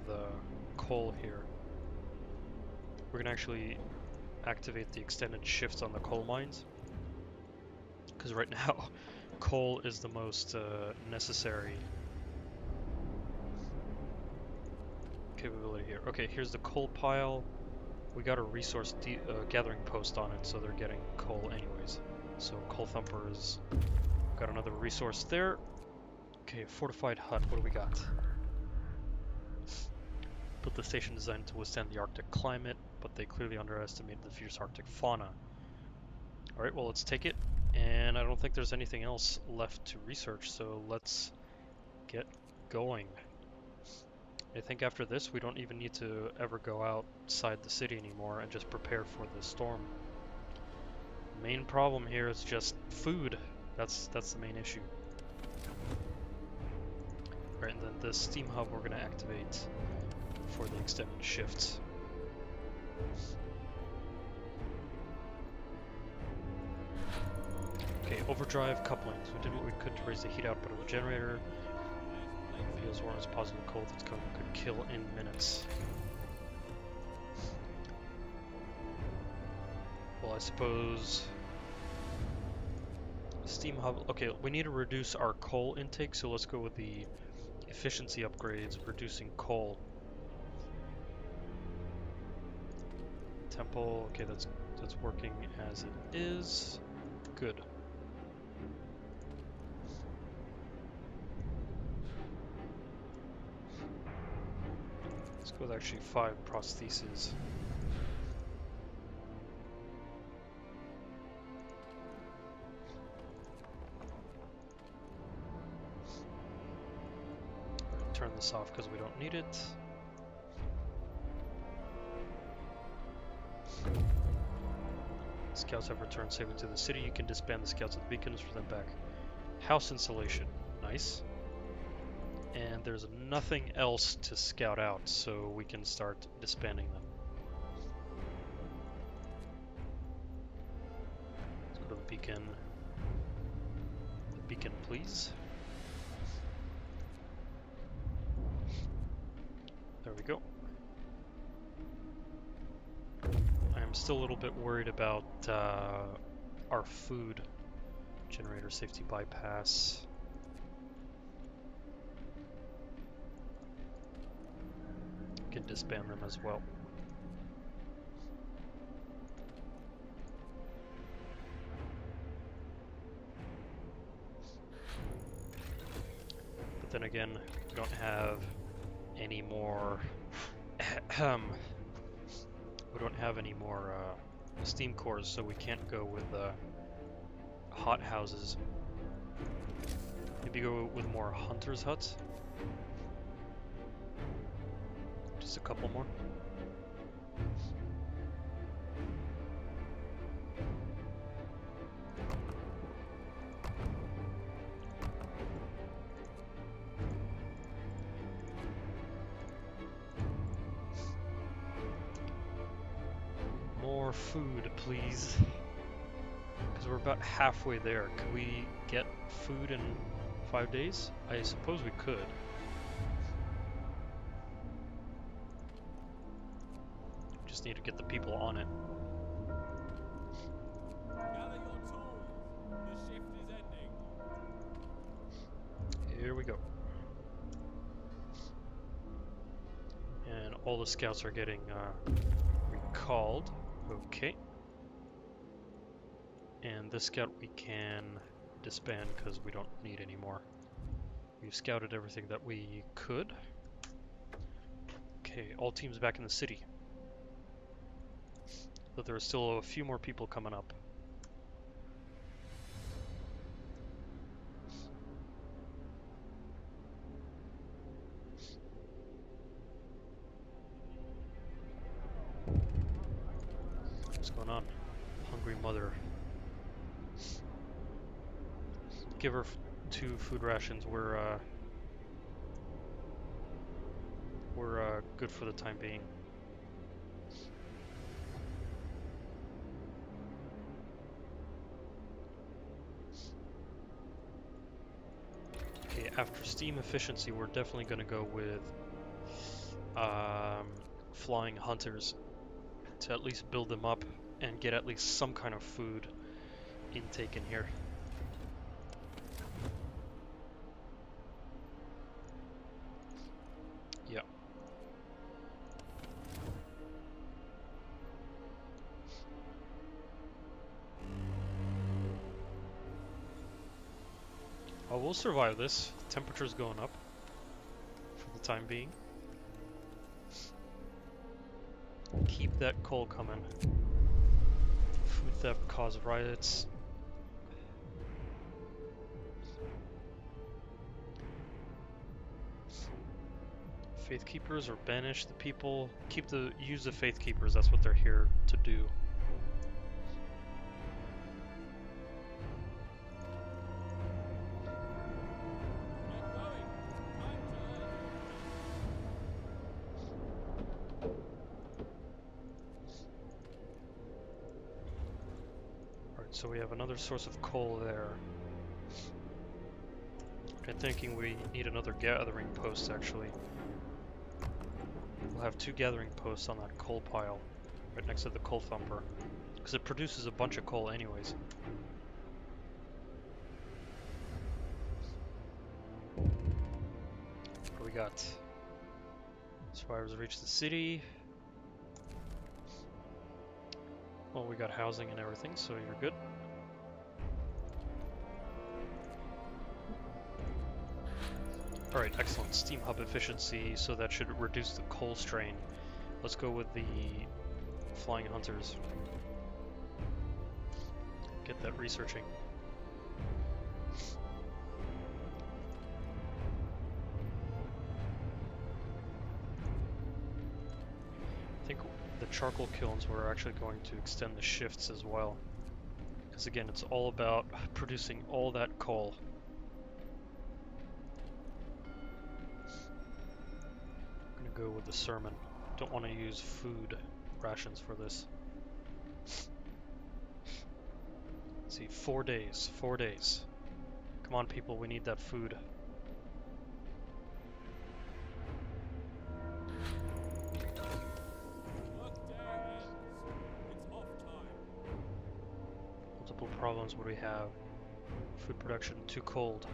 coal here. We're gonna actually activate the extended shift on the coal mines, because right now coal is the most necessary capability here. Okay, here's the coal pile. We got a resource gathering post on it, so they're getting coal anyways. So coal thumpers got another resource there. Okay, fortified hut. What do we got? Built the station designed to withstand the Arctic climate, but they clearly underestimated the fierce Arctic fauna. Alright, well, let's take it. And I don't think there's anything else left to research, so let's get going. I think after this, we don't even need to ever go outside the city anymore and just prepare for the storm. The main problem here is just food. That's the main issue. Alright, and then the steam hub we're going to activate for the extended shifts. Okay, overdrive couplings. We did what we could to raise the heat output of the generator. Feels warm as possible cold that's coming could kill in minutes. Well, I suppose steam hub. Okay, we need to reduce our coal intake, so let's go with the efficiency upgrades, reducing coal. Temple. Okay, that's working as it is. Good. Let's go with actually 5 prostheses. Turn this off because we don't need it. Scouts have returned safely to the city. You can disband the scouts at the beacons for them back. House installation. Nice. And there's nothing else to scout out, so we can start disbanding them. Let's go to the beacon. The beacon, please. There we go. I'm still a little bit worried about our food. Generator safety bypass. We can disband them as well. But then again, we don't have any more we don't have any more steam cores, so we can't go with hot houses. Maybe go with more hunters' huts. Just a couple more. More food, please. Because we're about halfway there. Could we get food in 5 days? I suppose we could. Just need to get the people on it. Gather your tools. The shift is ending. Here we go. And all the scouts are getting recalled. Okay. And this scout we can disband because we don't need any more. We've scouted everything that we could. Okay, all teams back in the city. But there are still a few more people coming up. going on? Hungry mother. Give her 2 food rations. We're good for the time being. Okay, after steam efficiency, we're definitely gonna go with flying hunters to at least build them up and get at least some kind of food intake in here. Yeah. Oh, we'll survive this. The temperature's going up for the time being. Keep that coal coming. Food theft cause riots. Faith keepers are banished. The people use the faith keepers. That's what they're here to do. Alright, so we have another source of coal there. I'm thinking we need another gathering post actually. We'll have 2 gathering posts on that coal pile, right next to the coal thumper, because it produces a bunch of coal anyways. What do we got? Survivors reach the city. Well, we got housing and everything, so you're good. Alright, excellent. Steam hub efficiency, so that should reduce the coal strain. Let's go with the flying hunters. Get that researching. I think the charcoal kilns were actually going to extend the shifts as well. Because again, it's all about producing all that coal. I'm gonna go with the sermon. Don't want to use food rations for this. Let's see, 4 days. 4 days. Come on, people, we need that food. Multiple problems. What do we have? Food production too cold.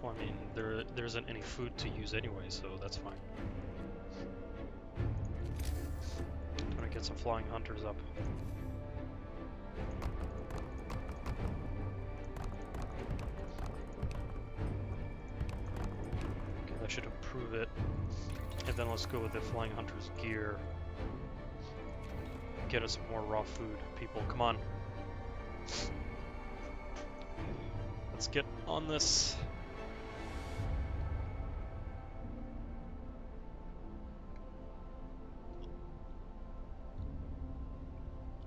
Well, I mean, there isn't any food to use anyway, so that's fine. I'm gonna get some flying hunters up. Okay, that should improve it. And then let's go with the flying hunters gear. Get us more raw food, people. Come on. Let's get on this.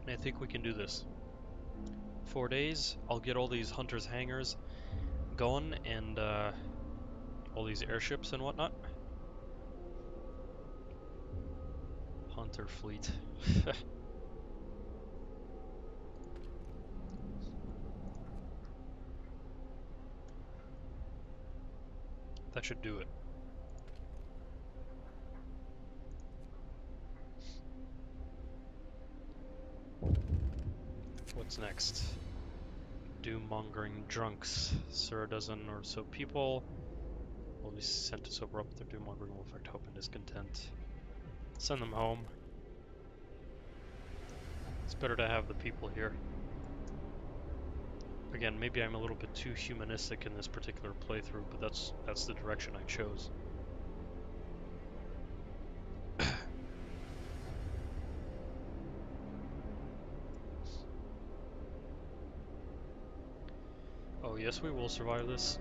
I think we can do this. 4 days, I'll get all these hunters' hangars going and all these airships and whatnot. Hunter fleet. That should do it. What's next? Doom-mongering drunks. Sir, a dozen or so people will be sent to sober up. Their doom-mongering will affect hope and discontent. Send them home. It's better to have the people here. Again, maybe I'm a little bit too humanistic in this particular playthrough, but that's the direction I chose. Oh yes, we will survive this.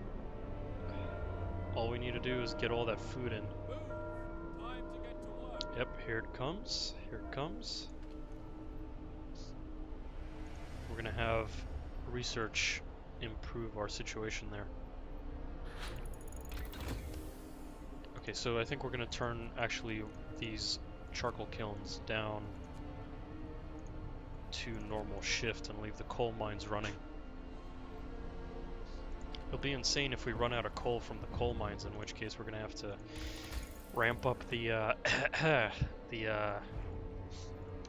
All we need to do is get all that food in. Move! Time to get to work. Yep, here it comes. Here it comes. We're gonna have research improve our situation there. Okay, so I think we're gonna turn actually these charcoal kilns down to normal shift and leave the coal mines running. It'll be insane if we run out of coal from the coal mines, in which case we're gonna have to ramp up the the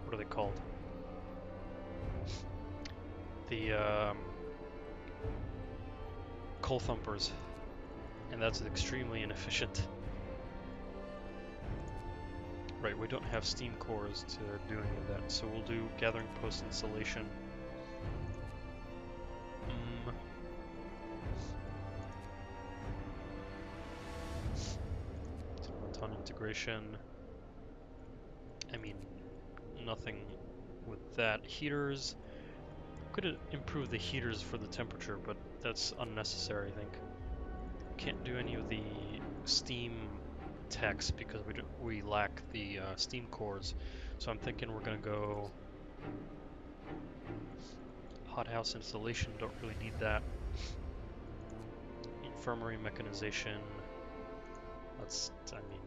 what are they called? The coal thumpers, and that's extremely inefficient. Right, we don't have steam cores to do any of that, so we'll do gathering post installation. Ton integration. I mean, nothing with that. Heaters. Could improve the heaters for the temperature, but that's unnecessary, I think. Can't do any of the steam techs because we lack the steam cores. So I'm thinking we're gonna go hothouse installation. Don't really need that. Infirmary mechanization. I mean,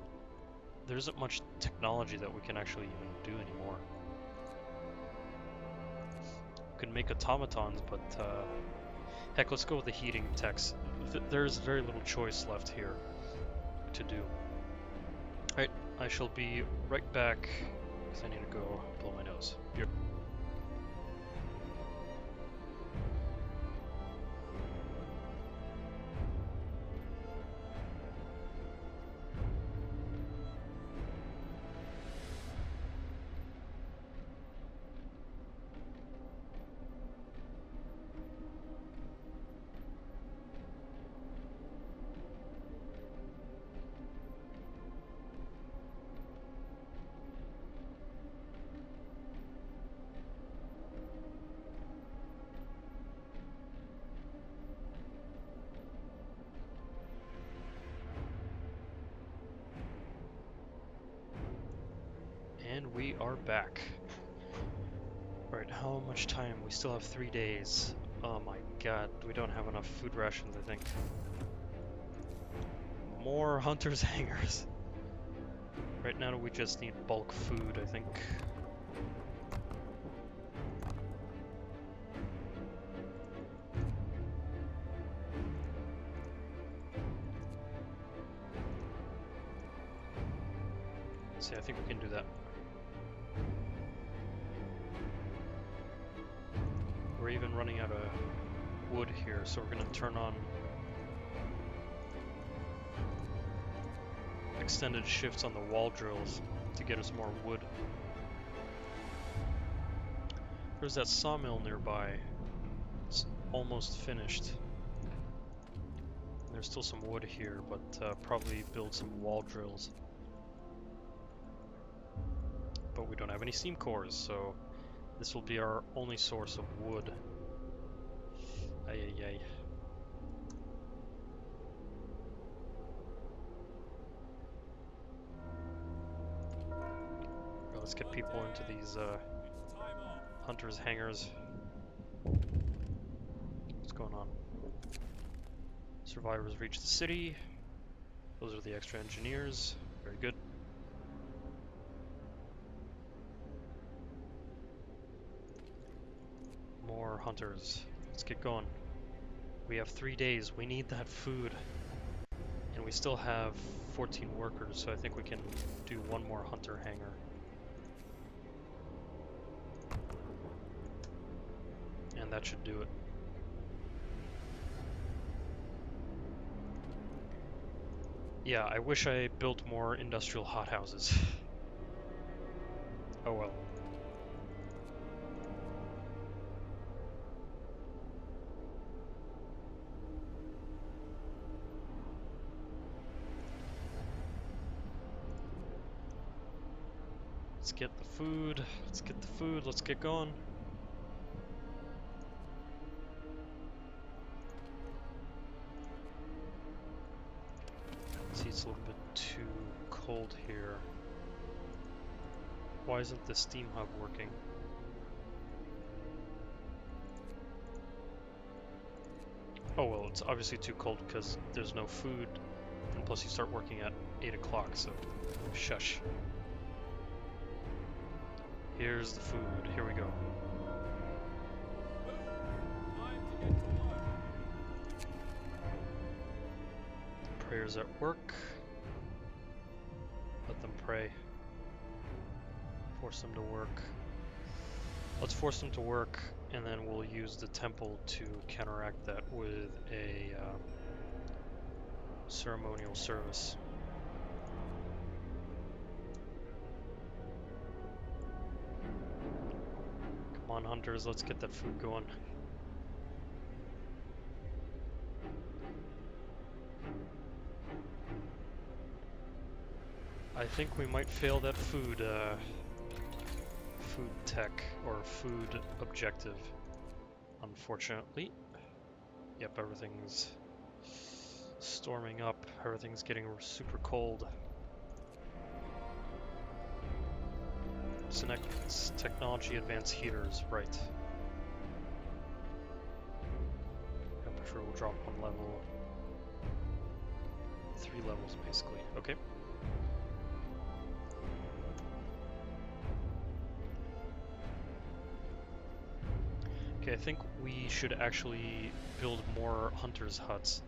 there isn't much technology that we can actually even do anymore. We can make automatons, but heck, let's go with the heating techs. There's very little choice left here to do. Alright, I shall be right back, because I need to go blow my nose. And we are back. Right, how much time? We still have 3 days. Oh my god, we don't have enough food rations, I think. More hunters' hangers. Right now we just need bulk food, I think. See, I think we can do that. We're even running out of wood here, so we're gonna turn on extended shifts on the wall drills to get us more wood. There's that sawmill nearby. It's almost finished. There's still some wood here, but probably build some wall drills. But we don't have any steam cores, so this will be our only source of wood. Ay ay ay. Well, let's get people into these hunters' hangars. What's going on? Survivors reach the city. Those are the extra engineers. Very good. More hunters. Let's get going. We have 3 days. We need that food. And we still have 14 workers, so I think we can do one more hunter hangar. And that should do it. Yeah, I wish I built more industrial hothouses. Oh well. Let's get the food. Let's get the food. Let's get going. cold here. Why isn't the steam hub working? Oh well, it's obviously too cold because there's no food, and plus you start working at 8 o'clock, so shush. Here's the food, here we go. Time to get to work. Prayers at work. Let them pray. Force them to work. Let's force them to work, and then we'll use the temple to counteract that with a ceremonial service. Come on, hunters, let's get that food going. I think we might fail that food tech or food objective, unfortunately. Yep, everything's storming up. Everything's getting super cold. It's technology advanced heaters, right. Temperature will drop 1 level. 3 levels, basically. Okay. Okay, I think we should actually build more hunters' huts,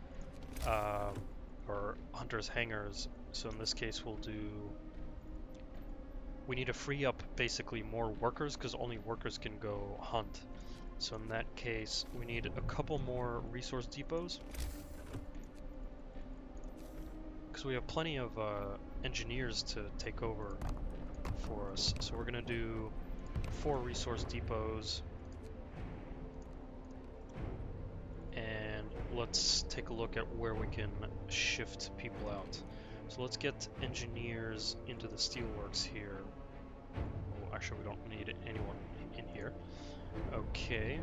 or hunters' hangars. So in this case, we'll do. We need to free up basically more workers because only workers can go hunt. So in that case, we need a couple more resource depots because we have plenty of engineers to take over for us. So we're gonna do 4 resource depots. And let's take a look at where we can shift people out. So let's get engineers into the steelworks here. Oh, actually, we don't need anyone in here. Okay.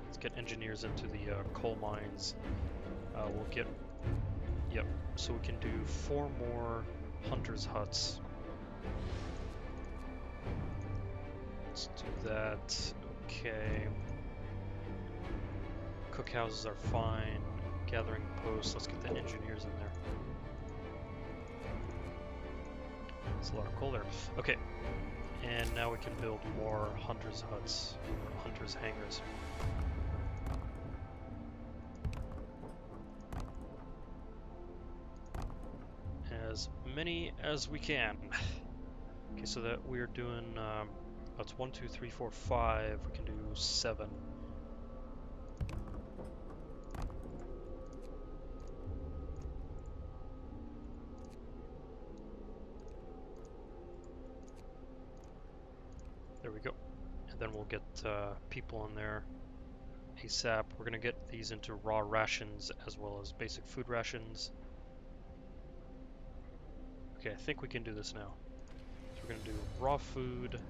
Let's get engineers into the coal mines. We'll get... Yep, so we can do 4 more hunters' huts. Let's do that. Okay. Cookhouses are fine. Gathering posts. Let's get the engineers in there. It's a lot of coal there. Okay. And now we can build more hunters' huts, or hunters' hangars. As many as we can. Okay, so that we're doing. That's 1, 2, 3, 4, 5. We can do 7. There we go. And then we'll get people in there ASAP. We're gonna get these into raw rations as well as basic food rations. Okay, I think we can do this now. So we're gonna do raw food.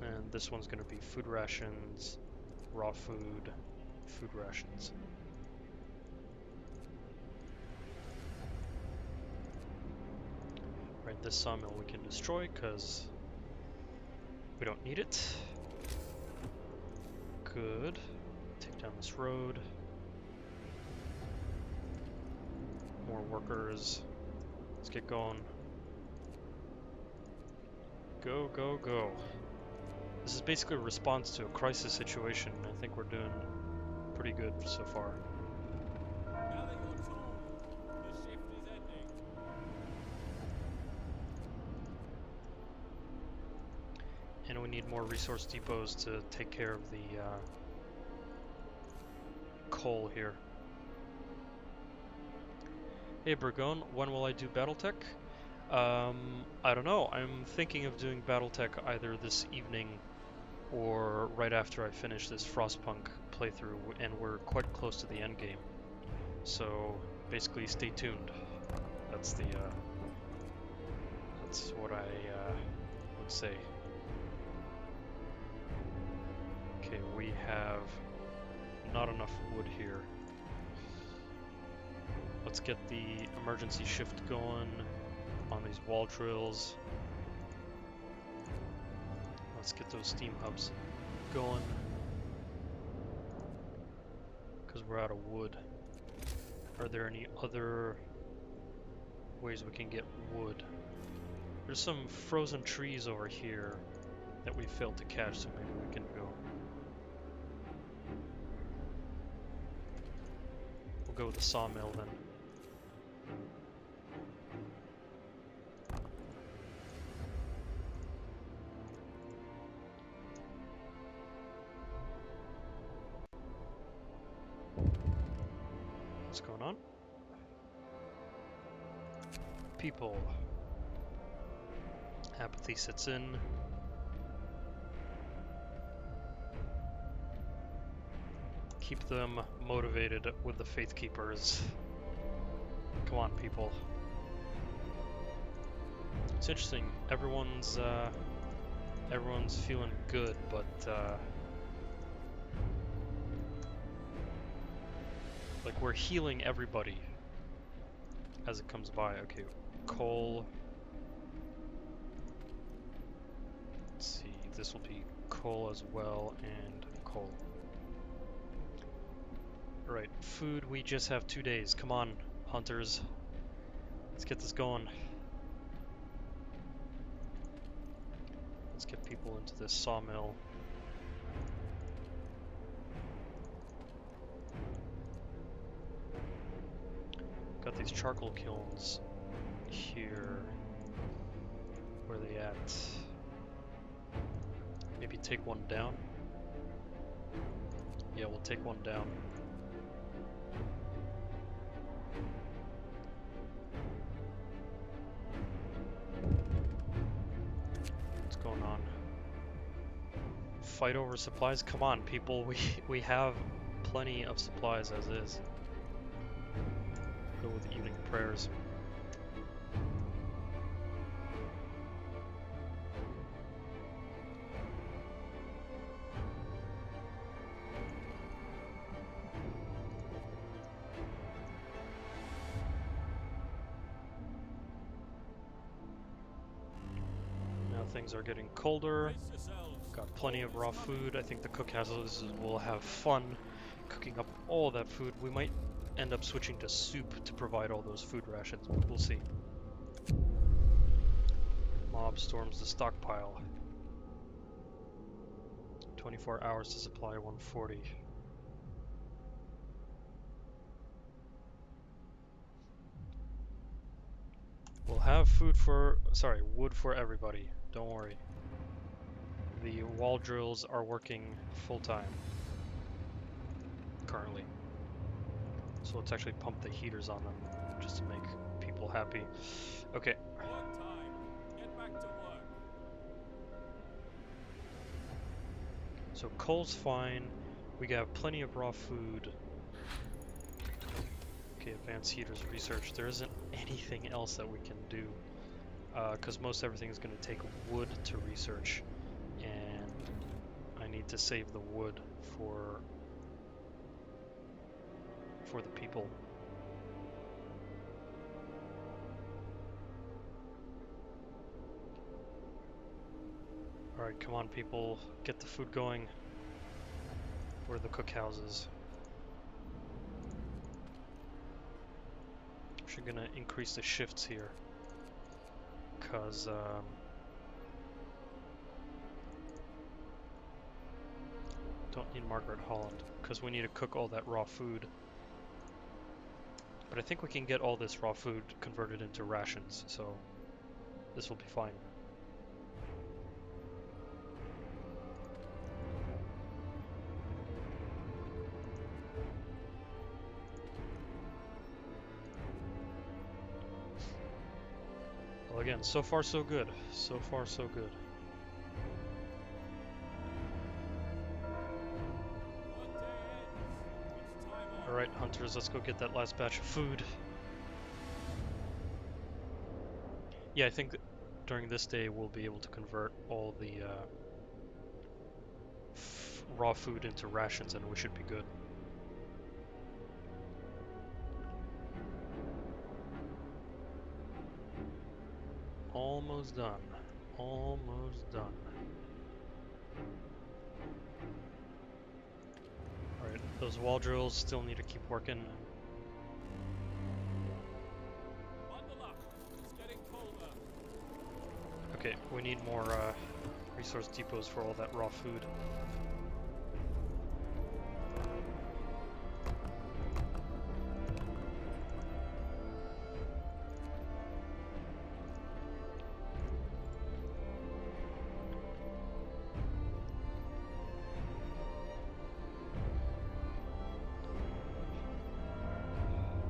And this one's going to be food rations, raw food, food rations. Right, this sawmill we can destroy because we don't need it. Good. Take down this road. More workers. Let's get going. Go, go, go. This is basically a response to a crisis situation. I think we're doing pretty good so far. Gather your tools. The shift is ending. And we need more resource depots to take care of the coal here. Hey Burgon, when will I do Battletech? I don't know. I'm thinking of doing Battletech either this evening or right after I finish this Frostpunk playthrough, and we're quite close to the end game. So basically, stay tuned. That's the that's what I would say. Okay, we have not enough wood here. Let's get the emergency shift going on these wall drills. Let's get those steam hubs going, because we're out of wood. Are there any other ways we can get wood? There's some frozen trees over here that we failed to catch, so maybe we can go. We'll go with the sawmill then. What's going on? People. Apathy sets in. Keep them motivated with the Faith Keepers. Come on, people. It's interesting. Everyone's feeling good, but like we're healing everybody as it comes by. Okay, coal. Let's see. This will be coal as well, and coal. Right, food, we just have 2 days. Come on, hunters. Let's get this going. Let's get people into this sawmill. Got these charcoal kilns here. Where are they at? Maybe take one down? Yeah, we'll take one down. What's going on? Fight over supplies? Come on, people. We have plenty of supplies as is. Go with evening prayers. Things are getting colder. Got plenty of raw food. I think the cookhouses will have fun cooking up all that food. We might end up switching to soup to provide all those food rations, but we'll see. Mob storms the stockpile. 24 hours to supply 140. We'll have wood for everybody. Don't worry. The wall drills are working full time currently. So let's actually pump the heaters on them just to make people happy. Okay. Work time. Get back to work. So coal's fine. We got plenty of raw food. Okay, advanced heaters research. There isn't anything else that we can do. Because most everything is going to take wood to research, and I need to save the wood for the people. Alright, come on people, get the food going. Where are the cookhouses? We're gonna increase the shifts here. Because don't need Margaret Holland because we need to cook all that raw food. But I think we can get all this raw food converted into rations, so this will be fine. Well, again, so far so good. So far so good. Alright, hunters, let's go get that last batch of food. Yeah, I think that during this day we'll be able to convert all the raw food into rations, and we should be good. Almost done. Almost done. Alright, those wall drills still need to keep working. Bundle up. It's getting colder. Okay, we need more resource depots for all that raw food.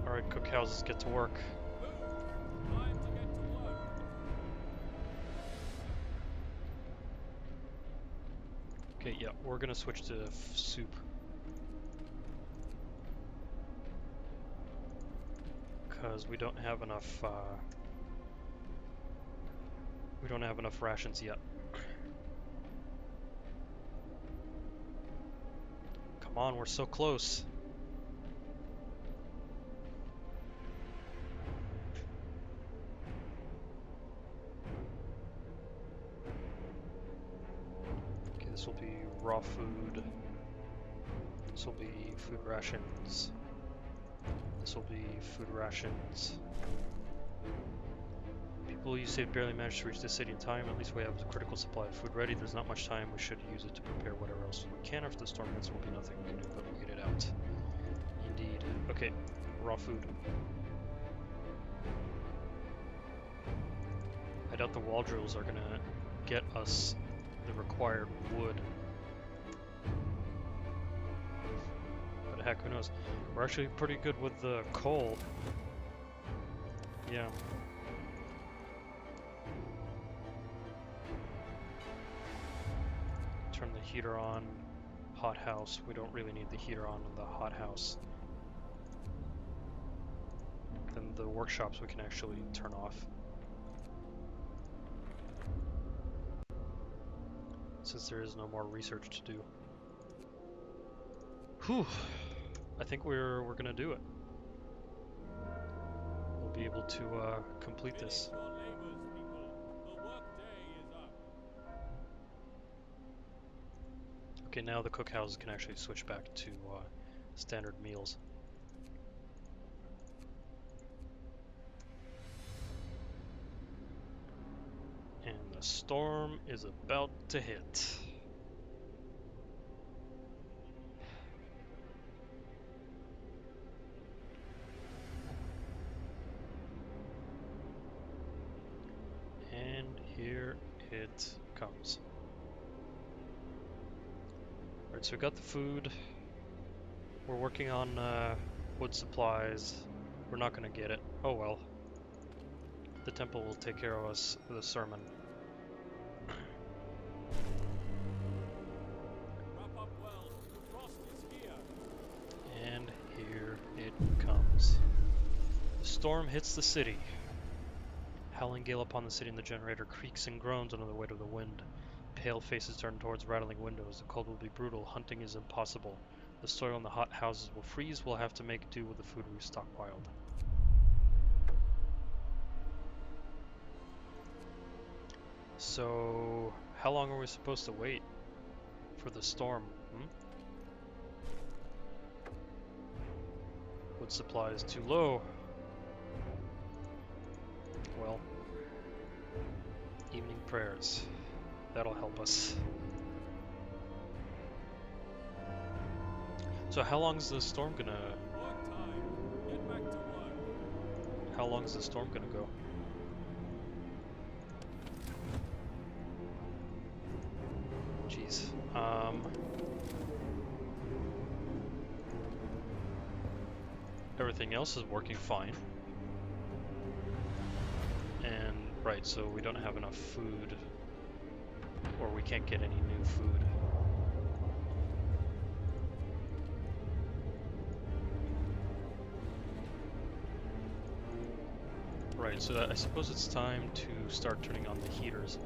Alright, cookhouses, get to work. Move. Time to get to work. Okay, yeah, we're gonna switch to soup. Because we don't have enough, we don't have enough rations yet. Come on, we're so close. Okay, this will be raw food. This will be food rations. This will be food rations. People you saved barely managed to reach the city in time. At least we have a critical supply of food ready. There's not much time. We should use it to prepare whatever else we can. After the storm hits, there will be nothing we can do but wait it out. Indeed. Okay, raw food. I doubt the wall drills are gonna get us the required wood. But heck, who knows? We're actually pretty good with the coal. Yeah. Turn the heater on. Hot house. We don't really need the heater on in the hot house. Then the workshops we can actually turn off. Since there is no more research to do. Whew. I think we're gonna do it. We'll be able to complete this. Finish your labors, people. The workday is up. Okay, now the cookhouses can actually switch back to standard meals. And the storm is about to hit. And here it comes. Alright, so we got the food. We're working on wood supplies. We're not gonna get it. Oh well. The temple will take care of us with a sermon. Wrap up well. The frost is here. And here it comes. The storm hits the city. Howling gale upon the city, and the generator creaks and groans under the weight of the wind. Pale faces turn towards rattling windows. The cold will be brutal. Hunting is impossible. The soil in the hot houses will freeze. We'll have to make do with the food we've stockpiled. So, how long are we supposed to wait for the storm? Wood supply is too low. Well, evening prayers. That'll help us. So how long is the storm gonna... Work time. Get back to work. How long is the storm gonna go? Jeez. Everything else is working fine. And, right, so we don't have enough food. Or we can't get any new food. Right, so I suppose it's time to start turning on the heaters.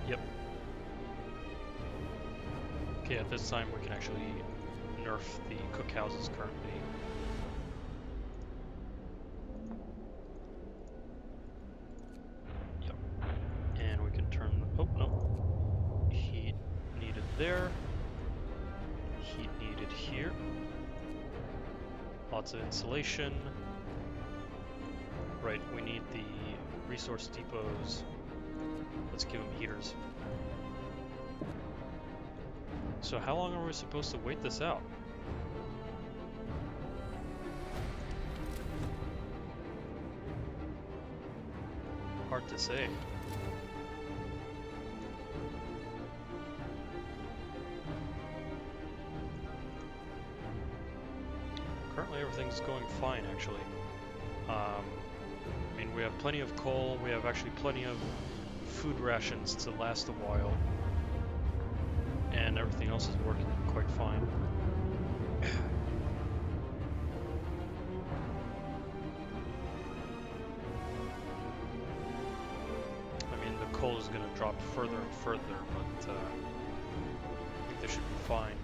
Yep. Okay, at this time we can actually nerf the cookhouses currently. Lots of insulation. Right, we need the resource depots. Let's give them heaters. So how long are we supposed to wait this out? Hard to say. Currently everything's going fine, actually. I mean, we have plenty of coal, we have actually plenty of food rations to last a while, and everything else is working quite fine. I mean, the coal is going to drop further and further, but I think this should be fine.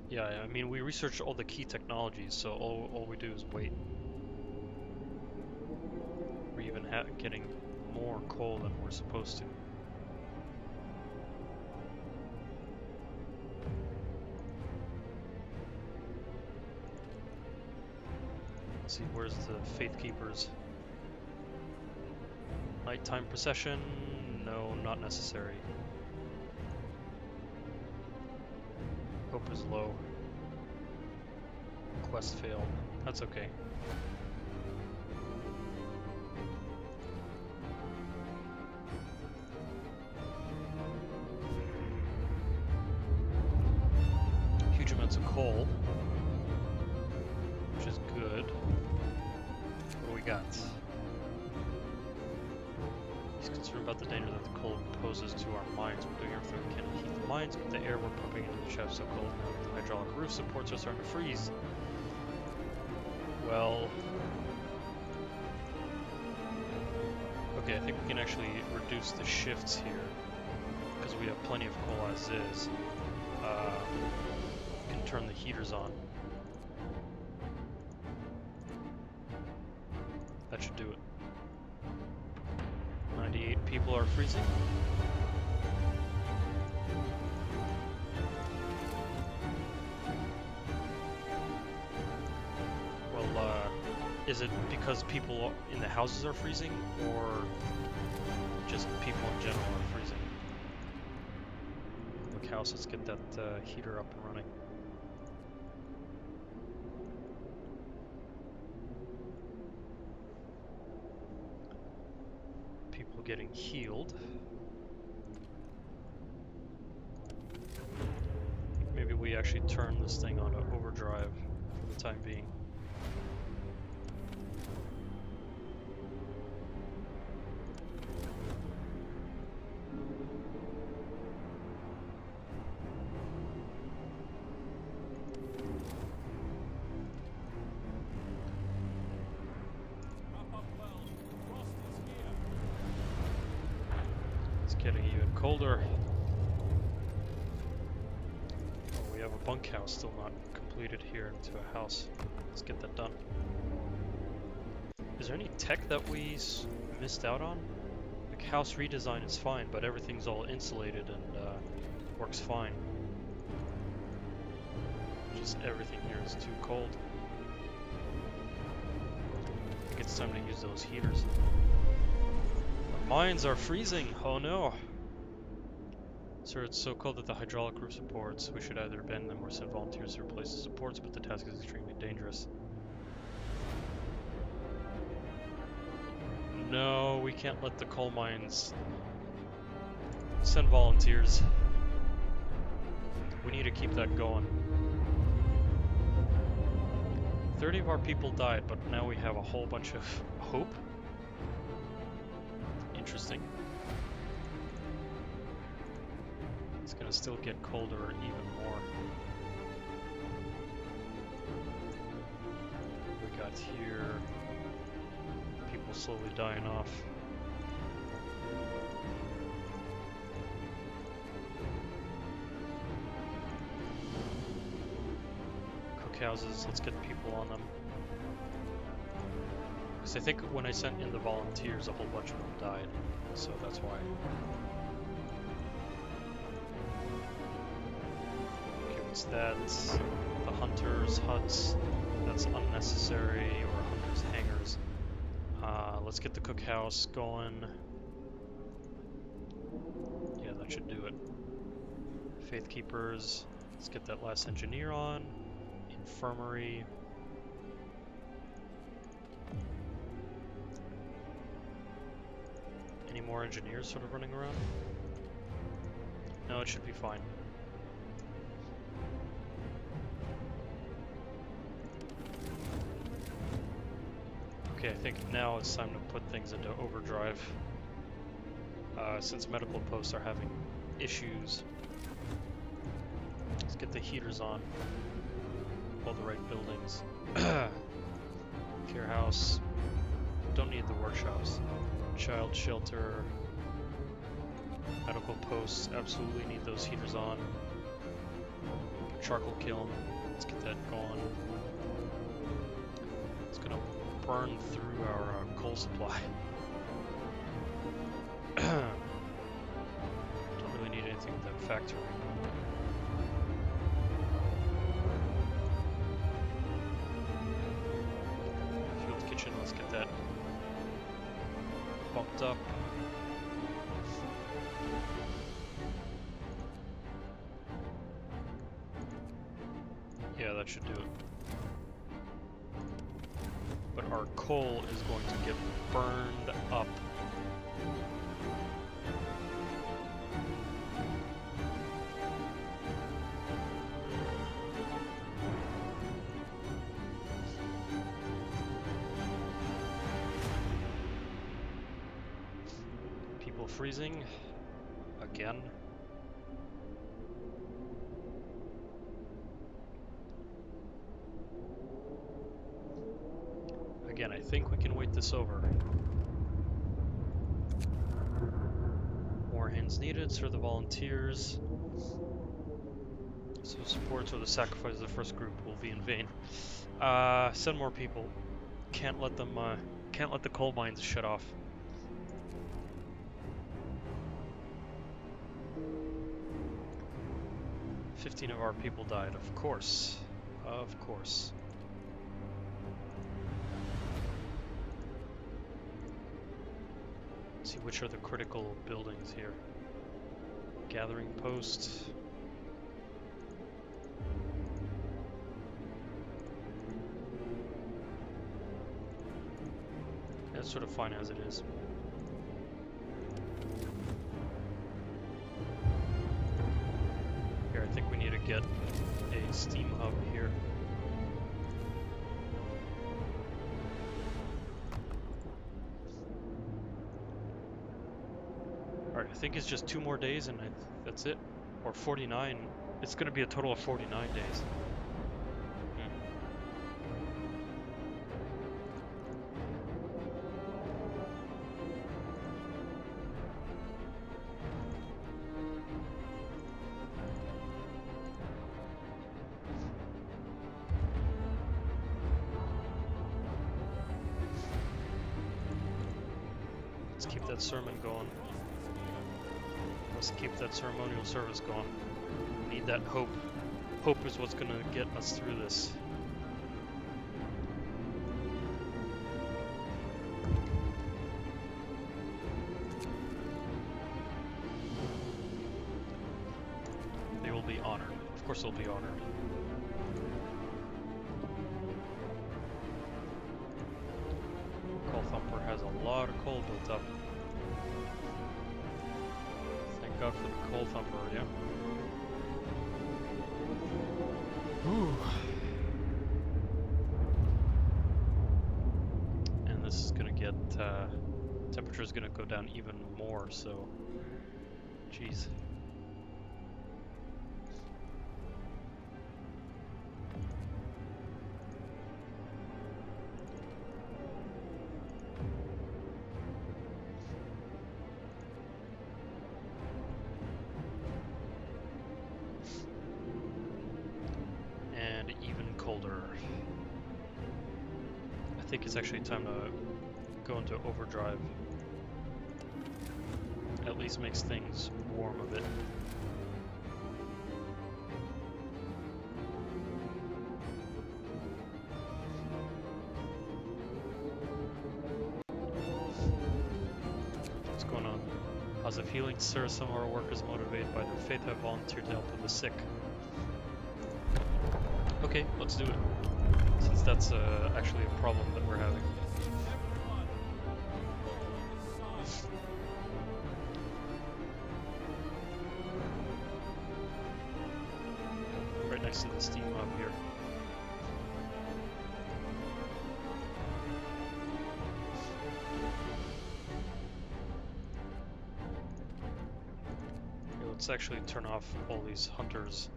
Yeah, I mean, we researched all the key technologies, so all we do is wait. We're even getting more coal than we're supposed to. Let's see, where's the Faith Keepers? Nighttime procession? No, not necessary. Hope is low. Quest failed. That's okay. Huge amounts of coal, which is good. What do we got? He's concerned about the danger that the coal poses to our mines. We're doing everything we can to heat the mines, but the air we're pumping into the shaft so cold now that the hydraulic roof supports are starting to freeze. Well, okay, I think we can actually reduce the shifts here because we have plenty of coal as is. We can turn the heaters on. That should do it. 98 people are freezing. Is it because people in the houses are freezing, or just people in general are freezing? Look, house, let's get that heater up and running. People getting healed. Maybe we actually turn this thing on overdrive for the time being. Getting even colder. Oh, we have a bunkhouse still not completed here into a house. Let's get that done. Is there any tech that we missed out on? Like, house redesign is fine, but everything's all insulated and works fine. Just everything here is too cold. I think it's time to use those heaters. Mines are freezing! Oh no! Sir, it's so cold that the hydraulic roof supports. We should either abandon them or send volunteers to replace the supports, but the task is extremely dangerous. No, we can't let the coal mines... Send volunteers. We need to keep that going. 30 of our people died, but now we have a whole bunch of hope. Interesting. It's gonna still get colder even more. We got here people slowly dying off. Cookhouses, let's get people on them. Because I think when I sent in the volunteers, a whole bunch of them died, so that's why. What's that? The hunters' huts. That's unnecessary, or hunters' hangars. Let's get the cookhouse going. Yeah, that should do it. Faith keepers. Let's get that last engineer on. Infirmary. Any more engineers sort of running around? No, it should be fine. Okay, I think now it's time to put things into overdrive. Since medical posts are having issues. Let's get the heaters on. All the right buildings. Care house. Don't need the workshops. Child shelter. Medical posts. Absolutely need those heaters on. Charcoal kiln. Let's get that going. It's gonna burn through our coal supply. Don't really need anything with that factory. Field kitchen, let's get that bumped up. Yeah, that should do it. But our coal is going to get burned up. People freezing again. Again, I think we can wait this over. More hands needed, serve the volunteers. So support or the sacrifice of the first group will be in vain. Send more people. Can't let them, can't let the coal mines shut off. "15 of our people died, of course. Of course. Let's see which are the critical buildings here. Gathering post. That's sort of fine as it is. Here, I think we need to get a steam hub here. Alright, I think it's just 2 more days and that's it. Or 49. It's going to be a total of 49 days. Let's keep that sermon going. Let's keep that ceremonial service going. We need that hope. Hope is what's going to get us through this. They will be honored. Of course they'll be honored. Coal Thumper has a lot of coal built up. Thank God for the Coal Thumper, yeah. Ooh. And this is gonna get, temperature's gonna go down even more, so, jeez. Colder. I think it's actually time to go into overdrive. At least makes things warm a bit. Cause of healing, sir. Some of our workers, motivated by their faith, have volunteered to help with the sick. Okay, let's do it. Since that's actually a problem that we're having. Everyone, new law on this side. Right next to the steam hub here. Okay, let's actually turn off all these hunters'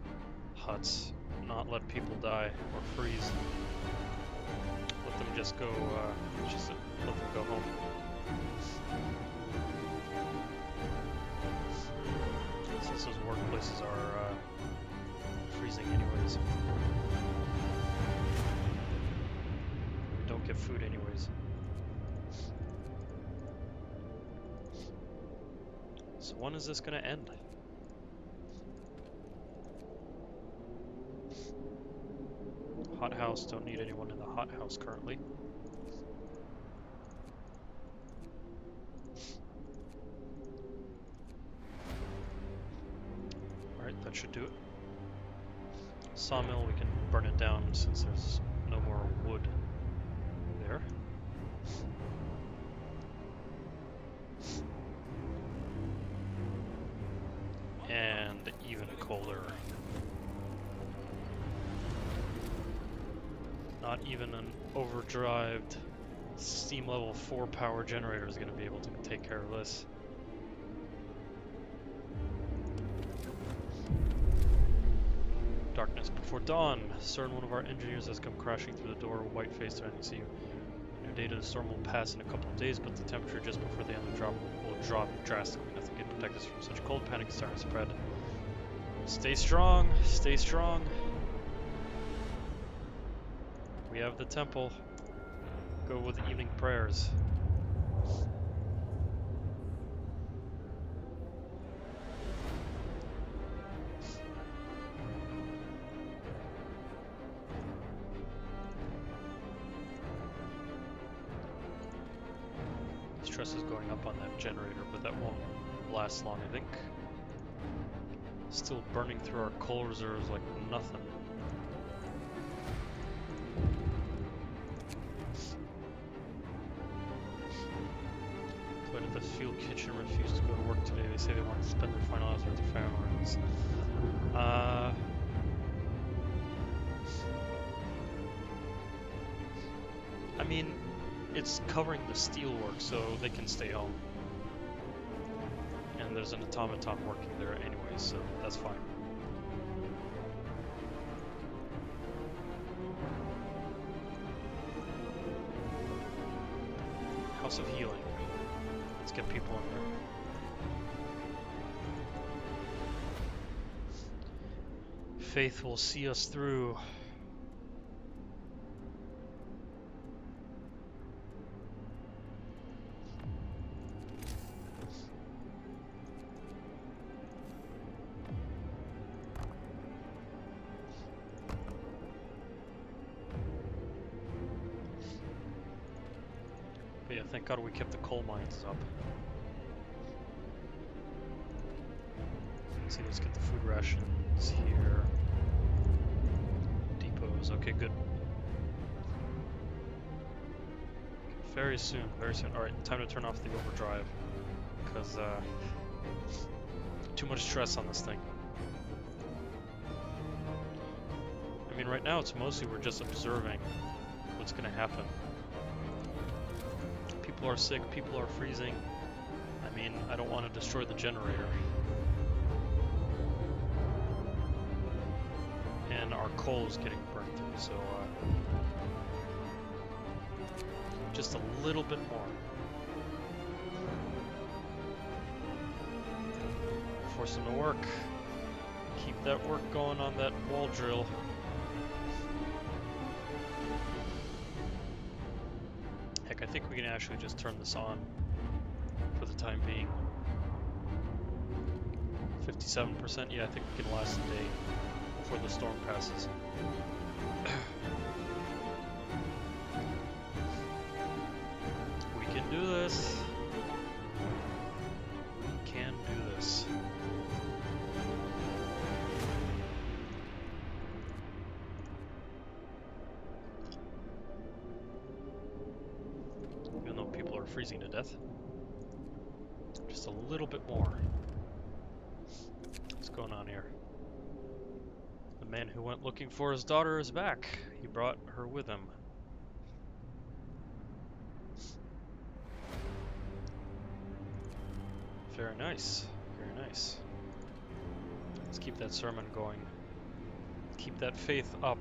huts. Not let people die or freeze. Let them just go, just let them go home. Since those workplaces are freezing anyways. We don't get food anyways. So when is this gonna end? Hothouse, don't need anyone in the hothouse currently. Alright, that should do it. Sawmill, we can burn it down since there's no more wood there. And even colder. Not even an overdrived steam level 4 power generator is going to be able to take care of this. Darkness before dawn. Sir, one of our engineers has come crashing through the door, white-faced, demanding to see you. New data, the storm will pass in a couple of days, but the temperature just before the end of the drop will drop drastically. Nothing can protect us from such cold. Panic is starting to spread. Stay strong. Stay strong. We have the temple. Go with the evening prayers. Stress is going up on that generator, but that won't last long, I think. Still burning through our coal reserves like nothing. But the field kitchen refused to go to work today. They say they want to spend their final hours with their families. I mean, it's covering the steel work, so they can stay home. And there's an automaton working there anyway, so that's fine. House of Healing. Let's get people in there. Faith will see us through. But yeah, thank God we kept the coal mines up. Let's see, let's get the food rations here. Depots, okay, good. Very soon, very soon. Alright, time to turn off the overdrive. Because, too much stress on this thing. I mean, right now it's mostly we're just observing what's gonna happen. People are sick, people are freezing. I mean, I don't want to destroy the generator. And our coal is getting burnt through, so just a little bit more. Force them to work. Keep that work going on that wall drill. Heck, I think we can actually just turn this on for the time being. 57%, yeah, I think we can last a day before the storm passes. We can do this. We can freezing to death. Just a little bit more. What's going on here? The man who went looking for his daughter is back. He brought her with him. Very nice. Very nice. Let's keep that sermon going. Keep that faith up.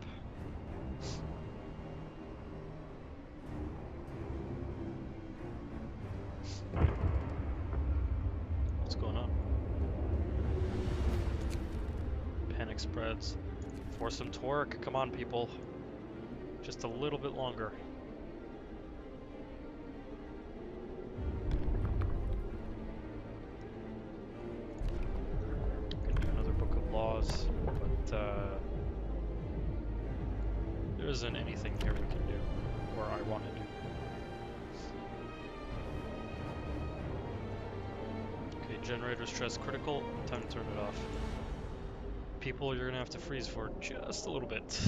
What's going on? Panic spreads. Force them to work. Come on, people. Just a little bit longer. Gonna do another book of laws, but there isn't anything here we can do, or I want to do. Okay, generator stress critical. Time to turn it off. People, you're gonna have to freeze for just a little bit.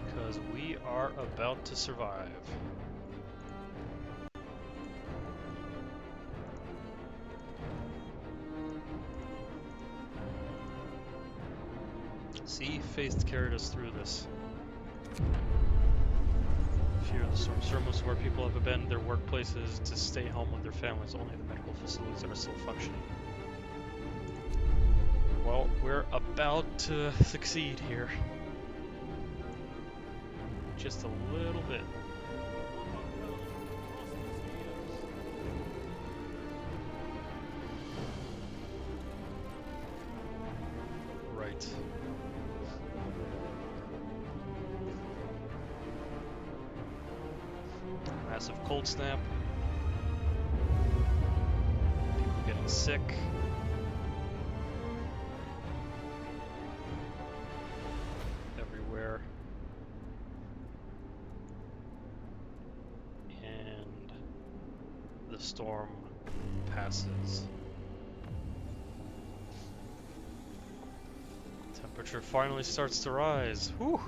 Because we are about to survive. See, faith carried us through this. Fear of the storm. Most of our people have abandoned their workplaces to stay home with their families. Only the medical facilities are still functioning. Well, we're about to succeed here. Just a little bit. Right. Massive cold snap. People getting sick. Everywhere. And the storm passes. Temperature finally starts to rise. Whew!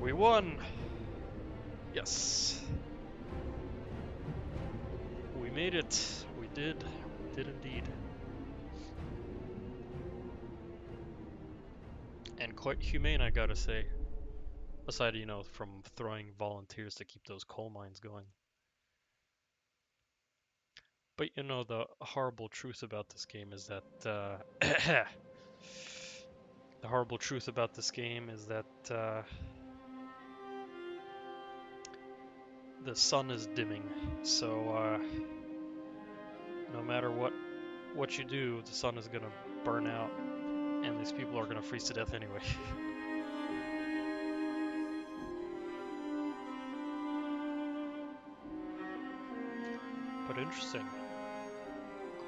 We won! Yes! We made it! We did. We did indeed. And quite humane, I gotta say. Aside, you know, from throwing volunteers to keep those coal mines going. But you know, the horrible truth about this game is that, the horrible truth about this game is that, the sun is dimming, so no matter what you do, the sun is gonna burn out, and these people are gonna freeze to death anyway. But interesting,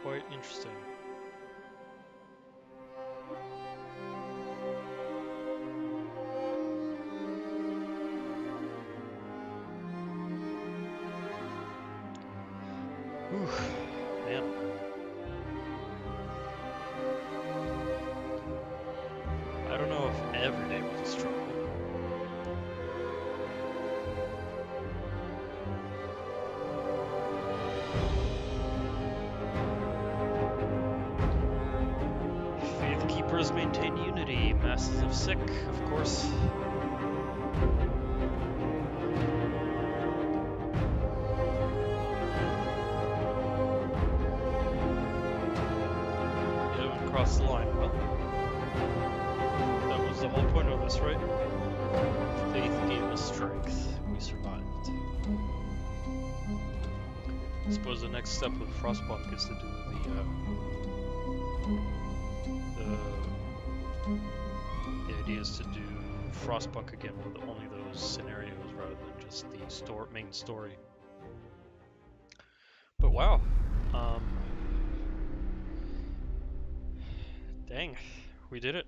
quite interesting. Whew, man. I don't know if every day was a struggle. Faith keepers maintain unity. Masses of sick, of course. Cross the line. Well, that was the whole point of this, right? Faith gave us strength. We survived. I suppose the next step with Frostpunk is to do the idea is to do Frostpunk again with only those scenarios rather than just the main story. But wow. Dang, we did it.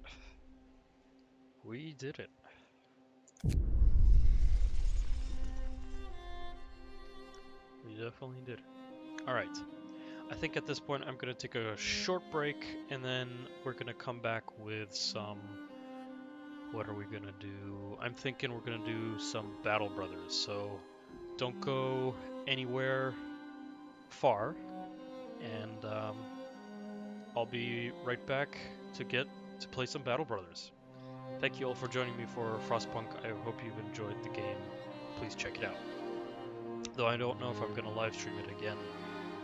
We did it. We definitely did it. Alright. I think at this point I'm going to take a short break, and then we're going to come back with some... What are we going to do? I'm thinking we're going to do some Battle Brothers, so don't go anywhere far, and I'll be right back to play some Battle Brothers. Thank you all for joining me for Frostpunk. I hope you've enjoyed the game. Please check it out. Though I don't know if I'm going to live stream it again.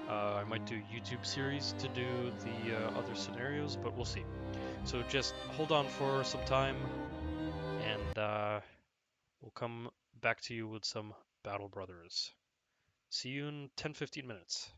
I might do YouTube series to do the other scenarios, but we'll see. So just hold on for some time, and we'll come back to you with some Battle Brothers. See you in 10-15 minutes.